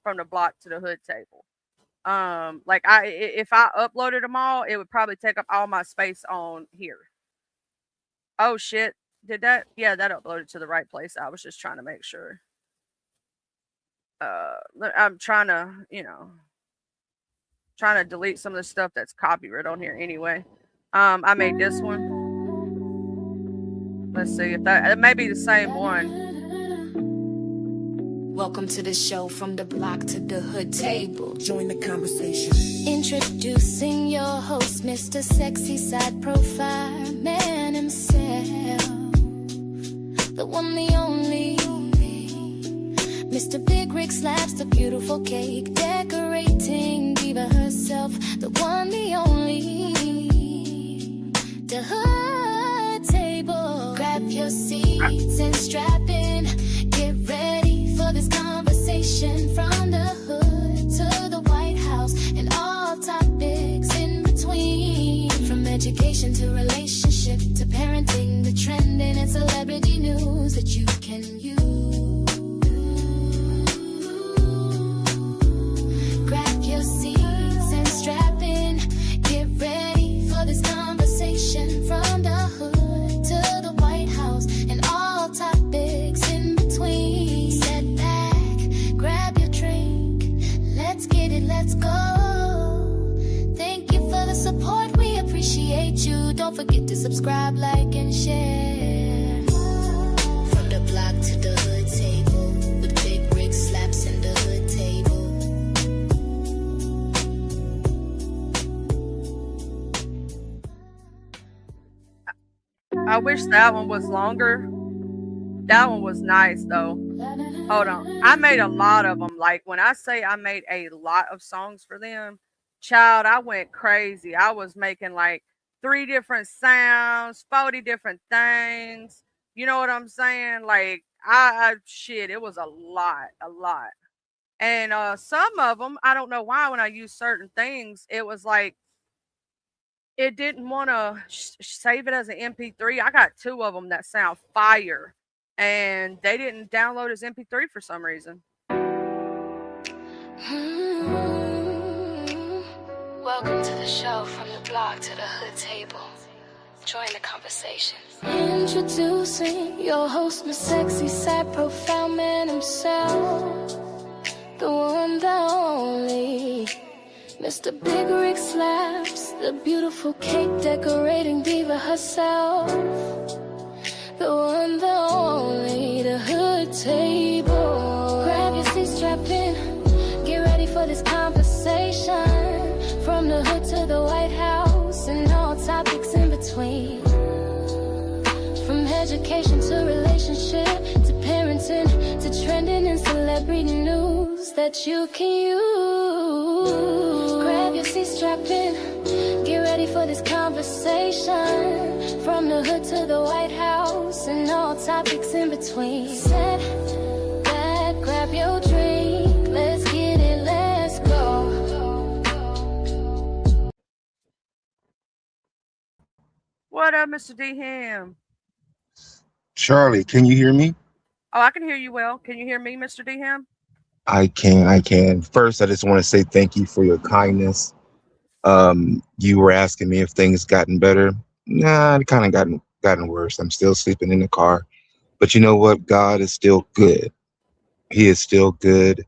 Speaker 2: from the block to the hood table. If I uploaded them all, it would probably take up all my space on here. Oh shit, did that? Yeah, that uploaded to the right place. I was just trying to make sure. I'm trying to, delete some of the stuff that's copyright on here anyway. I made this one. Let's see if that may be the same one.
Speaker 1: Welcome to the show, from the block to the hood table.
Speaker 7: Join the conversation.
Speaker 1: Introducing your host, Mr. Sexy Side Profile Man himself, the one, the only, Mr. Big Rig Slaps, the beautiful cake decorating diva herself, the one, the only, the hood table. Grab your seats and strap in, get ready for this conversation. From the hood to the White House and all topics in between. From education to relationship to parenting, the trending and celebrity news that you can use. Grab your seats and strap in, get ready for this conversation. From the hood to the White House and all topics in between. Sit back, grab your drink, let's get it, let's go. Thank you for the support, we appreciate you. Don't forget to subscribe, like, and share. From the block
Speaker 2: I wish that one was longer. That one was nice though. Hold on. I made a lot of them. Like when I say I made a lot of songs for them, child, I went crazy. I was making like 3 different sounds, 40 different things. You know what I'm saying? Like I shit, it was a lot. And some of them, I don't know why when I use certain things, it was like it didn't want to save it as an MP3. I got 2 of them that sound fire, and they didn't download as MP3 for some reason.
Speaker 1: Welcome to the show, from the block to the hood table. Join the conversation. Introducing your host, my sexy side profile man himself, the one, the only Mr. Big Rick Slaps, the beautiful cake decorating diva herself, the one, the only, the hood table. Grab your seat, strap in, get ready for this conversation. From the hood to the White House and all topics in between. From education to relationship to parenting to trending and celebrity news that you can use. Grab your seat, strap in, get ready for this conversation. From the hood to the White House and all topics in between. Sit back, grab your drink, let's get it, let's go.
Speaker 2: What up, Mr. D Ham?
Speaker 8: Charlie, can you hear me?
Speaker 2: Oh, I can hear you well. Can you hear me, Mr. D Ham?
Speaker 8: I can. First, I just want to say thank you for your kindness. You were asking me if things gotten better. Nah, it kind of gotten worse. I'm still sleeping in the car. But you know what? God is still good. He is still good.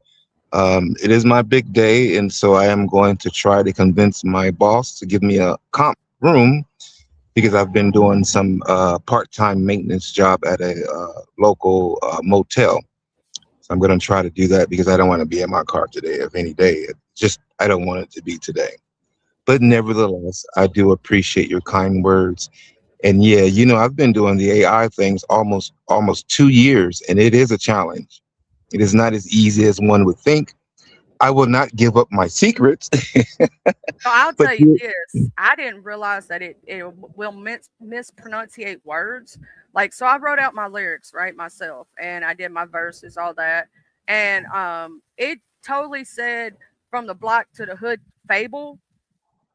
Speaker 8: It is my big day, and so I am going to try to convince my boss to give me a comp room, because I've been doing some part-time maintenance job at a local motel. So I'm going to try to do that because I don't want to be in my car today, if any day. I don't want it to be today. But nevertheless, I do appreciate your kind words. And yeah, I've been doing the AI things almost 2 years, and it is a challenge. It is not as easy as one would think. I will not give up my secrets.
Speaker 2: So I'll
Speaker 8: But
Speaker 2: tell you this. I didn't realize that it will mispronunciate words. Like, so I wrote out my lyrics, right, myself, and I did my verses, all that. And it totally said from the block to the hood fable.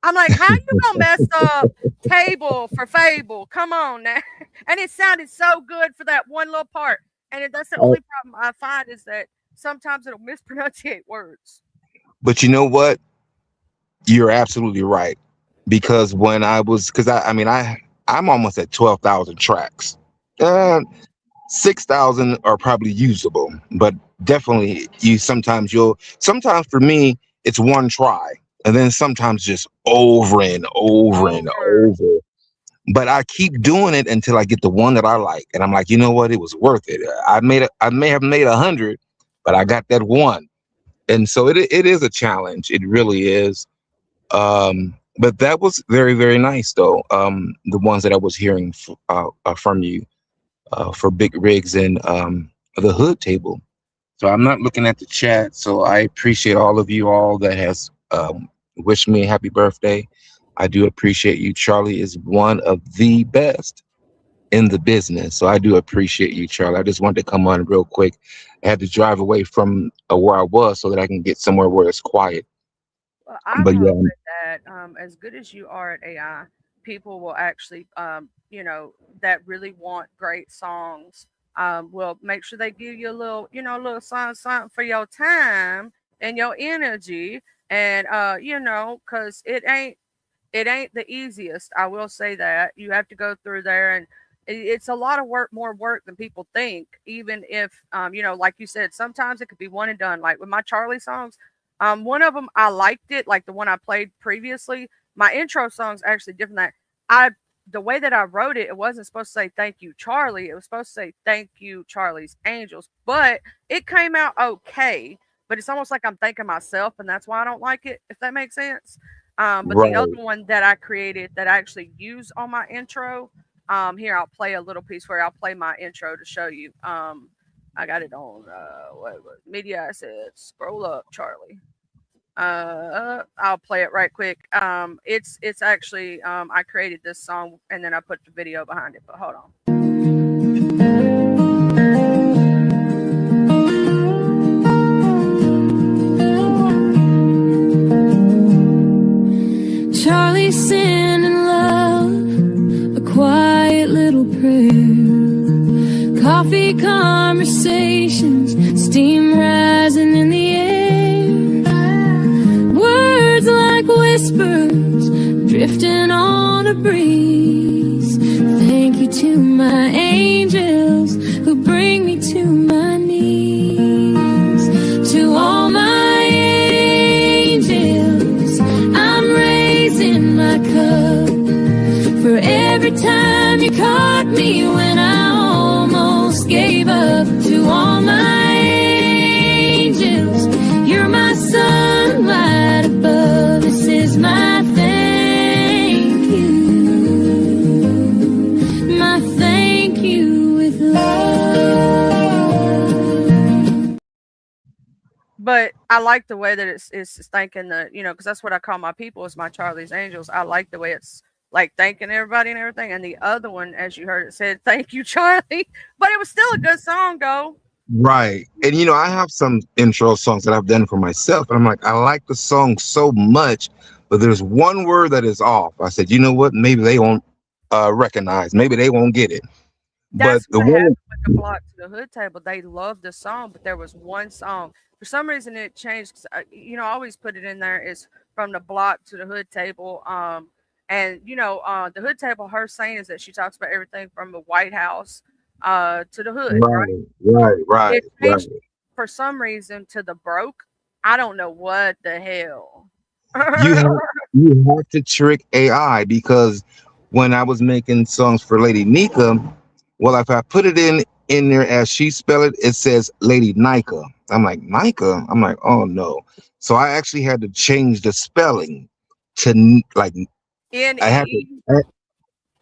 Speaker 2: I'm like, how you gonna mess up table for fable? Come on now. And it sounded so good for that one little part. And that's the only problem I find is that sometimes it'll mispronunciate words.
Speaker 8: but you know what? You're absolutely right. Because I'm almost at 12,000 tracks. 6,000 are probably usable, but definitely sometimes for me, it's one try. And then sometimes just over and over and over. But I keep doing it until I get the one that I like. And I'm like, you know what? It was worth it. I may have made 100, but I got that one. And so it is a challenge. It really is. But that was very, very nice, though. The ones that I was hearing from you for Big Rigs and the Hood Table. So I'm not looking at the chat. So I appreciate all of you all that has wished me a happy birthday. I do appreciate you. Charlie is one of the best in the business. So I do appreciate you, Charlie. I just wanted to come on real quick. I had to drive away from where I was so that I can get somewhere where it's quiet.
Speaker 2: Well, I
Speaker 8: But yeah,
Speaker 2: hope that as good as you are at AI, people will actually, that really want great songs, will make sure they give you a little something for your time and your energy, and because it ain't the easiest. I will say that you have to go through there, and it's a lot of work, more work than people think. Even if, like you said, sometimes it could be one and done. Like with my Charlie songs, one of them I liked it, like the one I played previously. My intro song's actually different. The way that I wrote it, it wasn't supposed to say thank you, Charlie. It was supposed to say thank you, Charlie's Angels. But it came out okay. But it's almost like I'm thanking myself, and that's why I don't like it, if that makes sense. But the
Speaker 8: right.
Speaker 2: other one that I created that I actually use on my intro, Here I'll play a little piece where I'll play my intro to show you. I got it on media assets. Scroll up, Charlie. I'll play it right quick. It's actually I created this song and then I put the video behind it. But hold on.
Speaker 1: Charlie sending love, a quiet little prayer. Coffee conversations, steam rising in the air. Words like whispers, drifting on a breeze. Thank you to my angels who bring me to my knees. To all my angels, I'm raising my cup. For every time you caught me when I almost gave up. To all my angels, you're my sunlight above. This is my thank you. My thank you with love.
Speaker 2: But I like the way that it's thanking the, because that's what I call my people is my Charlie's Angels. I like the way it's like thanking everybody and everything. And the other one, as you heard, it said, "Thank you, Charlie." But it was still a good song, though.
Speaker 8: Right. And I have some intro songs that I've done for myself. And I'm like, I like the song so much, but there's one word that is off. I said, you know what? Maybe they won't recognize. Maybe they won't get it.
Speaker 2: That's
Speaker 8: But the
Speaker 2: what
Speaker 8: one,
Speaker 2: happened with the Block to the Hood Table. They loved the song, but there was one song. For some reason, it changed. 'Cause, I always put it in there. Is from the Block to the Hood Table. And the Hood Table, her saying is that she talks about everything from the White House to the hood.
Speaker 8: right.
Speaker 2: It changed for some reason to the broke. I don't know what the hell.
Speaker 8: You have to trick AI, because when I was making songs for Lady Nika, well, if I put it in there as she spelled it, it says Lady Nika. I'm like, Nika? I'm like, oh no. So I actually had to change the spelling to like I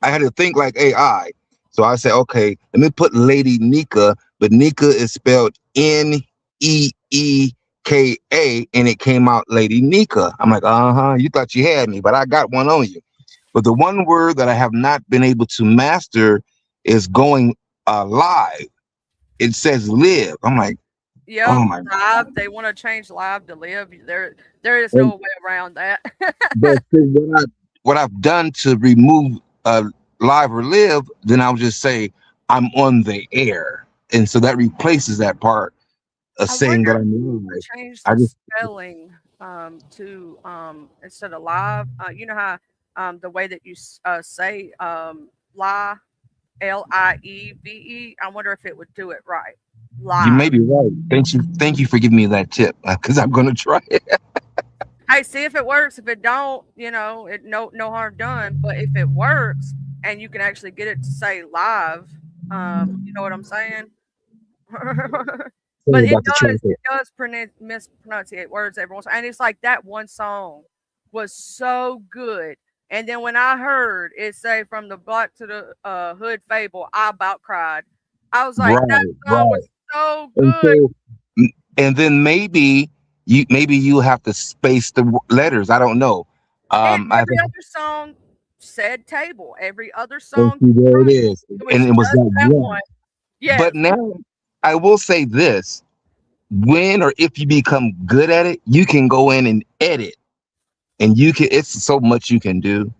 Speaker 8: had to think like AI. So I said, okay, let me put Lady Nika, but Nika is spelled Neeka, and it came out Lady Nika. I'm like, you thought you had me, but I got one on you. But the one word that I have not been able to master is going live. It says live. I'm like,
Speaker 2: yeah,
Speaker 8: oh my
Speaker 2: live. They want to change live to live. There is no way around that.
Speaker 8: But what I've done to remove live or live, then I'll just say I'm on the air, and so that replaces that part of saying that I'm live.
Speaker 2: Change the spelling to instead of live. You know how the way that you say live, Lieve. I wonder if it would do it right. Live.
Speaker 8: You may be right. Thank you for giving me that tip, because I'm gonna try it.
Speaker 2: Hey, see if it works. If it don't, no harm done. But if it works and you can actually get it to say live, you know what I'm saying? But it does mispronunciate words every once in a while. And it's like that one song was so good. And then when I heard it say from the Block to the Hood Fable, I about cried. I was like, that song was so good.
Speaker 8: And then maybe you have to space the letters. I don't know.
Speaker 2: Every other song said table. Every other song.
Speaker 8: There it is. And it was that one.
Speaker 2: Yeah.
Speaker 8: But now I will say this: when or if you become good at it, you can go in and edit, and it's so much you can do.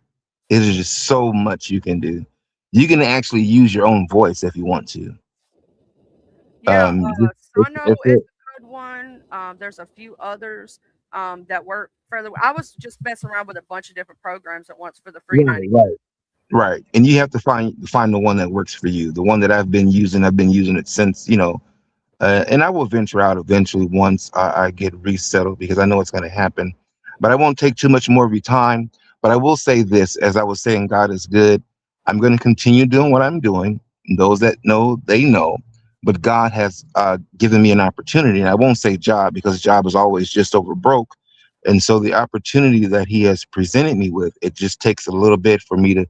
Speaker 8: It is just so much you can do. You can actually use your own voice if you want to.
Speaker 2: Yeah, Sono is a good one. There's a few others that work further. I was just messing around with a bunch of different programs at once for the free 90.
Speaker 8: Right. And you have to find the one that works for you. The one that I've been using it since, and I will venture out eventually once I get resettled, because I know it's going to happen. But I won't take too much more of your time. But I will say this, as I was saying, God is good. I'm going to continue doing what I'm doing. Those that know, they know. But God has given me an opportunity. And I won't say job, because job is always just over broke. And so the opportunity that he has presented me with, it just takes a little bit for me to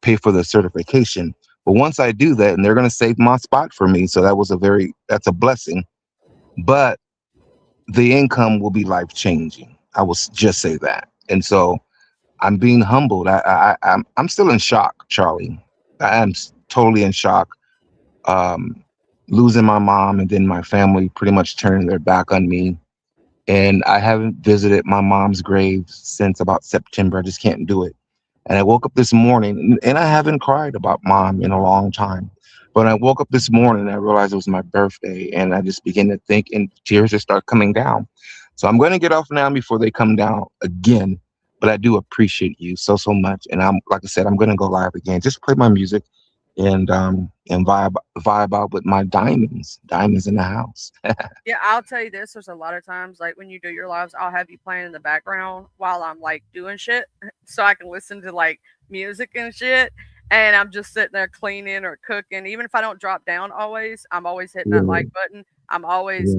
Speaker 8: pay for the certification. But once I do that, and they're going to save my spot for me, so that's a blessing. But the income will be life changing. I will just say that. And so I'm being humbled. I'm still in shock, Charlie. I am totally in shock. Losing my mom and then my family pretty much turning their back on me. And I haven't visited my mom's grave since about September. I just can't do it. And I woke up this morning and I haven't cried about mom in a long time. But I woke up this morning and I realized it was my birthday and I just began to think and tears just start coming down. So I'm going to get off now before they come down again. But I do appreciate you so much. And I'm, like I said, I'm going to go live again. Just play my music and vibe out with my diamonds in the house.
Speaker 2: Yeah, I'll tell you this. There's a lot of times, like when you do your lives, I'll have you playing in the background while I'm like doing shit, so I can listen to like music and shit. And I'm just sitting there cleaning or cooking. Even if I don't drop down, I'm always hitting that like button. I'm always,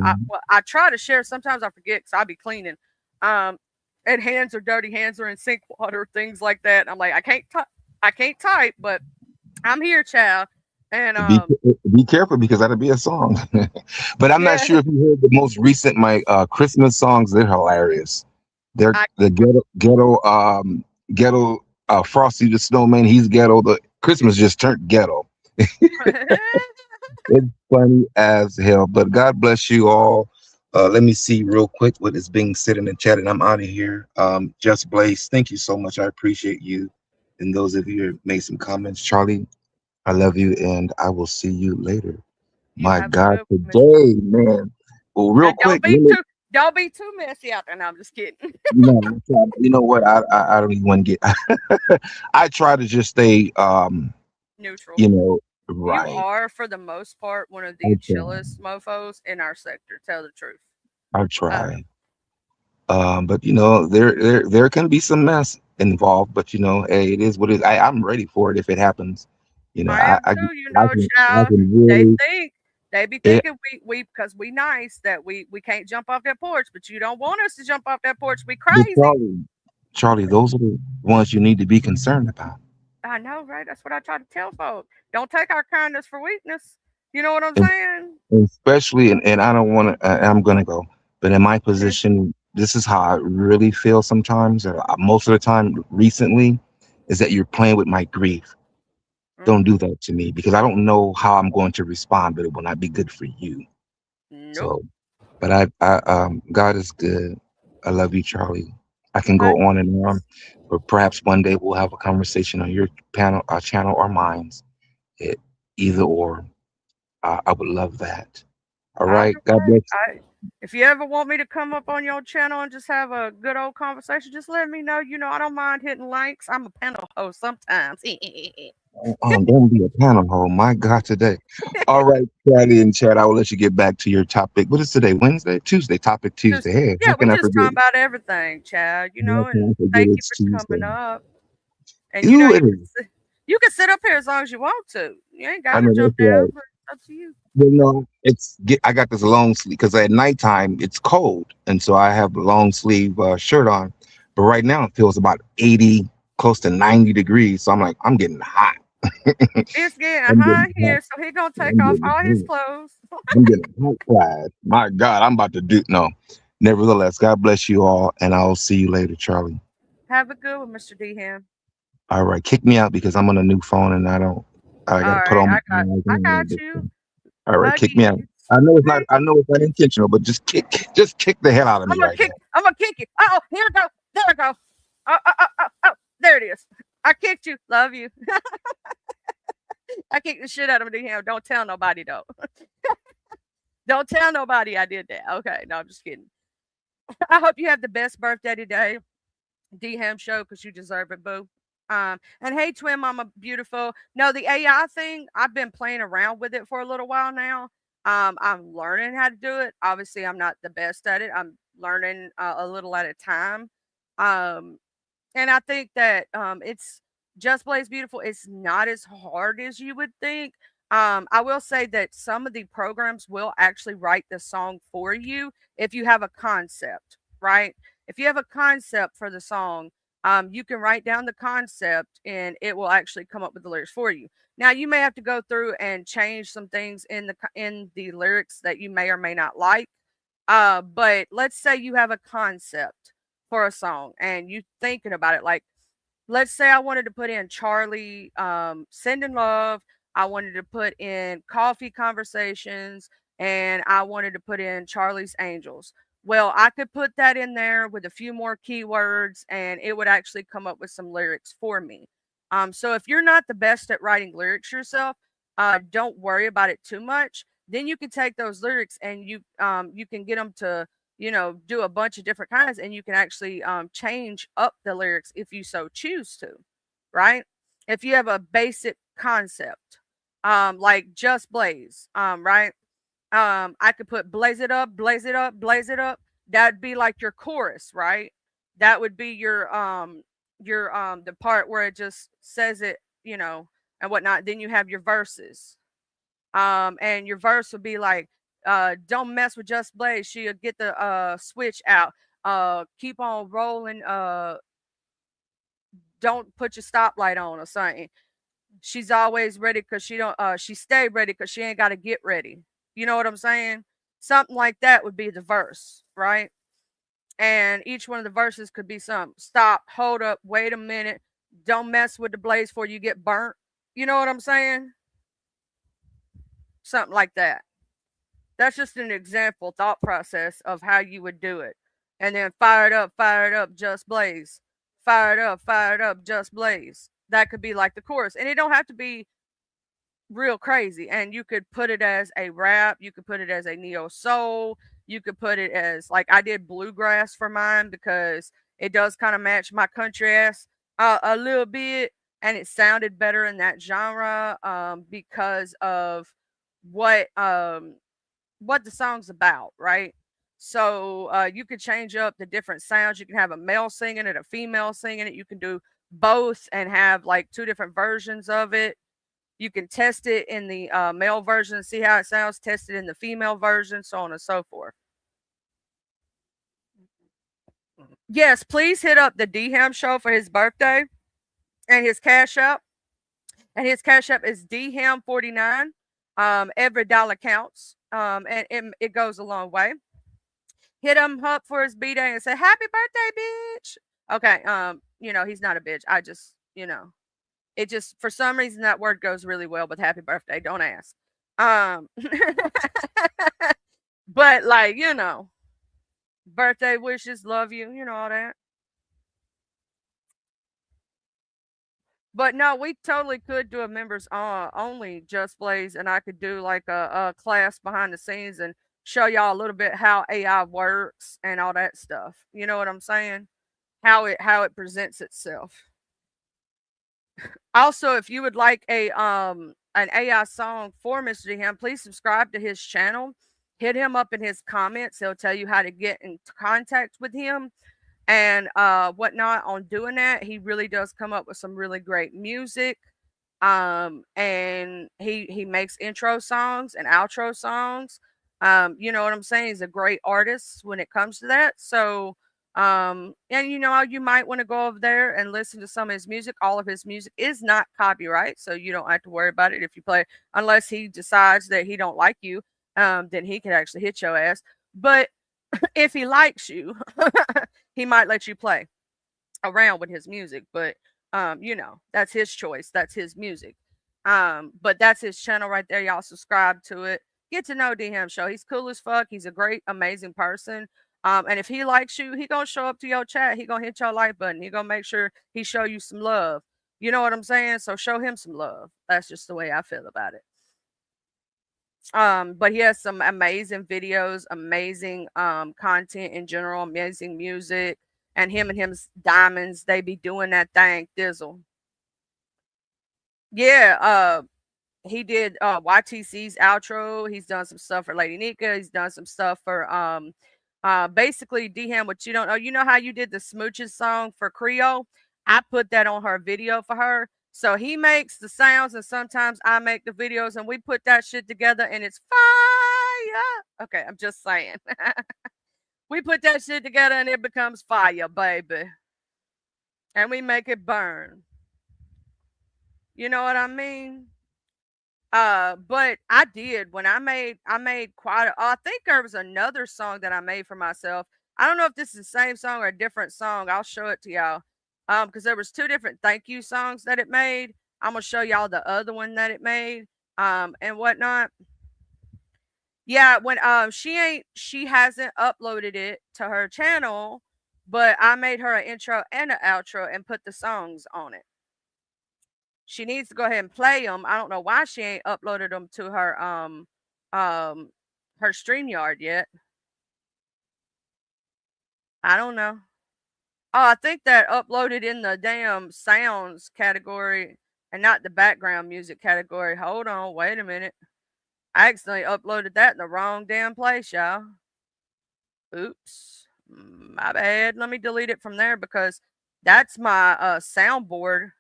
Speaker 2: I try to share. Sometimes I forget because I'll be cleaning. And hands are dirty, hands are in sink water, things like that. And I'm like, I can't type, but I'm here, child. And
Speaker 8: be careful because that'll be a song. But I'm not sure if you heard the most recent my Christmas songs. They're hilarious. They're the ghetto Frosty the Snowman. He's ghetto. The Christmas just turned ghetto. It's funny as hell. But God bless you all. Let me see real quick what is being said in the chat, and I'm out of here. Just Blaze, thank you so much. I appreciate you. And those of you who made some comments, Charlie, I love you, and I will see you later. My God, today, man. Well, real quick.
Speaker 2: Don't be too messy out there. No, I'm just kidding.
Speaker 8: No, you know what? I don't even want to get. I try to just stay
Speaker 2: neutral.
Speaker 8: You know, right.
Speaker 2: You are, for the most part, one of the chillest mofos in our sector. Tell the truth.
Speaker 8: I try. But you know, there can be some mess involved. But you know, hey, it is what it is. I'm ready for it if it happens. You know,
Speaker 2: I am too. You know, child. Really, they be thinking we because we nice that we can't jump off that porch, but you don't want us to jump off that porch. We crazy.
Speaker 8: Charlie, those are the ones you need to be concerned about.
Speaker 2: I know, right? That's what I try to tell folks. Don't take our kindness for weakness. You know what I'm saying?
Speaker 8: Especially, and I don't want to. I'm gonna go, but in my position, this is how I really feel sometimes. Or most of the time, recently, is that you're playing with my grief. Don't do that to me because I don't know how I'm going to respond, but it will not be good for you.
Speaker 2: Nope.
Speaker 8: So, but God is good. I love you, Charlie. I can go on and on, but perhaps one day we'll have a conversation on your channel or mine. Either or. I would love that. All right. God bless you.
Speaker 2: If you ever want me to come up on your channel and just have a good old conversation, just let me know. You know, I don't mind hitting likes. I'm a panel host sometimes.
Speaker 8: Don't be a panel hole. My God, today. All right, Charlie and Chad, I will let you get back to your topic. What is today? Wednesday? Tuesday. Topic Tuesday. Hey,
Speaker 2: yeah, we're just talking about everything, Chad. You know, and thank you for coming up. And you know, you can sit up here as long as you want to. You ain't got to jump down. Up to you.
Speaker 8: Well, no, I got this long sleeve because at nighttime it's cold, and so I have a long sleeve shirt on. But right now it feels about 80, close to 90 degrees. So I'm like, I'm getting hot.
Speaker 2: It's getting hot here, so he's gonna take off all his clothes.
Speaker 8: I'm getting hot fried. My God, I'm about to do no. Nevertheless, God bless you all, and I'll see you later, Charlie.
Speaker 2: Have a good one, Mr. Dehan.
Speaker 8: All right, kick me out because I'm on a new phone and I gotta put on.
Speaker 2: I got you.
Speaker 8: All right, kick me out. I know it's not intentional, but just kick the hell out of me.
Speaker 2: I'm gonna kick you. Oh, here we go. There we go. Oh, there it is. I kicked you. Love you. I kicked the shit out of him. Don't tell nobody though. Don't tell nobody I did that. Okay, no, I'm just kidding. I hope you have the best birthday today, D-Ham Show, because you deserve it, boo. And hey, twin mama beautiful. No, the AI thing, I've been playing around with it for a little while now. I'm learning how to do it. Obviously, I'm not the best at it. I'm learning a little at a time. And I think that it's Just Blaze Beautiful. It's not as hard as you would think. I will say that some of the programs will actually write the song for you if you have a concept, right? If you have a concept for the song, you can write down the concept and it will actually come up with the lyrics for you. Now you may have to go through and change some things in the lyrics that you may or may not like. But let's say you have a concept for a song and you thinking about it. Like, let's say I wanted to put in Charlie sending love. I wanted to put in coffee conversations, and I wanted to put in Charlie's Angels. Well, I could put that in there with a few more keywords, and it would actually come up with some lyrics for me. So if you're not the best at writing lyrics yourself, don't worry about it too much. Then you can take those lyrics and you can get them to do a bunch of different kinds, and you can actually change up the lyrics if you so choose to, right? If you have a basic concept, like Just Blaze, right? I could put blaze it up, blaze it up, blaze it up. That'd be like your chorus, right? That would be your the part where it just says it, and whatnot. Then you have your verses. And your verse would be like, don't mess with Just Blaze, she'll get the switch out. Keep on rolling, don't put your stoplight on or something. She's always ready because she stay ready because she ain't got to get ready. You know what I'm saying? Something like that would be the verse, right? And each one of the verses could be something. Stop, hold up, wait a minute, don't mess with the blaze before you get burnt. You know what I'm saying? Something like that. That's just an example thought process of how you would do it. And then fire it up, Just Blaze. Fire it up, Just Blaze. That could be like the chorus. And it don't have to be real crazy. And you could put it as a rap. You could put it as a neo soul. You could put it as, like, I did bluegrass for mine because it does kind of match my country ass a little bit. And it sounded better in that genre because of what the song's about, right? So you could change up the different sounds. You can have a male singing it, a female singing it. You can do both and have like two different versions of it. You can test it in the male version and see how it sounds, test it in the female version, so on and so forth. Yes, please hit up the D-Ham Show for his birthday and his Cash App. And his Cash App is DHam49. Every dollar counts. And it goes a long way. Hit him up for his B-Day and say, happy birthday, bitch. Okay, he's not a bitch. I just, it just, for some reason, that word goes really well with happy birthday. Don't ask. But like, birthday wishes, love you, all that. But no, we totally could do a members only Just Blaze, and I could do like a class behind the scenes and show y'all a little bit how AI works and all that stuff. You know what I'm saying? How it presents itself. Also, if you would like an AI song for Mr. D-Ham, please subscribe to his channel. Hit him up in his comments. He'll tell you how to get in contact with him and whatnot. On doing that, he really does come up with some really great music. And he makes intro songs and outro songs. You know what I'm saying? He's a great artist when it comes to that. So and you might want to go over there and listen to some of his music. All of his music is not copyright, so you don't have to worry about it if you play, unless he decides that he don't like you. Then he can actually hit your ass. But if he likes you, he might let you play around with his music. But that's his choice. That's his music. But that's his channel right there. Y'all subscribe to it. Get to know D-Ham Show. He's cool as fuck. He's a great, amazing person. And if he likes you, he gonna show up to your chat. He gonna hit your like button. He gonna make sure he show you some love. You know what I'm saying? So show him some love. That's just the way I feel about it. But he has some amazing videos, amazing content in general, amazing music. And him's Diamonds, they be doing that thing, Dizzle. Yeah, he did YTC's outro. He's done some stuff for Lady Nika. He's done some stuff for basically D-Ham. What you don't know, you know how you did the Smooches song for Creole? I put that on her video for her. So he makes the sounds and sometimes I make the videos and we put that shit together and it's fire. Okay, I'm just saying. We put that shit together and it becomes fire, baby. and we make it burn. You know what I mean? But I did when I made quite a, I think there was another song that I made for myself. I don't know if this is the same song or a different song. I'll show it to y'all. Because there was 2 different thank you songs that it made. I'm gonna show y'all the other one that it made, and whatnot. Yeah, when she hasn't uploaded it to her channel, but I made her an intro and an outro and put the songs on it. She needs to go ahead and play them. I don't know why she ain't uploaded them to her her StreamYard yet. I don't know. Oh, I think that uploaded in the damn sounds category and not the background music category. Hold on, wait a minute. I accidentally uploaded that in the wrong damn place, y'all. Oops. My bad. Let me delete it from there because that's my soundboard.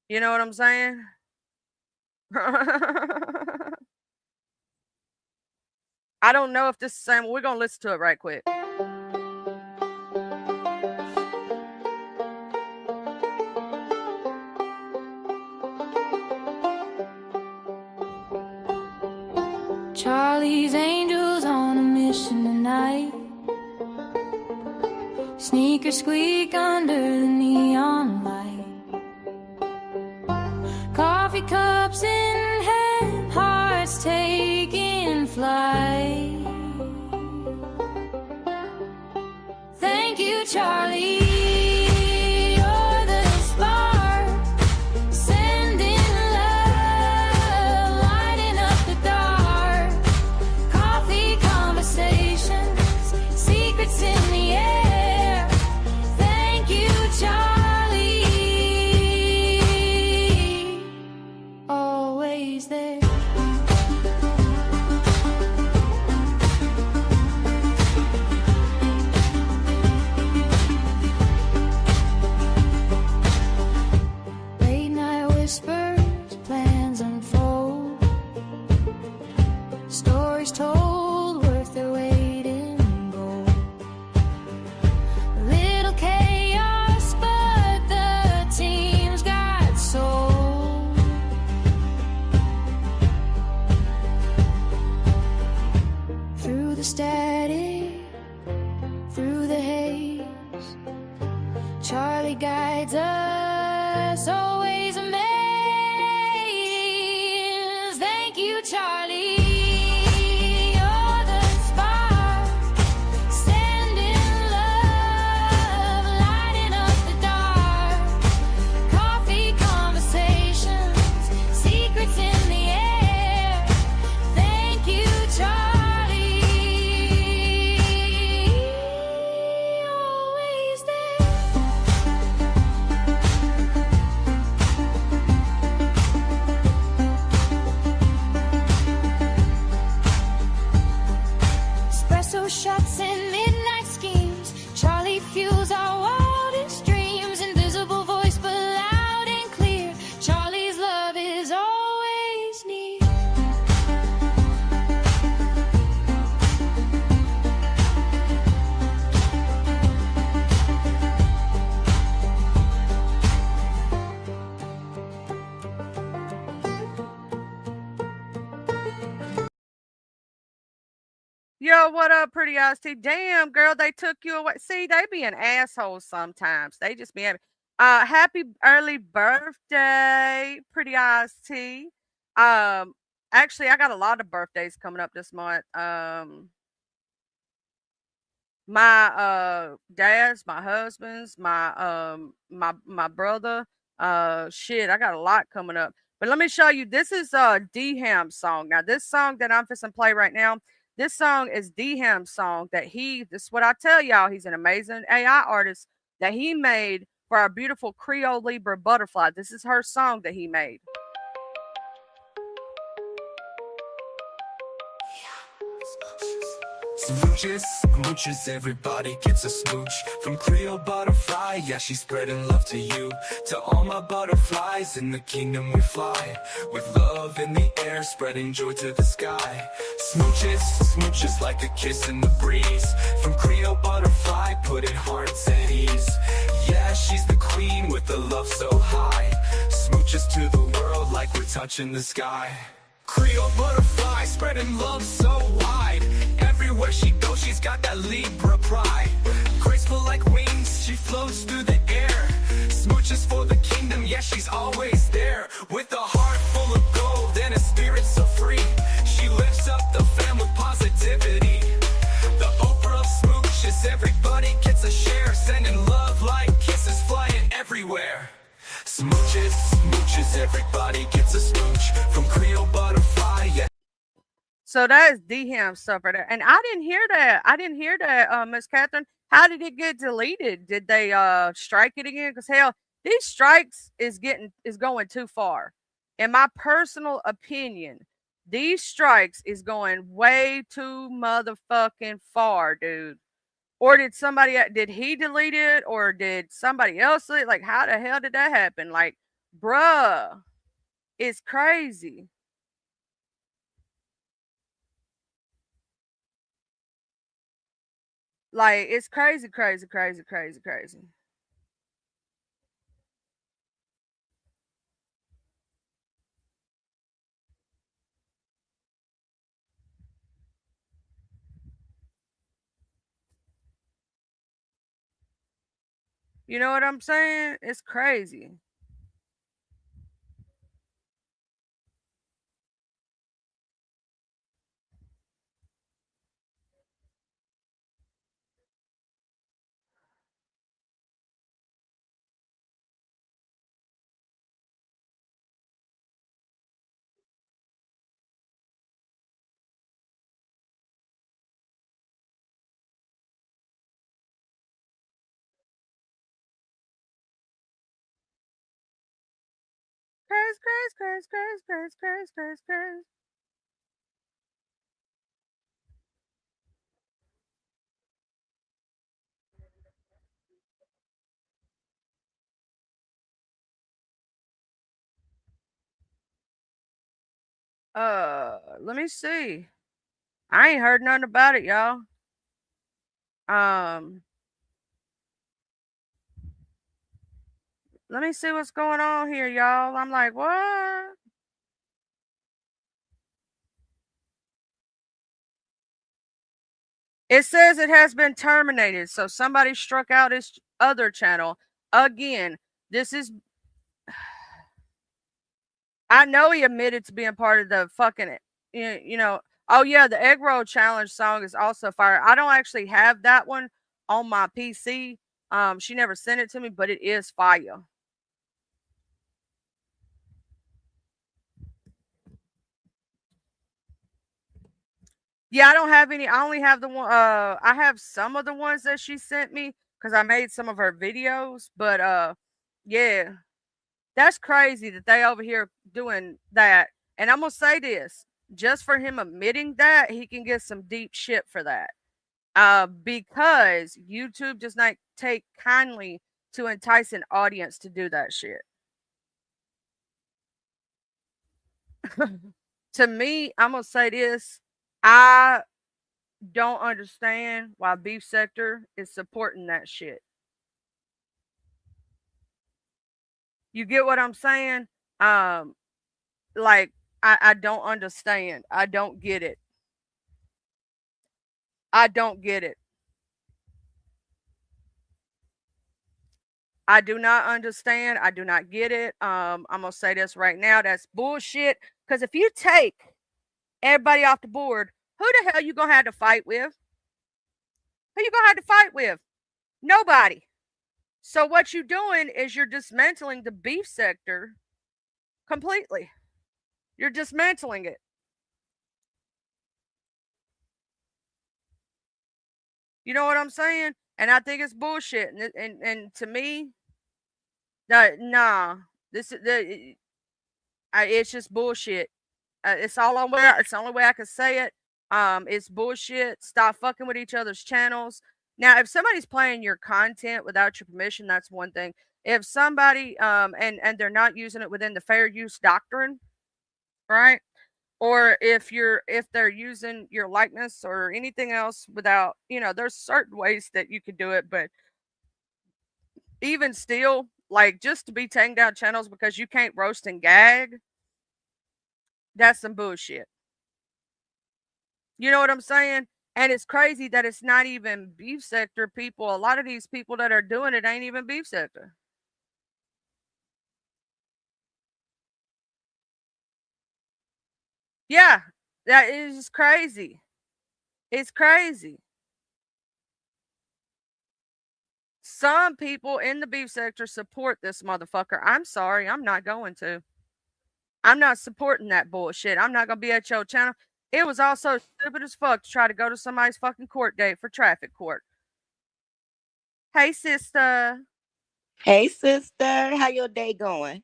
Speaker 2: You know what I'm saying? I don't know if this is the same. We're going to listen to it right quick.
Speaker 1: Charlie's Angels on a mission tonight. Sneakers squeak under the neon light. Coffee cups in hand, hearts taking flight. Thank you, Charlie. You're the spark, sending love, lighting up the dark. Coffee conversations, secrets in the air. Thank you, Charlie. Always there. Late night whispers, plans unfold. Stories told, worth their weight in gold. A little chaos, but the team's got soul. Through the static, through the haze, Charlie guides us, always amazed. Thank you, Charlie. You're the spark, sending love, lighting up the dark. Coffee conversations, secrets in the air. Thank you, Charlie. Always there. Espresso shots and midnight schemes. Charlie fuels our wildest dreams. Invisible voice, but loud and clear. Charlie's love is always near.
Speaker 2: Yo, what up, pretty eyes T? Damn, girl, they took you away. See, they be an asshole sometimes. They just be having. Happy early birthday, pretty eyes T. Actually, I got a lot of birthdays coming up this month. My dad's, my husband's, my brother. Shit, I got a lot coming up. But let me show you. This is D-Ham's song. Now, this song that I'm fixing to play right now. This song is D-Ham's song that this is what I tell y'all. He's an amazing AI artist that he made for our beautiful Creole Libra butterfly. This is her song that he made.
Speaker 7: Smooches, smooches, everybody gets a smooch from Creole Butterfly. Yeah, she's spreading love to you, to all my butterflies in the kingdom we fly, with love in the air, spreading joy to the sky. Smooches, smooches like a kiss in the breeze from Creole Butterfly, putting hearts at ease. Yeah, she's the queen love so high. Smooches to the world like we're touching the sky. Creole butterfly spreading love so wide. Everywhere she goes, she's got that Libra pride. Graceful like wings, she floats through the air. Smooches for the kingdom, yeah, she's always there. With a heart full of gold and a spirit so free, she lifts up the fam with positivity. The Oprah of smooches, everybody gets a share. Sending love like kisses flying everywhere. Smooches, smooches, everybody gets a smooch. From Creole butterfly, yeah.
Speaker 2: So that is D-Ham stuff right there. And I didn't hear that. Miss Catherine. How did it get deleted? Did they strike it again? Because hell, these strikes is going too far. In my personal opinion, these strikes is going way too motherfucking far, dude. Or did he delete it, or did somebody else delete it? Like, how the hell did that happen? Like, bruh, it's crazy. Like, it's crazy. You know what I'm saying? It's crazy. Crazy. Let me see. I ain't heard nothing about it, y'all. Let me see what's going on here, y'all. I'm like, what? It says it has been terminated. So somebody struck out his other channel. Again, this is. I know he admitted to being part of the fucking, oh yeah, the Egg Roll Challenge song is also fire. I don't actually have that one on my PC. She never sent it to me, but it is fire. Yeah, I don't have any. I only have the one. I have some of the ones that she sent me because I made some of her videos. But yeah, that's crazy that they over here doing that. And I'm gonna say this: just for him admitting that, he can get some deep shit for that. Because YouTube does not take kindly to entice an audience to do that shit. To me, I'm gonna say this: I don't understand why Beef Sector is supporting that shit. You get what I'm saying? Like I don't understand. I don't get it. I don't get it. I do not understand. I do not get it. I'm gonna say this right now. That's bullshit. Because if you take everybody off the board, who the hell you gonna have to fight with? Who you gonna have to fight with? Nobody. So what you're doing is you're dismantling the Beef Sector completely. You're dismantling it. You know what I'm saying? And I think it's bullshit. And to me, nah, this is it's just bullshit. It's the only way I can say it. It's bullshit. Stop fucking with each other's channels. Now, if somebody's playing your content without your permission, that's one thing. If somebody and they're not using it within the fair use doctrine, right? Or if they're using your likeness or anything else without, there's certain ways that you could do it, but even still, like just to be taking down channels because you can't roast and gag, that's some bullshit. You know what I'm saying? And it's crazy that it's not even beef sector people. A lot of these people that are doing it ain't even beef sector. Yeah, that is crazy. It's crazy. Some people in the beef sector support this motherfucker. I'm sorry, I'm not going to. I'm not supporting that bullshit. I'm not going to be at your channel. It was also stupid as fuck to try to go to somebody's fucking court date for traffic court. Hey, sister.
Speaker 9: Hey, sister. How your day going?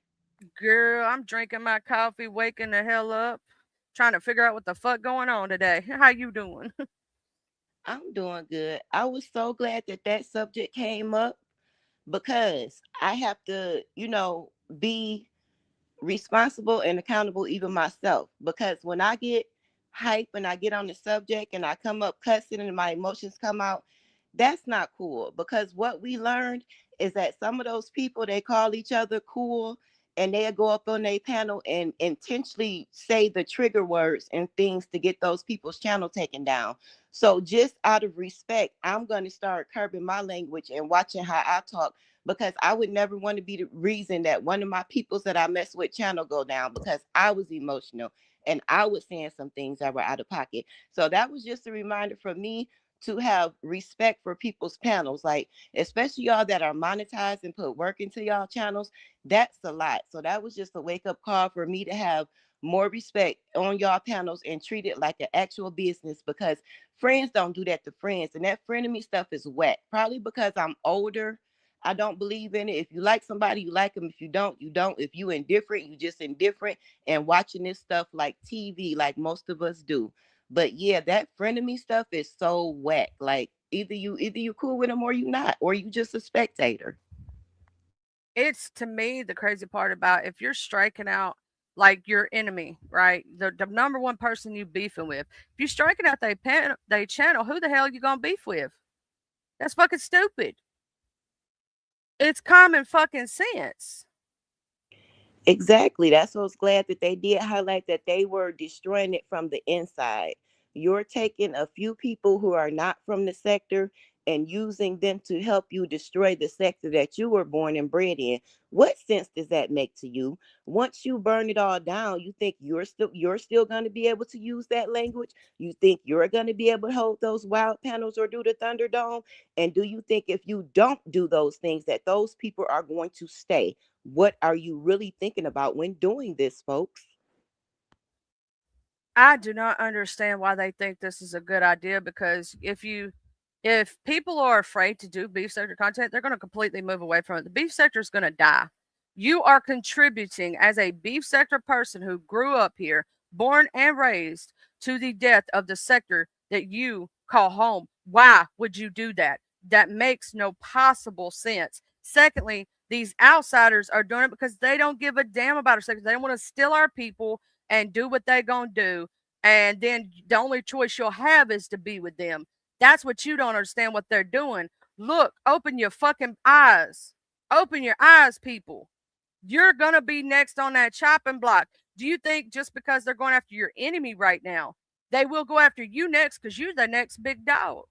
Speaker 2: Girl, I'm drinking my coffee, waking the hell up, trying to figure out what the fuck going on today. How you doing?
Speaker 9: I'm doing good. I was so glad that that subject came up because I have to, be responsible and accountable even myself. Because when I get hype and I get on the subject and I come up cussing and my emotions come out, that's not cool. Because what we learned is that some of those people, they call each other cool and they'll go up on their panel and intentionally say the trigger words and things to get those people's channel taken down. So just out of respect, I'm going to start curbing my language and watching how I talk, because I would never want to be the reason that one of my peoples that I mess with channel go down because I was emotional and I was saying some things that were out of pocket. So that was just a reminder for me to have respect for people's panels, like especially y'all that are monetized and put work into y'all channels. That's a lot. So that was just a wake up call for me to have more respect on y'all panels and treat it like an actual business, because friends don't do that to friends, and that frenemy stuff is whack. Probably because I'm older, I don't believe in it. If you like somebody, you like them. If you don't, you don't. If you indifferent, you just indifferent and watching this stuff like TV, like most of us do. But yeah, that frenemy stuff is so whack. Like either you cool with them or you not, or you just a spectator.
Speaker 2: It's, to me, the crazy part about if you're striking out like your enemy, right? The number one person you beefing with. If you striking out they channel, who the hell you gonna beef with? That's fucking stupid. It's common fucking sense.
Speaker 9: Exactly. That's what I was glad that they did highlight, that they were destroying it from the inside. You're taking a few people who are not from the sector and using them to help you destroy the sector that you were born and bred in. What sense does that make to you? Once you burn it all down, you think you're still going to be able to use that language? You think you're going to be able to hold those wild panels or do the Thunderdome? And do you think if you don't do those things that those people are going to stay? What are you really thinking about when doing this, folks?
Speaker 2: I do not understand why they think this is a good idea, because if people are afraid to do beef sector content, they're going to completely move away from it. The beef sector is going to die. You are contributing as a beef sector person who grew up here, born and raised, to the death of the sector that you call home. Why would you do that? That makes no possible sense. Secondly, these outsiders are doing it because they don't give a damn about our sector. They want to steal our people and do what they gonna do. And then the only choice you'll have is to be with them. That's what you don't understand what they're doing. Look, open your fucking eyes. Open your eyes, people. You're gonna be next on that chopping block. Do you think just because they're going after your enemy right now, they will go after you next because you're the next big dog?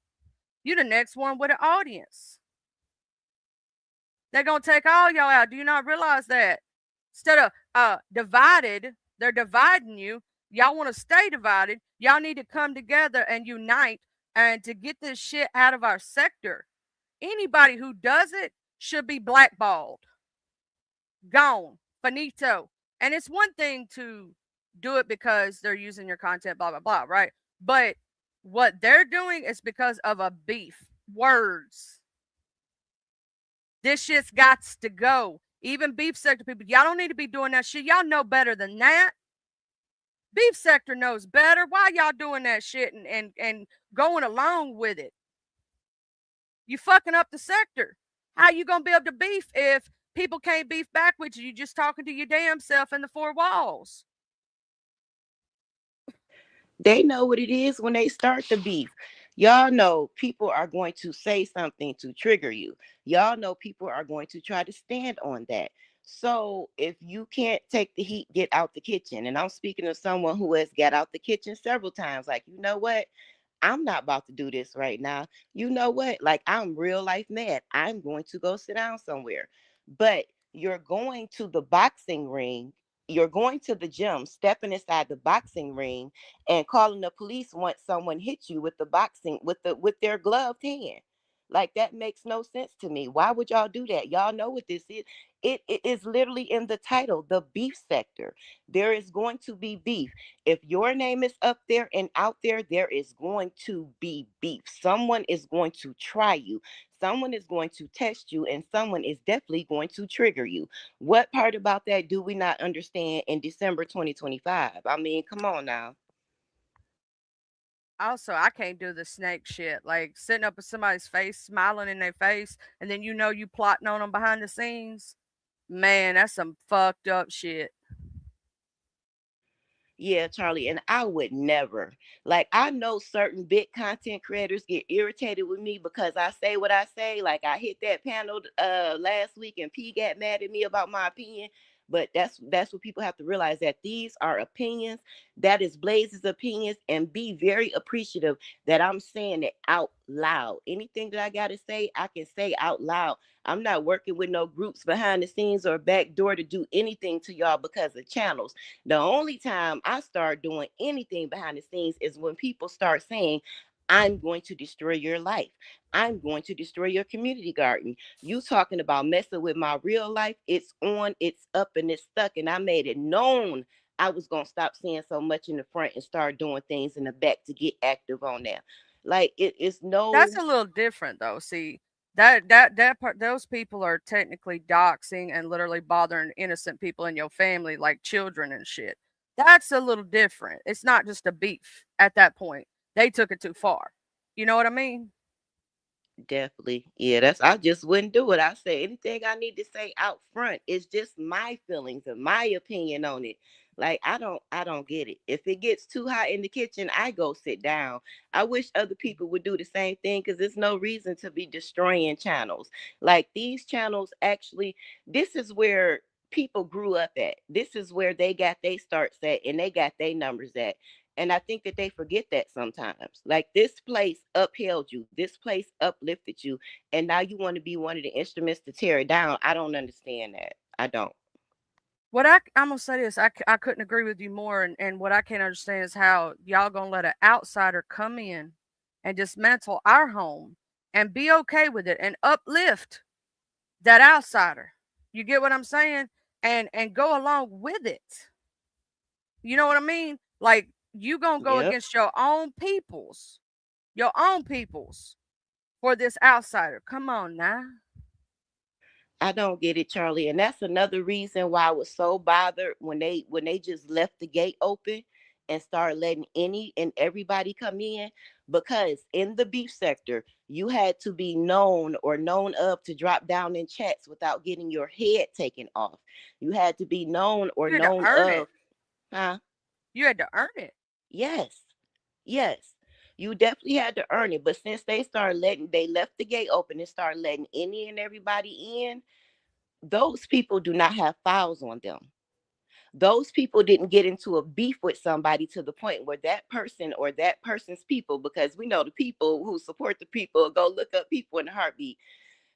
Speaker 2: You're the next one with an audience. They're gonna take all y'all out. Do you not realize that? Instead of divided, they're dividing you. Y'all want to stay divided. Y'all need to come together and unite and to get this shit out of our sector. Anybody who does it should be blackballed. Gone. Finito. And it's one thing to do it because they're using your content, blah, blah, blah, right? But what they're doing is because of a beef. Words. This shit's got to go. Even beef sector people, y'all don't need to be doing that shit. Y'all know better than that. Beef sector knows better. Why y'all doing that shit and going along with it? You fucking up the sector. How you gonna be able to beef if people can't beef back with you? You just talking to your damn self in the four walls.
Speaker 9: They know what it is when they start the beef. Y'all know people are going to say something to trigger you. Y'all know people are going to try to stand on that. So if you can't take the heat, get out the kitchen. And I'm speaking of someone who has got out the kitchen several times. Like, you know what? I'm not about to do this right now. You know what? Like, I'm real life mad. I'm going to go sit down somewhere. But you're going to the boxing ring, you're going to the gym, stepping inside the boxing ring and calling the police once someone hit you with the boxing with their gloved hand. Like, that makes no sense to me. Why would y'all do that? Y'all know what this is. It is literally in the title, the beef sector. There is going to be beef. If your name is up there and out there, there is going to be beef. Someone is going to try you. Someone is going to test you, and someone is definitely going to trigger you. What part about that do we not understand in December 2025? I mean, come on now.
Speaker 2: Also, I can't do the snake shit. Like sitting up in somebody's face, smiling in their face, and then you know you plotting on them behind the scenes. Man, that's some fucked up shit.
Speaker 9: Yeah, Charlie, and I would never. Like, I know certain big content creators get irritated with me because I say what I say. Like, I hit that panel last week and P got mad at me about my opinion. But that's what people have to realize, that these are opinions. That is Blaze's opinions, and be very appreciative that I'm saying it out loud. Anything that I gotta say, I can say out loud. I'm not working with no groups behind the scenes or back door to do anything to y'all because of channels. The only time I start doing anything behind the scenes is when people start saying, I'm going to destroy your life. I'm going to destroy your community garden. You talking about messing with my real life? It's on, it's up, and it's stuck. And I made it known I was going to stop saying so much in the front and start doing things in the back to get active on there. Like, it is
Speaker 2: That's
Speaker 9: no,
Speaker 2: a little different though. See, that part, those people are technically doxing and literally bothering innocent people in your family, like children and shit. That's a little different. It's not just a beef at that point. They took it too far. You know what I mean?
Speaker 9: definitely. Yeah, I just wouldn't do it. I say anything I need to say out front. It's just my feelings and my opinion on it. Like, I don't get it. If it gets too hot in the kitchen, I go sit down. I wish other people would do the same thing, because there's no reason to be destroying channels. Like, these channels actually, this is where people grew up at. This is where they got their starts at, and they got their numbers at. And I think that they forget that sometimes. Like, this place upheld you, this place uplifted you, and now you want to be one of the instruments to tear it down. I don't understand that. I don't.
Speaker 2: What I'm gonna say this, I couldn't agree with you more, and what I can't understand is how y'all gonna let an outsider come in and dismantle our home and be okay with it and uplift that outsider. You get what I'm saying? And go along with it. You know what I mean? Like you gonna go
Speaker 9: Yep.
Speaker 2: against your own peoples for this outsider. Come on now.
Speaker 9: I don't get it, Charlie. And that's another reason why I was so bothered when they just left the gate open and started letting any and everybody come in. Because in the beef sector, you had to be known or known of to drop down in chats without getting your head taken off. You had to be known or
Speaker 2: You had to
Speaker 9: known
Speaker 2: earn it.
Speaker 9: of, huh?
Speaker 2: You had to earn it.
Speaker 9: Yes. Yes. You definitely had to earn it. But since they left the gate open and started letting any and everybody in, those people do not have files on them. Those people didn't get into a beef with somebody to the point where that person or that person's people, because we know the people who support the people go look up people in a heartbeat.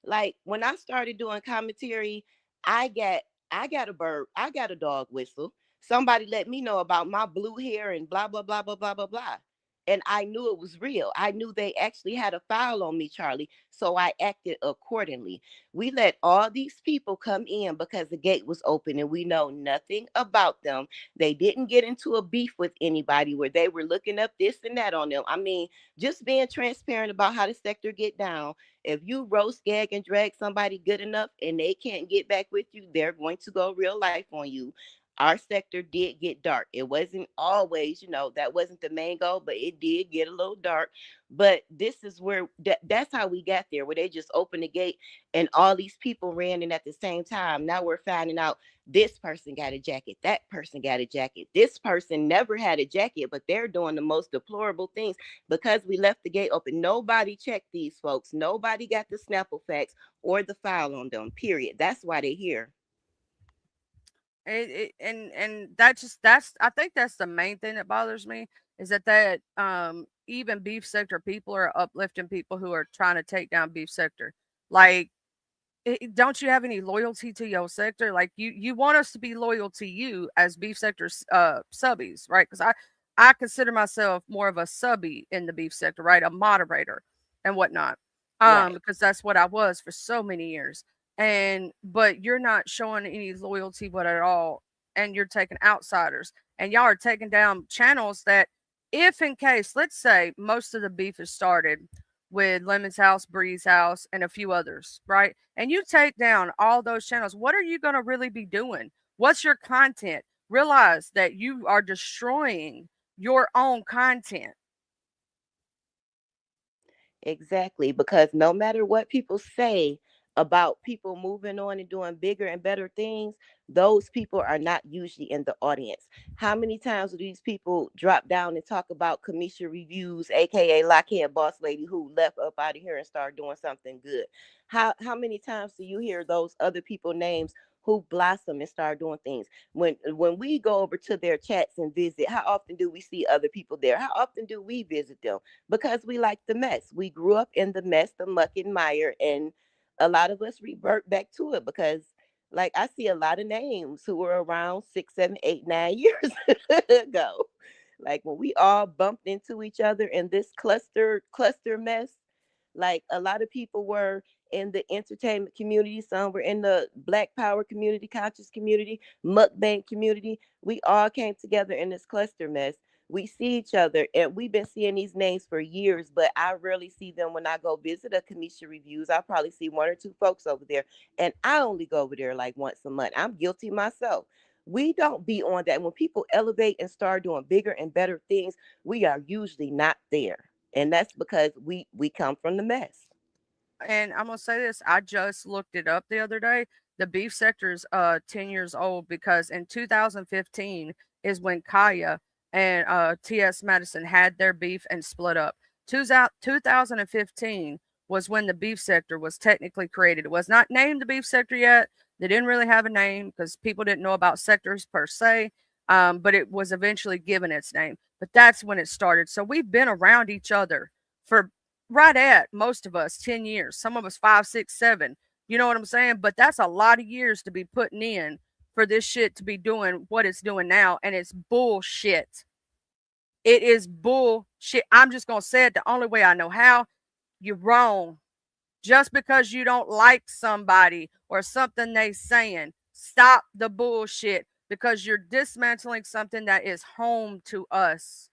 Speaker 9: Like, when I started doing commentary, I got I got a bird, I got a dog whistle. Somebody let me know about my blue hair and blah blah blah blah blah blah blah. And I knew it was real. I knew they actually had a file on me, Charlie. So I acted accordingly. We let all these people come in because the gate was open and we know nothing about them. They didn't get into a beef with anybody where they were looking up this and that on them. I mean, just being transparent about how the sector get down. If you roast, gag, and drag somebody good enough and they can't get back with you, they're going to go real life on you. our sector did get dark. It wasn't always, that wasn't the main goal, but it did get a little dark. But this is where that's how we got there, where they just opened the gate and all these people ran in at the same time. Now we're finding out this person got a jacket, that person got a jacket, this person never had a jacket, but they're doing the most deplorable things because we left the gate open. Nobody checked these folks. Nobody got the Snapple facts or the file on them, period. That's why they're here.
Speaker 2: And that's I think that's the main thing that bothers me is that even beef sector people are uplifting people who are trying to take down beef sector. Like, don't you have any loyalty to your sector? Like, you want us to be loyal to you as beef sector subbies, right? Because I consider myself more of a subby in the beef sector, right? A moderator and whatnot.
Speaker 9: Right.
Speaker 2: Because that's what I was for so many years. But you're not showing any loyalty what at all, and you're taking outsiders, and y'all are taking down channels that, if in case, let's say most of the beef is started with Lemon's House, Bree's House, and a few others, right? And you take down all those channels, what are you going to really be doing? What's your content? Realize that you are destroying your own content.
Speaker 9: Exactly, because no matter what people say about people moving on and doing bigger and better things, those people are not usually in the audience. How many times do these people drop down and talk about Kamisha Reviews, aka Lockhead Boss Lady, who left up out of here and started doing something good? How many times do you hear those other people names who blossom and start doing things? When we go over to their chats and visit, how often do we see other people there? How often do we visit them? Because we like the mess. We grew up in the mess, the muck and mire, and a lot of us revert back to it because, like, I see a lot of names who were around 6, 7, 8, 9 years ago. Like when we all bumped into each other in this cluster mess, like a lot of people were in the entertainment community, some were in the Black Power community, conscious community, mukbang community. We all came together in this cluster mess. We see each other, and we've been seeing these names for years, but I rarely see them when I go visit a Kamisha Reviews. I probably see 1 or 2 folks over there, and I only go over there like once a month. I'm guilty myself. We don't be on that. When people elevate and start doing bigger and better things, we are usually not there. And that's because we come from the mess.
Speaker 2: And I'm gonna say this, I just looked it up the other day. The beef sector is 10 years old because in 2015 is when Kaya and TS Madison had their beef and split up. 2015 was when the beef sector was technically created. It was not named the beef sector yet. They didn't really have a name because people didn't know about sectors per se. But it was eventually given its name. But that's when it started. So we've been around each other for right at most of us 10 years, some of us 5, 6, 7. You know what I'm saying? But that's a lot of years to be putting in for this shit to be doing what it's doing now. And it's bullshit. It is bullshit. I'm just going to say it the only way I know how. You're wrong. Just because you don't like somebody or something they saying, stop the bullshit because you're dismantling something that is home to us.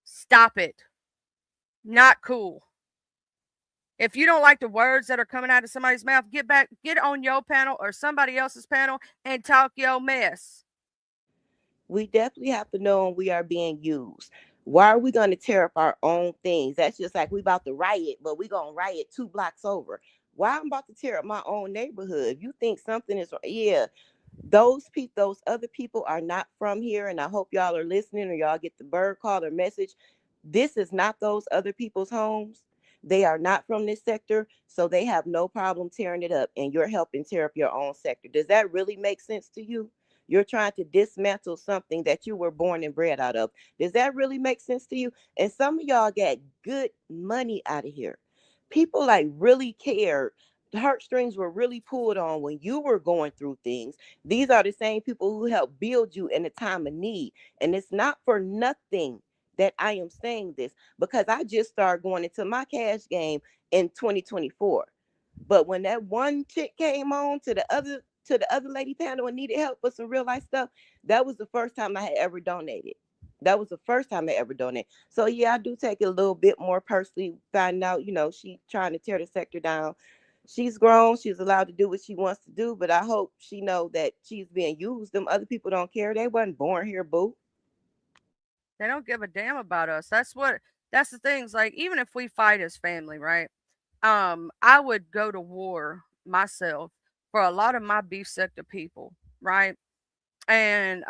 Speaker 2: Stop it. Not cool. If you don't like the words that are coming out of somebody's mouth, get on your panel or somebody else's panel and talk your mess.
Speaker 9: We definitely have to know when we are being used. Why are we going to tear up our own things? That's just like we about to riot, but we going to riot 2 blocks over. Why I'm about to tear up my own neighborhood? If you think something is, those other people are not from here, and I hope y'all are listening or y'all get the bird call or message. This is not those other people's homes. They are not from this sector, so they have no problem tearing it up, and you're helping tear up your own sector. Does that really make sense to you? You're trying to dismantle something that you were born and bred out of. Does that really make sense to you? And some of y'all got good money out of here. People like really cared. The heartstrings were really pulled on when you were going through things. These are the same people who helped build you in a time of need. And it's not for nothing that I am saying this, because I just started going into my cash game in 2024. But when that one chick came on to the other lady panel and needed help with some real life stuff, that was the first time I had ever donated. That was the first time I ever donated. So yeah, I do take it a little bit more personally, finding out, she trying to tear the sector down. she's grown. She's allowed to do what she wants to do. But I hope she know that she's being used. Them other people don't care. They wasn't born here, boo.
Speaker 2: They don't give a damn about us. That's the things. Like, even if we fight as family, right? I would go to war myself for a lot of my beef sector people, right? And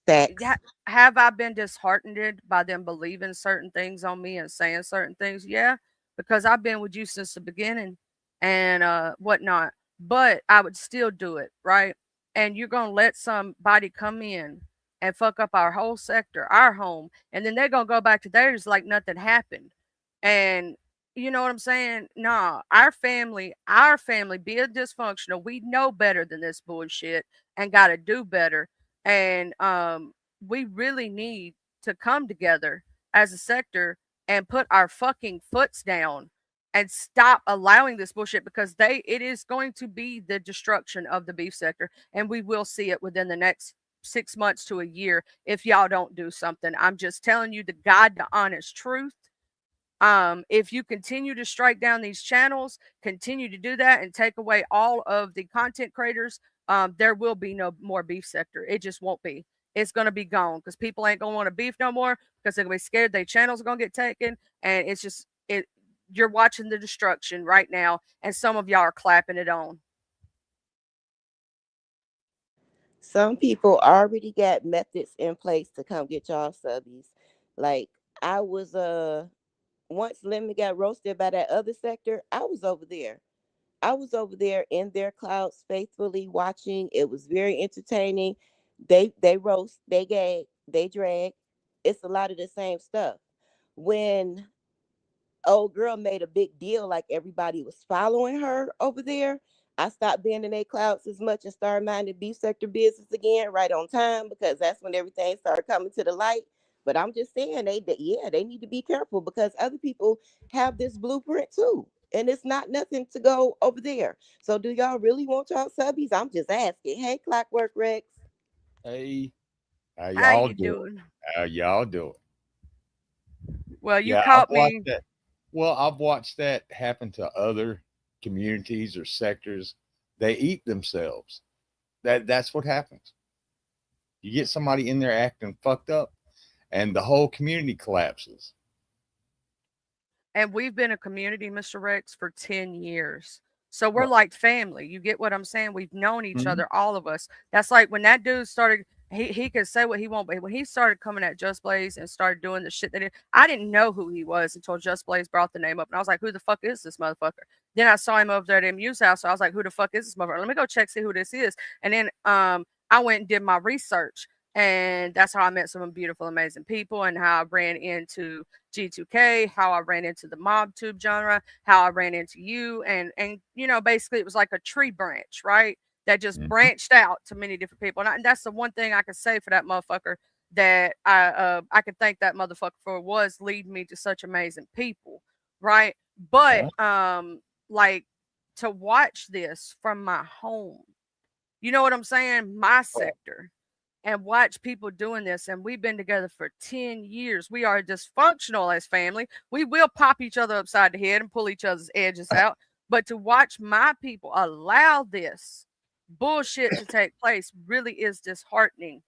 Speaker 9: Facts.
Speaker 2: have I been disheartened by them believing certain things on me and saying certain things? Yeah, because I've been with you since the beginning and whatnot. But I would still do it, right? And you're gonna let somebody come in and fuck up our whole sector, our home, and then they're gonna go back to theirs like nothing happened. And you know what I'm saying? Nah, our family being dysfunctional, we know better than this bullshit and gotta do better. And we really need to come together as a sector and put our fucking foots down and stop allowing this bullshit, because it is going to be the destruction of the beef sector, and we will see it within the next 6 months to a year if y'all don't do something. I'm just telling you the honest truth. If you continue to strike down these channels, continue to do that and take away all of the content creators, there will be no more beef sector. It just won't be. It's going to be gone because people ain't going to want to beef no more because they're going to be scared their channels are going to get taken. And it's just, you're watching the destruction right now. And some of y'all are clapping it on.
Speaker 9: Some people already got methods in place to come get y'all subbies. Like, I was once Lemon got roasted by that other sector, I was over there. I was over there in their clouds faithfully watching. It was very entertaining. They roast, they gag, they drag. It's a lot of the same stuff. When old girl made a big deal, like everybody was following her over there, I stopped being in their clouds as much and started minding beef sector business again right on time, because that's when everything started coming to the light. But I'm just saying, they need to be careful because other people have this blueprint too. And it's not nothing to go over there. So do y'all really want y'all subbies? I'm just asking. Hey, Clockwork Rex.
Speaker 10: Hey, how
Speaker 2: How
Speaker 10: y'all
Speaker 2: you
Speaker 10: doing?
Speaker 2: doing?
Speaker 10: How y'all doing?
Speaker 2: Well, you
Speaker 10: Yeah,
Speaker 2: caught
Speaker 10: I've watched
Speaker 2: me.
Speaker 10: that. Well, I've watched that happen to other communities or sectors. They eat themselves. That's what happens. You get somebody in there acting fucked up, and the whole community collapses.
Speaker 2: And we've been a community, Mr. Rex, for 10 years. So we're
Speaker 10: Well,
Speaker 2: like family. You get what I'm saying? We've known each
Speaker 10: mhm.
Speaker 2: other, all of us. That's like when that dude started, he could say what he wants, but when he started coming at Just Blaze and started doing the shit that I didn't know who he was until Just Blaze brought the name up. And I was like, who the fuck is this motherfucker? Then I saw him over there at MU's house. So I was like, who the fuck is this motherfucker? Let me go check, see who this is. And then I went and did my research. And that's how I met some beautiful, amazing people, and how I ran into G2K, how I ran into the mob tube genre, how I ran into you, and basically it was like a tree branch, right? That just
Speaker 10: Mhm.
Speaker 2: branched out to many different people. And that's the one thing I could say for that motherfucker, that I could thank that motherfucker for, was leading me to such amazing people, right? But
Speaker 10: Yeah.
Speaker 2: like, to watch this from my home, you know what I'm saying? My sector, and watch people doing this. And we've been together for 10 years. We are dysfunctional as family. We will pop each other upside the head and pull each other's edges out. But to watch my people allow this bullshit to take place really is disheartening.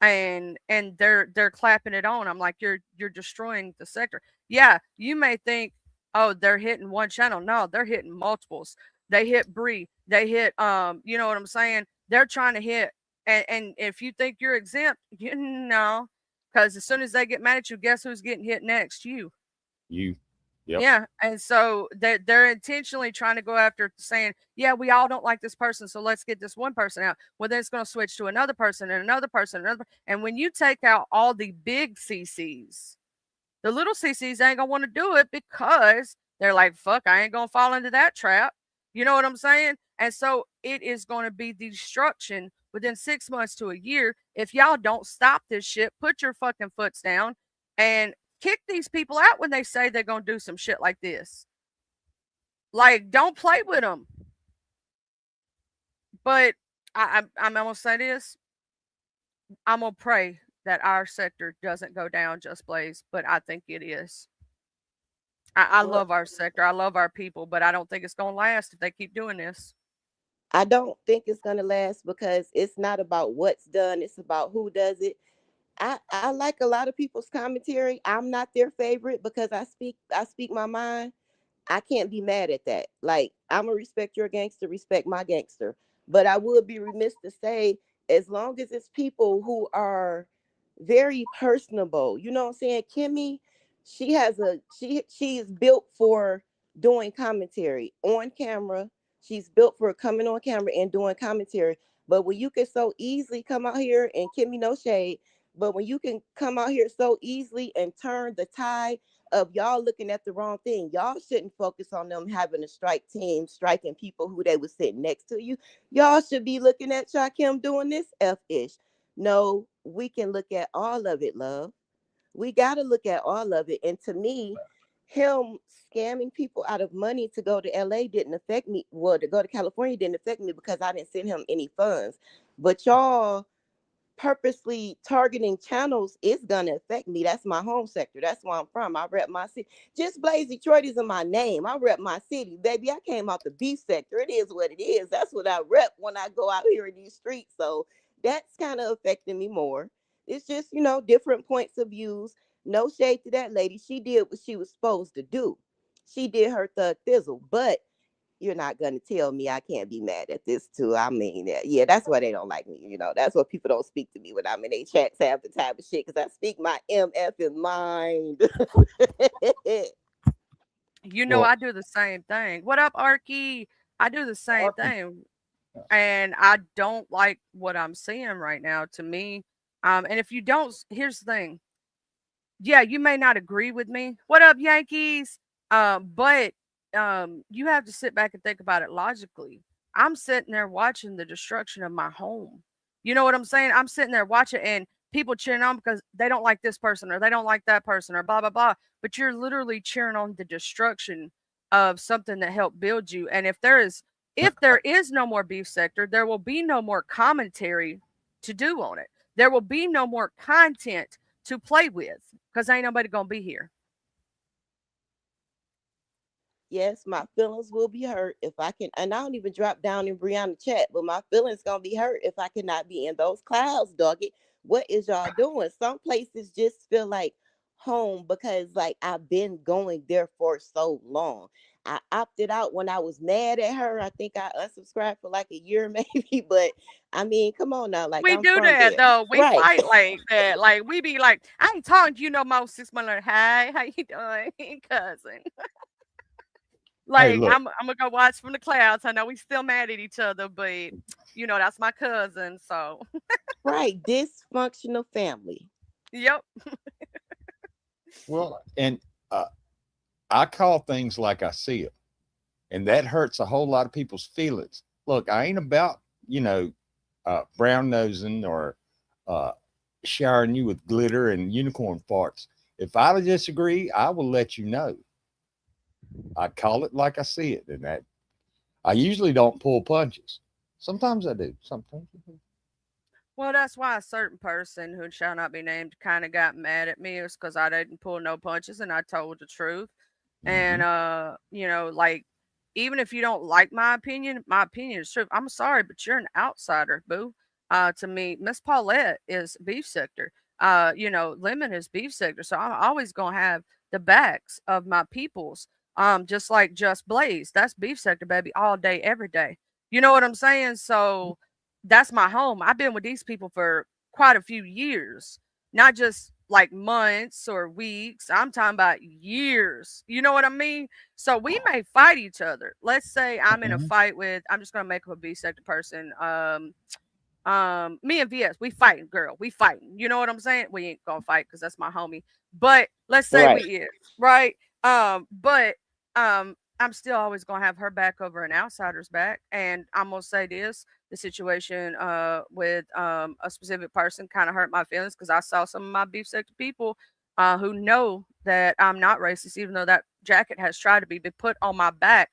Speaker 2: And they're clapping it on. I'm like, you're destroying the sector. Yeah, you may think, oh, they're hitting one channel. No, they're hitting multiples. They hit Bree. They hit you know what I'm saying? They're trying to hit, and if you think you're exempt, you know, because as soon as they get mad at you, guess who's getting hit next? You.
Speaker 10: You. Yep.
Speaker 2: Yeah, and so they're intentionally trying to go after, saying, "Yeah, we all don't like this person, so let's get this one person out." Well, then it's going to switch to another person and another person, and when you take out all the big CCs, the little CCs ain't gonna want to do it because they're like, "Fuck, I ain't gonna fall into that trap." You know what I'm saying? And so it is going to be destruction within 6 months to a year if y'all don't stop this shit. Put your fucking foots down and kick these people out when they say they're gonna do some shit like this. Like, don't play with them. But I'm gonna say this. I'm gonna pray that our sector doesn't go down, Just Blaze, but I think it is. I
Speaker 9: Well,
Speaker 2: love our sector. I love our people, but I don't think it's gonna last if they keep doing this.
Speaker 9: I don't think it's gonna last because it's not about what's done, it's about who does it. I like a lot of people's commentary. I'm not their favorite because I speak my mind. I can't be mad at that. Like, I'm gonna respect your gangster, respect my gangster. But I would be remiss to say, as long as it's people who are very personable, you know what I'm saying? Kimmy, she's built for doing commentary on camera. She's built for coming on camera and doing commentary. But when you can so easily come out here, and Kimmy, no shade, but when you can come out here so easily and turn the tide of y'all looking at the wrong thing. Y'all shouldn't focus on them having a strike team, striking people who they was sitting next to you. Y'all should be looking at Shakim doing this F-ish. No, we can look at all of it, love. We got to look at all of it. And to me, him scamming people out of money to go to LA didn't affect me. Well, to go to California didn't affect me because I didn't send him any funds. But y'all purposely targeting channels is gonna affect me. That's my home sector. That's where I'm from. I rep my city. Just Blaze Detroit isn't my name. I rep my city, baby. I came out the beef sector. It is what it is. That's what I rep when I go out here in these streets. So that's kind of affecting me more. It's just, different points of views. No shade to that lady. She did what she was supposed to do. She did her thug thizzle, but you're not going to tell me I can't be mad at this too. I mean, yeah, that's why they don't like me. That's why people don't speak to me when I'm in their chats half the time of shit, because I speak my MF in mind.
Speaker 10: Well,
Speaker 2: I do the same thing. What up, Arky? I do the same thing. And I don't like what I'm seeing right now to me. And if you don't, here's the thing. Yeah, you may not agree with me. What up, Yankees? But you have to sit back and think about it logically. I'm sitting there watching the destruction of my home. You know what I'm saying? I'm sitting there watching and people cheering on because they don't like this person or they don't like that person or blah blah blah. But you're literally cheering on the destruction of something that helped build you. And if there is no more beef sector, there will be no more commentary to do on it. There will be no more content to play with because ain't nobody gonna be here.
Speaker 9: Yes, my feelings will be hurt if I can, and I don't even drop down in Brianna chat, but my feelings gonna be hurt if I cannot be in those clouds, doggy. What is y'all doing? Some places just feel like home because like I've been going there for so long. I opted out when I was mad at her. I think I unsubscribed for like a year maybe, but I mean, come on now, like
Speaker 2: We
Speaker 9: I'm
Speaker 2: do
Speaker 9: from
Speaker 2: that
Speaker 9: there.
Speaker 2: though. We
Speaker 9: Right.
Speaker 2: fight like that. Like we be like, I ain't talking to you no more 6 months later. Hey, how you doing, cousin?
Speaker 10: hey,
Speaker 2: Like
Speaker 10: look,
Speaker 2: I'm gonna go watch from the clouds. I know we still mad at each other, but that's my cousin. So
Speaker 9: Right. Dysfunctional family.
Speaker 2: yep.
Speaker 10: well, and uh, I call things like I see them, and that hurts a whole lot of people's feelings. Look, I ain't about brown nosing or uh, showering you with glitter and unicorn farts. If I disagree, I will let you know. I call it like I see it, and that I usually don't pull punches. Sometimes I do. Sometimes I do.
Speaker 2: Well, that's why a certain person who shall not be named kind of got mad at me is because I didn't pull no punches and I told the truth. And
Speaker 10: Mm-hmm.
Speaker 2: like even if you don't like my opinion is true. I'm sorry, but you're an outsider, boo. To me, Miss Paulette is beef sector. Lemon is beef sector. So I'm always gonna have the backs of my peoples. Just like Just Blaze. That's beef sector, baby, all day, every day. You know what I'm saying? So that's my home. I've been with these people for quite a few years, not just like months or weeks. I'm talking about years. You know what I mean? So we may fight each other. Let's say I'm in a
Speaker 10: Mm-hmm.
Speaker 2: fight with, I'm just gonna make up a B sector person. Me and VS, we fighting, girl. We fighting. You know what I'm saying? We ain't gonna fight because that's my homie. But let's say we
Speaker 9: Right.
Speaker 2: is, right? But I'm still always gonna have her back over an outsider's back. And I'm gonna say this: the situation with a specific person kind of hurt my feelings because I saw some of my beef sector people who know that I'm not racist, even though that jacket has tried to be put on my back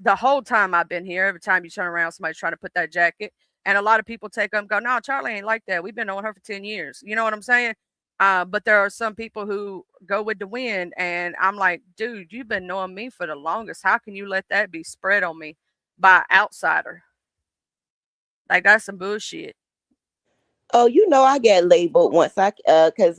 Speaker 2: the whole time I've been here. Every time you turn around, somebody's trying to put that jacket. And a lot of people take up and go, no, Charlie ain't like that. We've been knowing her for 10 years. You know what I'm saying? But there are some people who go with the wind, and I'm like, dude, you've been knowing me for the longest. How can you let that be spread on me by an outsider? Like, that's some bullshit.
Speaker 9: Oh, I got labeled once. Cause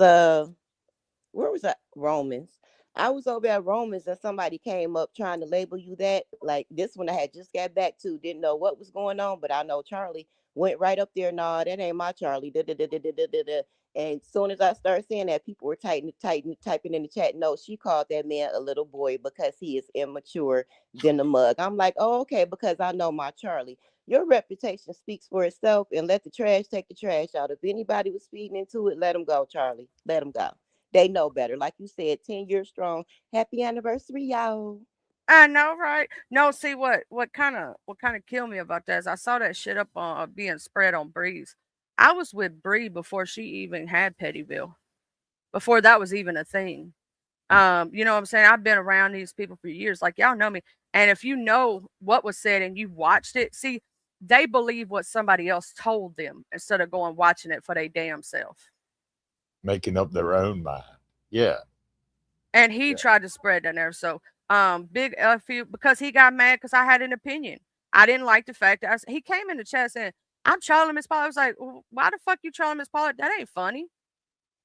Speaker 9: where was I? Romans. I was over at Romans and somebody came up trying to label you that. Like this one I had just got back to, didn't know what was going on, but I know Charlie went right up there. No, that ain't my Charlie. Da, da, da, da, da, da, da, da. And as soon as I started saying that, people were typing in the chat. No, she called that man a little boy because he is immature than a mug. I'm like, oh, okay, because I know my Charlie. Your reputation speaks for itself, and let the trash take the trash out. If anybody was feeding into it, let them go, Charlie. Let them go. They know better. Like you said, 10 years strong. Happy anniversary, y'all.
Speaker 2: I know, right? No, see what kind of killed me about that is I saw that shit up on being spread on Breeze. I was with Bree before she even had Pettyville, before that was even a thing. You know what I'm saying? I've been around these people for years. Like y'all know me. And if you know what was said and you watched it, see, they believe what somebody else told them instead of going watching it for their damn self.
Speaker 10: Making up their own mind. Yeah.
Speaker 2: And he tried to spread that there. So big F you because he got mad because I had an opinion. I didn't like the fact that he came in the chat saying, I'm trolling Miss Paula. I was like, well, why the fuck you trolling Miss Paula? That ain't funny.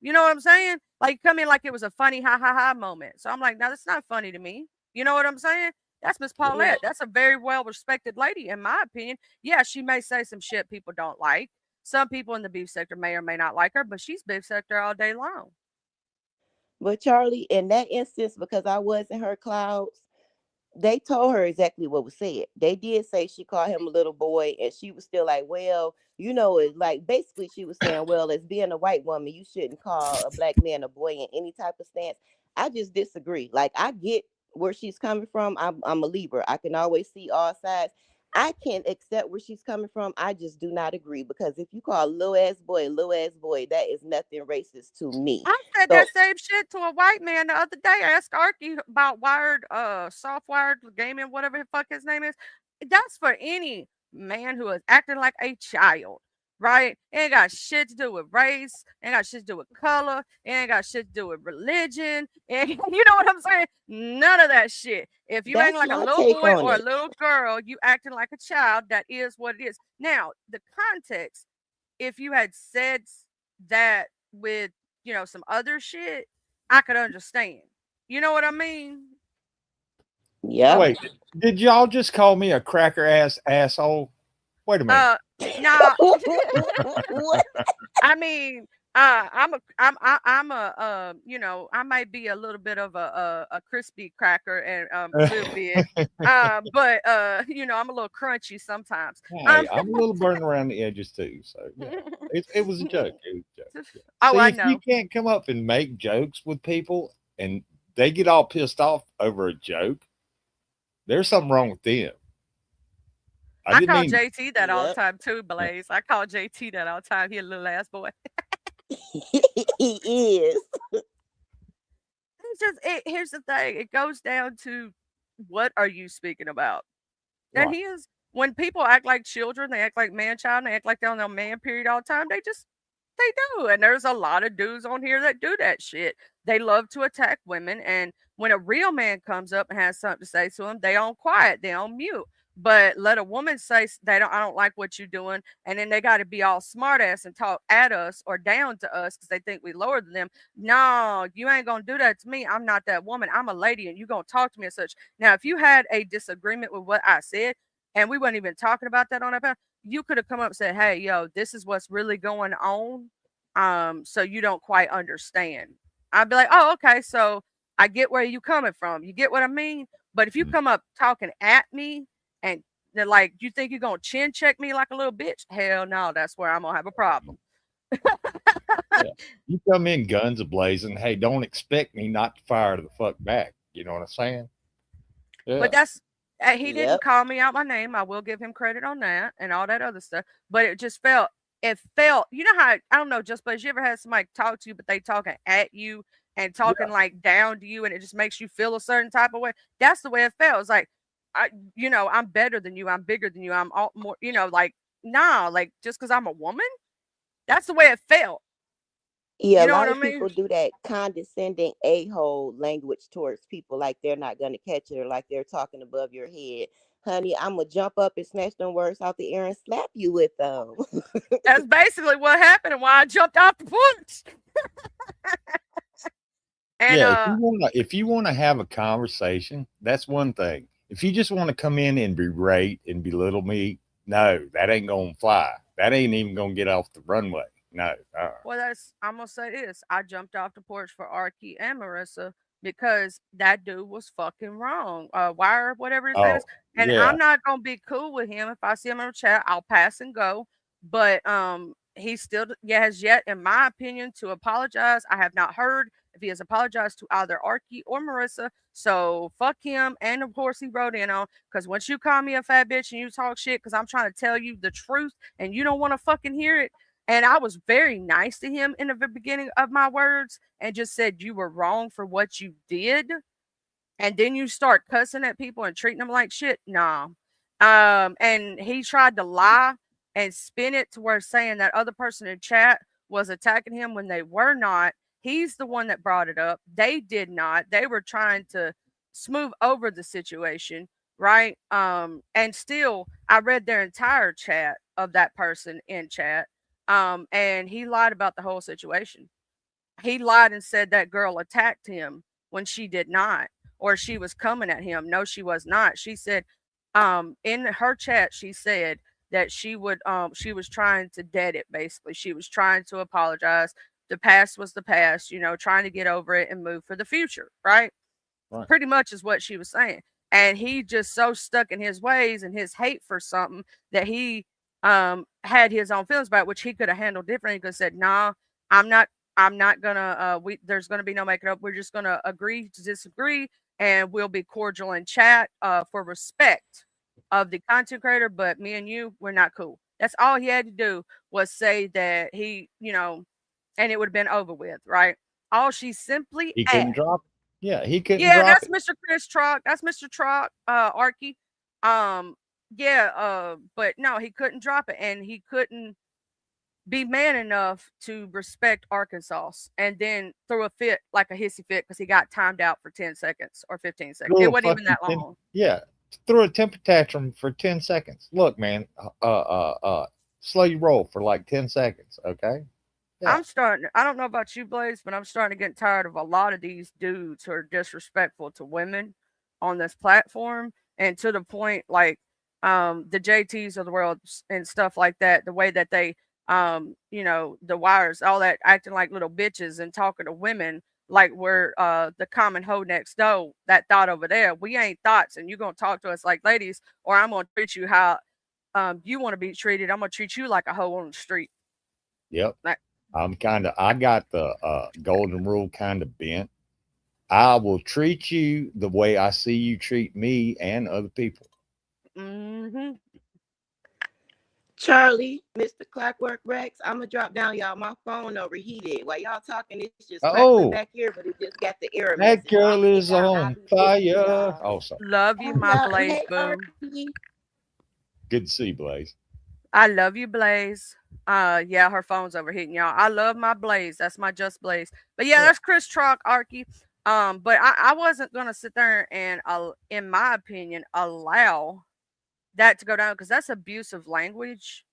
Speaker 2: You know what I'm saying? Like come in like it was a funny ha ha ha moment. So I'm like, no, that's not funny to me. You know what I'm saying? That's Miss Paulette. That's a very well respected lady, in my opinion. Yeah, she may say some shit people don't like. Some people in the beef sector may or may not like her, but she's beef sector all day long.
Speaker 9: But Charlie, in that instance, because I was in her clouds, they told her exactly what was said. They did say she called him a little boy, and she was still like, well, it's like basically she was saying, well, as being a white woman, you shouldn't call a black man a boy in any type of stance. I just disagree. Like I get where she's coming from. I'm a Libra. I can always see all sides. I can accept where she's coming from. I just do not agree because if you call little ass boy, that is nothing racist to me.
Speaker 2: I said
Speaker 9: So
Speaker 2: that same shit to a white man the other day. I asked Arky about soft wired gaming, whatever the fuck his name is. That's for any man who is acting like a child, right? It ain't got shit to do with race, ain't got shit to do with color, it ain't got shit to do with religion. And you know what I'm saying? None of that shit. If you
Speaker 9: that's
Speaker 2: ain't like a
Speaker 9: my
Speaker 2: little
Speaker 9: take
Speaker 2: boy
Speaker 9: on
Speaker 2: or a
Speaker 9: it.
Speaker 2: little girl, you acting like a child, that is what it is. Now, the context, if you had said that with some other shit, I could understand. You know what I mean?
Speaker 9: Yep.
Speaker 10: Wait, did y'all just call me a cracker ass asshole? Wait a minute.
Speaker 2: Nah.
Speaker 9: What?
Speaker 2: I mean, I'm I might be a little bit of a crispy cracker and a little bit, but I'm a little crunchy sometimes.
Speaker 10: Hey, I'm a little burning around the edges too. So yeah, it was a joke. It was a joke. Yeah.
Speaker 2: Oh,
Speaker 10: See,
Speaker 2: I
Speaker 10: if you
Speaker 2: know.
Speaker 10: can't come up and make jokes with people and they get all pissed off over a joke, there's something wrong with them.
Speaker 2: I
Speaker 10: didn't
Speaker 2: call
Speaker 10: mean
Speaker 2: JT that all the
Speaker 9: Yep.
Speaker 2: time too, Blaze. I call JT that all the time. He a little ass boy.
Speaker 9: He is.
Speaker 2: It's just here's the thing. It goes down to what are you speaking about? And
Speaker 10: right.
Speaker 2: he is when people act like children, they act like man child, and they act like they're on their man period all the time. They do. And there's a lot of dudes on here that do that shit. They love to attack women. And when a real man comes up and has something to say to them, they on quiet, they on mute. But let a woman say I don't like what you're doing, and then they got to be all smart ass and talk at us or down to us because they think we lower than them. No, you ain't gonna do that to me. I'm not that woman. I'm a lady, and you gonna talk to me as such. Now, if you had a disagreement with what I said, and we weren't even talking about that on that panel, you could have come up and said, hey, yo, this is what's really going on. So you don't quite understand. I'd be like, oh, okay, so I get where you coming from. You get what I mean? But if you come up talking at me and they're like, you think you're gonna chin check me like a little bitch? Hell no, that's where I'm gonna have a problem.
Speaker 10: Yeah. You come in guns a blazing. Hey, don't expect me not to fire the fuck back. You know what I'm saying? Yeah.
Speaker 2: But that's he
Speaker 9: Yep.
Speaker 2: didn't call me out my name. I will give him credit on that and all that other stuff. But it just felt, you know how, I don't know, just but you ever had somebody talk to you, but they talking at you and talking like down to you, and it just makes you feel a certain type of way. That's the way it felt. It's like, I'm better than you. I'm bigger than you. I'm all more, like, nah, like just because I'm a woman, that's the way it felt.
Speaker 9: Yeah,
Speaker 2: You
Speaker 9: a
Speaker 2: know
Speaker 9: lot
Speaker 2: what I
Speaker 9: of
Speaker 2: mean?
Speaker 9: people do that condescending a-hole language towards people like they're not gonna catch it or like they're talking above your head. Honey, I'm gonna jump up and snatch them words out the air and slap you with them.
Speaker 2: That's basically what happened and why I jumped off the porch. And
Speaker 10: Yeah, if you wanna have a conversation, that's one thing. If you just wanna come in and berate and belittle me, no, that ain't gonna fly. That ain't even gonna get off the runway. No.
Speaker 2: well, I'm gonna say this. I jumped off the porch for Arky and Marissa because that dude was fucking wrong. Wire, whatever his name is.
Speaker 10: Oh,
Speaker 2: And
Speaker 10: yeah.
Speaker 2: I'm not gonna be cool with him. If I see him in the chat, I'll pass and go. But he still has yet, in my opinion, to apologize. I have not heard if he has apologized to either Arky or Marissa. So fuck him. And of course he wrote in on, because once you call me a fat bitch and you talk shit because I'm trying to tell you the truth and you don't want to fucking hear it. And I was very nice to him in the beginning of my words and just said you were wrong for what you did. And then you start cussing at people and treating them like shit. Nah. And he tried to lie and spin it to where saying that other person in chat was attacking him when they were not. He's the one that brought it up. They did not. They were trying to smooth over the situation, right? And still I read their entire chat of that person in chat. And he lied about the whole situation. He lied and said that girl attacked him when she did not, or she was coming at him. No, she was not. She said, in her chat, she said that she was trying to dead it, basically. She was trying to apologize. The past was the past, trying to get over it and move for the future, right?
Speaker 10: Right.
Speaker 2: Pretty much is what she was saying. And he just so stuck in his ways and his hate for something that he had his own feelings about, which he could have handled differently. He could have said, nah, I'm not gonna there's gonna be no making up. We're just gonna agree to disagree and we'll be cordial in chat for respect of the content creator, but me and you, we're not cool. That's all he had to do was say that he, and it would have been over with, right? All she simply
Speaker 10: He couldn't
Speaker 2: asked.
Speaker 10: drop it. Yeah, he couldn't
Speaker 2: Yeah,
Speaker 10: drop
Speaker 2: that's
Speaker 10: it.
Speaker 2: Mr. Chris Trock. That's Mr. Trock, Arky. But no, he couldn't drop it, and he couldn't be man enough to respect Arkansas, and then threw a fit like a hissy fit because he got timed out for 10 seconds or 15 seconds.
Speaker 10: Threw
Speaker 2: It
Speaker 10: a
Speaker 2: wasn't even
Speaker 10: fucking
Speaker 2: that long.
Speaker 10: yeah, threw a temper tantrum for 10 seconds. Look, man, slow your roll for like 10 seconds, okay? Yeah.
Speaker 2: I don't know about you, Blaze, but I'm starting to get tired of a lot of these dudes who are disrespectful to women on this platform, and to the point like the JTs of the world and stuff like that, the way that they the wires, all that, acting like little bitches and talking to women like we're the common hoe next door, that thought over there. We ain't thoughts, and you're gonna talk to us like ladies, or I'm gonna treat you how you want to be treated. I'm gonna treat you like a hoe on the street.
Speaker 10: Yep.
Speaker 2: Like,
Speaker 10: I got the golden rule kind of bent. I will treat you the way I see you treat me and other people.
Speaker 2: mm-hmm.
Speaker 9: Charlie, Mr. Clockwork Rex, I'm gonna drop down, y'all. My phone overheated. While y'all talking, it's just crackling back here, but it just got the error
Speaker 10: That
Speaker 9: message. So I'm
Speaker 10: girl
Speaker 9: gonna get
Speaker 10: is
Speaker 9: down. I'll
Speaker 10: on
Speaker 9: be listening to
Speaker 10: fire.
Speaker 9: y'all.
Speaker 10: Oh, sorry.
Speaker 2: Love you,
Speaker 9: Love
Speaker 2: my
Speaker 9: y'all.
Speaker 2: Blaze
Speaker 9: Hey,
Speaker 2: boo.
Speaker 9: Arky.
Speaker 10: Good to see you, Blaze.
Speaker 2: I love you, Blaze. Yeah, her phone's overheating, y'all. I love my Blaze. That's my Just Blaze. But yeah, that's Chris Trock, Arky. But I wasn't gonna sit there and in my opinion, allow that to go down because that's abusive language.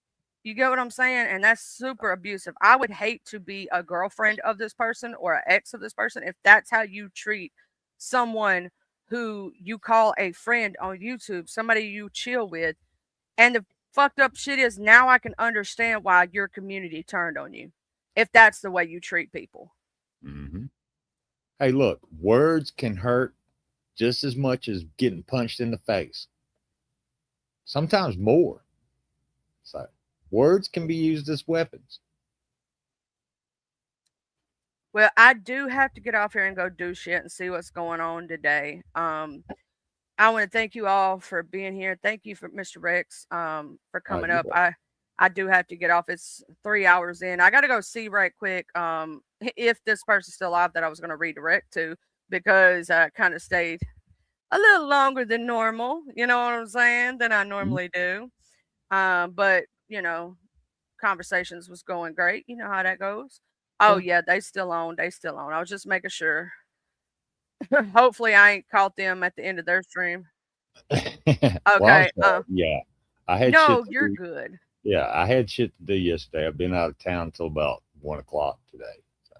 Speaker 2: You get what I'm saying? And that's super abusive. I would hate to be a girlfriend of this person or an ex of this person if that's how you treat someone who you call a friend on YouTube, somebody you chill with. And the fucked up shit is now I can understand why your community turned on you if that's the way you treat people.
Speaker 10: Mm-hmm. Hey, look, words can hurt just as much as getting punched in the face. Sometimes more. So words can be used as weapons.
Speaker 2: Well, I do have to get off here and go do shit and see what's going on today. I want to thank you all for being here. Thank you for Mr. Rex for coming up. I do have to get off. It's 3 hours in. I got to go see right quick if this person's still alive that I was going to redirect to, because I kind of stayed a little longer than normal. You know what I'm saying? Than I normally do. But conversations was going great. You know how that goes. Oh yeah, they still on. They still on. I was just making sure. Hopefully, I ain't caught them at the end of their stream.
Speaker 10: Well, I'm
Speaker 2: Okay.
Speaker 10: sorry. Yeah, I had
Speaker 2: No,
Speaker 10: shit to
Speaker 2: you're
Speaker 10: do.
Speaker 2: good.
Speaker 10: Yeah, I had shit to do yesterday. I've been out of town until about 1 o'clock today. So.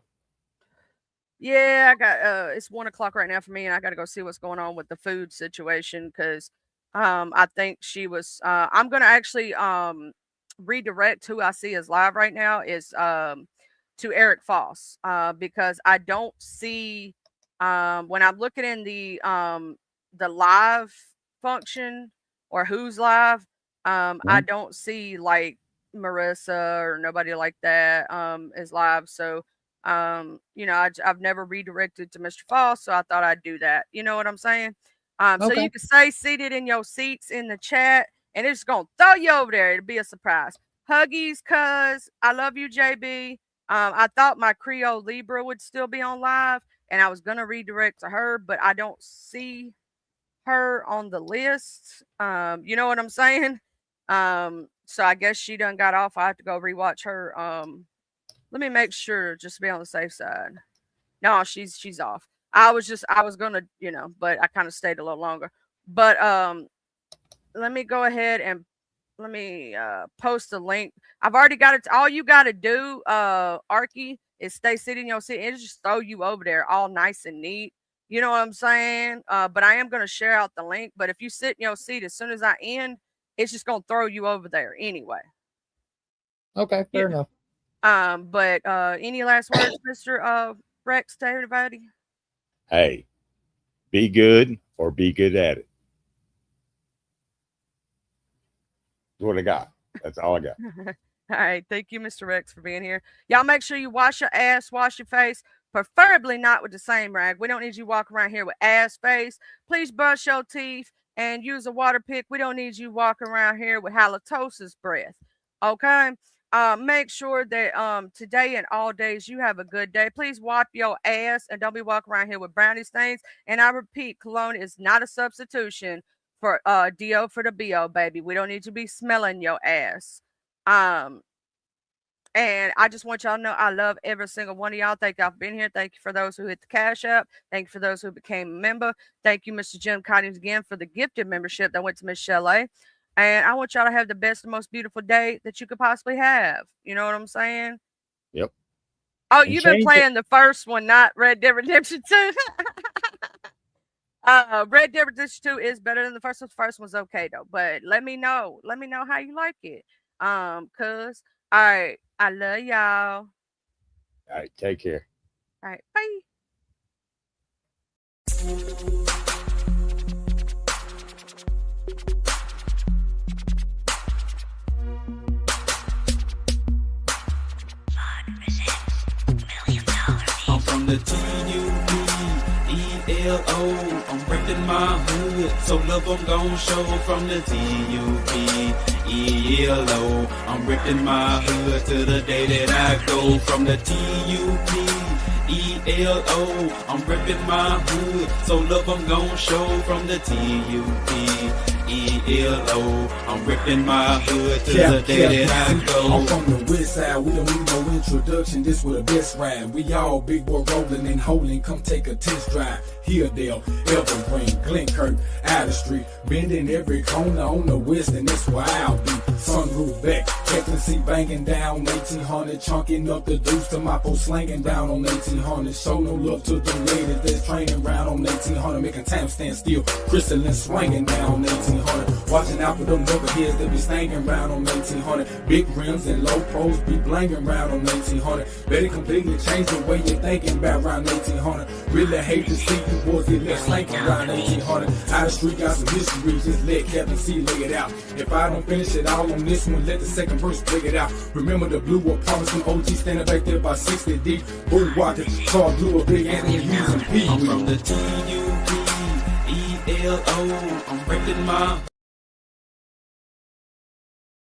Speaker 2: Yeah, I got it's 1 o'clock right now for me, and I got to go see what's going on with the food situation because I think she was. I'm gonna actually redirect who I see as live right now is to Eric Foss because I don't see when I'm looking in the live function or who's live. I don't see like Marissa or nobody like that is live. So you know, I've never redirected to Mr. Foss, so I thought I'd do that. You know what I'm saying? So
Speaker 10: Okay.
Speaker 2: you can stay seated in your seats in the chat, and it's gonna throw you over there. It'll be a surprise. Huggies, cuz I love you, JB. I thought my Creole Libra would still be on live, and I was gonna redirect to her, but I don't see her on the list. You know what I'm saying? So I guess she done got off. I have to go rewatch her. Let me make sure just to be on the safe side. No, she's off. I was gonna, you know, but I kind of stayed a little longer. But let me go ahead and let me post a link. I've already got it. All you gotta do, Arky, is stay sitting in your seat and just throw you over there all nice and neat. You know what I'm saying? But I am gonna share out the link. But if you sit in your seat as soon as I end, it's just gonna throw you over there anyway.
Speaker 10: Okay, fair enough.
Speaker 2: But any last words, Mr. Rex, to everybody?
Speaker 10: Hey, be good or be good at it. That's what I got. That's all I got.
Speaker 2: All right. Thank you, Mr. Rex, for being here. Y'all make sure you wash your ass, wash your face, preferably not with the same rag. We don't need you walking around here with ass face. Please brush your teeth and use a water pick. We don't need you walking around here with halitosis breath. Okay? Make sure that today and all days you have a good day. Please wipe your ass and don't be walking around here with brownie stains. And I repeat, cologne is not a substitution for DO for the BO, baby. We don't need to be smelling your ass. And I just want y'all to know I love every single one of y'all. Thank y'all for being here. Thank you for those who hit the Cash App. Thank you for those who became a member. Thank you, Mr. Jim Cottings, again for the gifted membership that went to Miss Shelley. And I want y'all to have the best and most beautiful day that you could possibly have. You know what I'm saying?
Speaker 10: Yep.
Speaker 2: Oh,
Speaker 10: And
Speaker 2: you've been
Speaker 10: change
Speaker 2: playing the first one, not Red Dead Redemption 2. Red Dead Redemption 2 is better than the first one. The first one's okay though. But let me know. Let me know how you like it. Cuz all right, I love y'all.
Speaker 10: All right, take care.
Speaker 2: All right, bye.
Speaker 11: I'm from the T-U-B-E-L-O. I'm reppin' my hood, so love I'm gon' show from the T-U-B-E-L-O. I'm reppin' my hood to the day that I go from the T-U-B-E-L-O. I'm reppin' my hood, so love I'm gon' show from the T-U-B-E-L-O. I'm ripping my hood to the day that I go.
Speaker 12: I'm from the west side, we don't need no introduction. This was the best ride. We all big boy rolling and holding. Come take a test drive. Hilldale, Evergreen, Glenkirk, Outer Street, bending every corner on the west, and that's where I'll be. Sunroof back, Captain C banging down 1800, chunking up the deuce to my post slanging down on 1800. Show no love to the ladies that's training round on 1800, making time stand still. Crystalline swinging down on 1800. Watching out for them knuckleheads that be stanging round on 1800. Big rims and low pros be blanging round on 1800. Better completely change the way you're thinking about round 1800. Really hate to see you boys get left slanking around 1800. Out of street got some history, just let Captain C lay it out. If I don't finish it all on this one, let the second verse play it out. Remember the blue apartments from OG standing back there by 60 deep. Bull walking, car blue, a big Anthony using P.
Speaker 11: I'm from the T-U-B-E-L-O. I'm repping my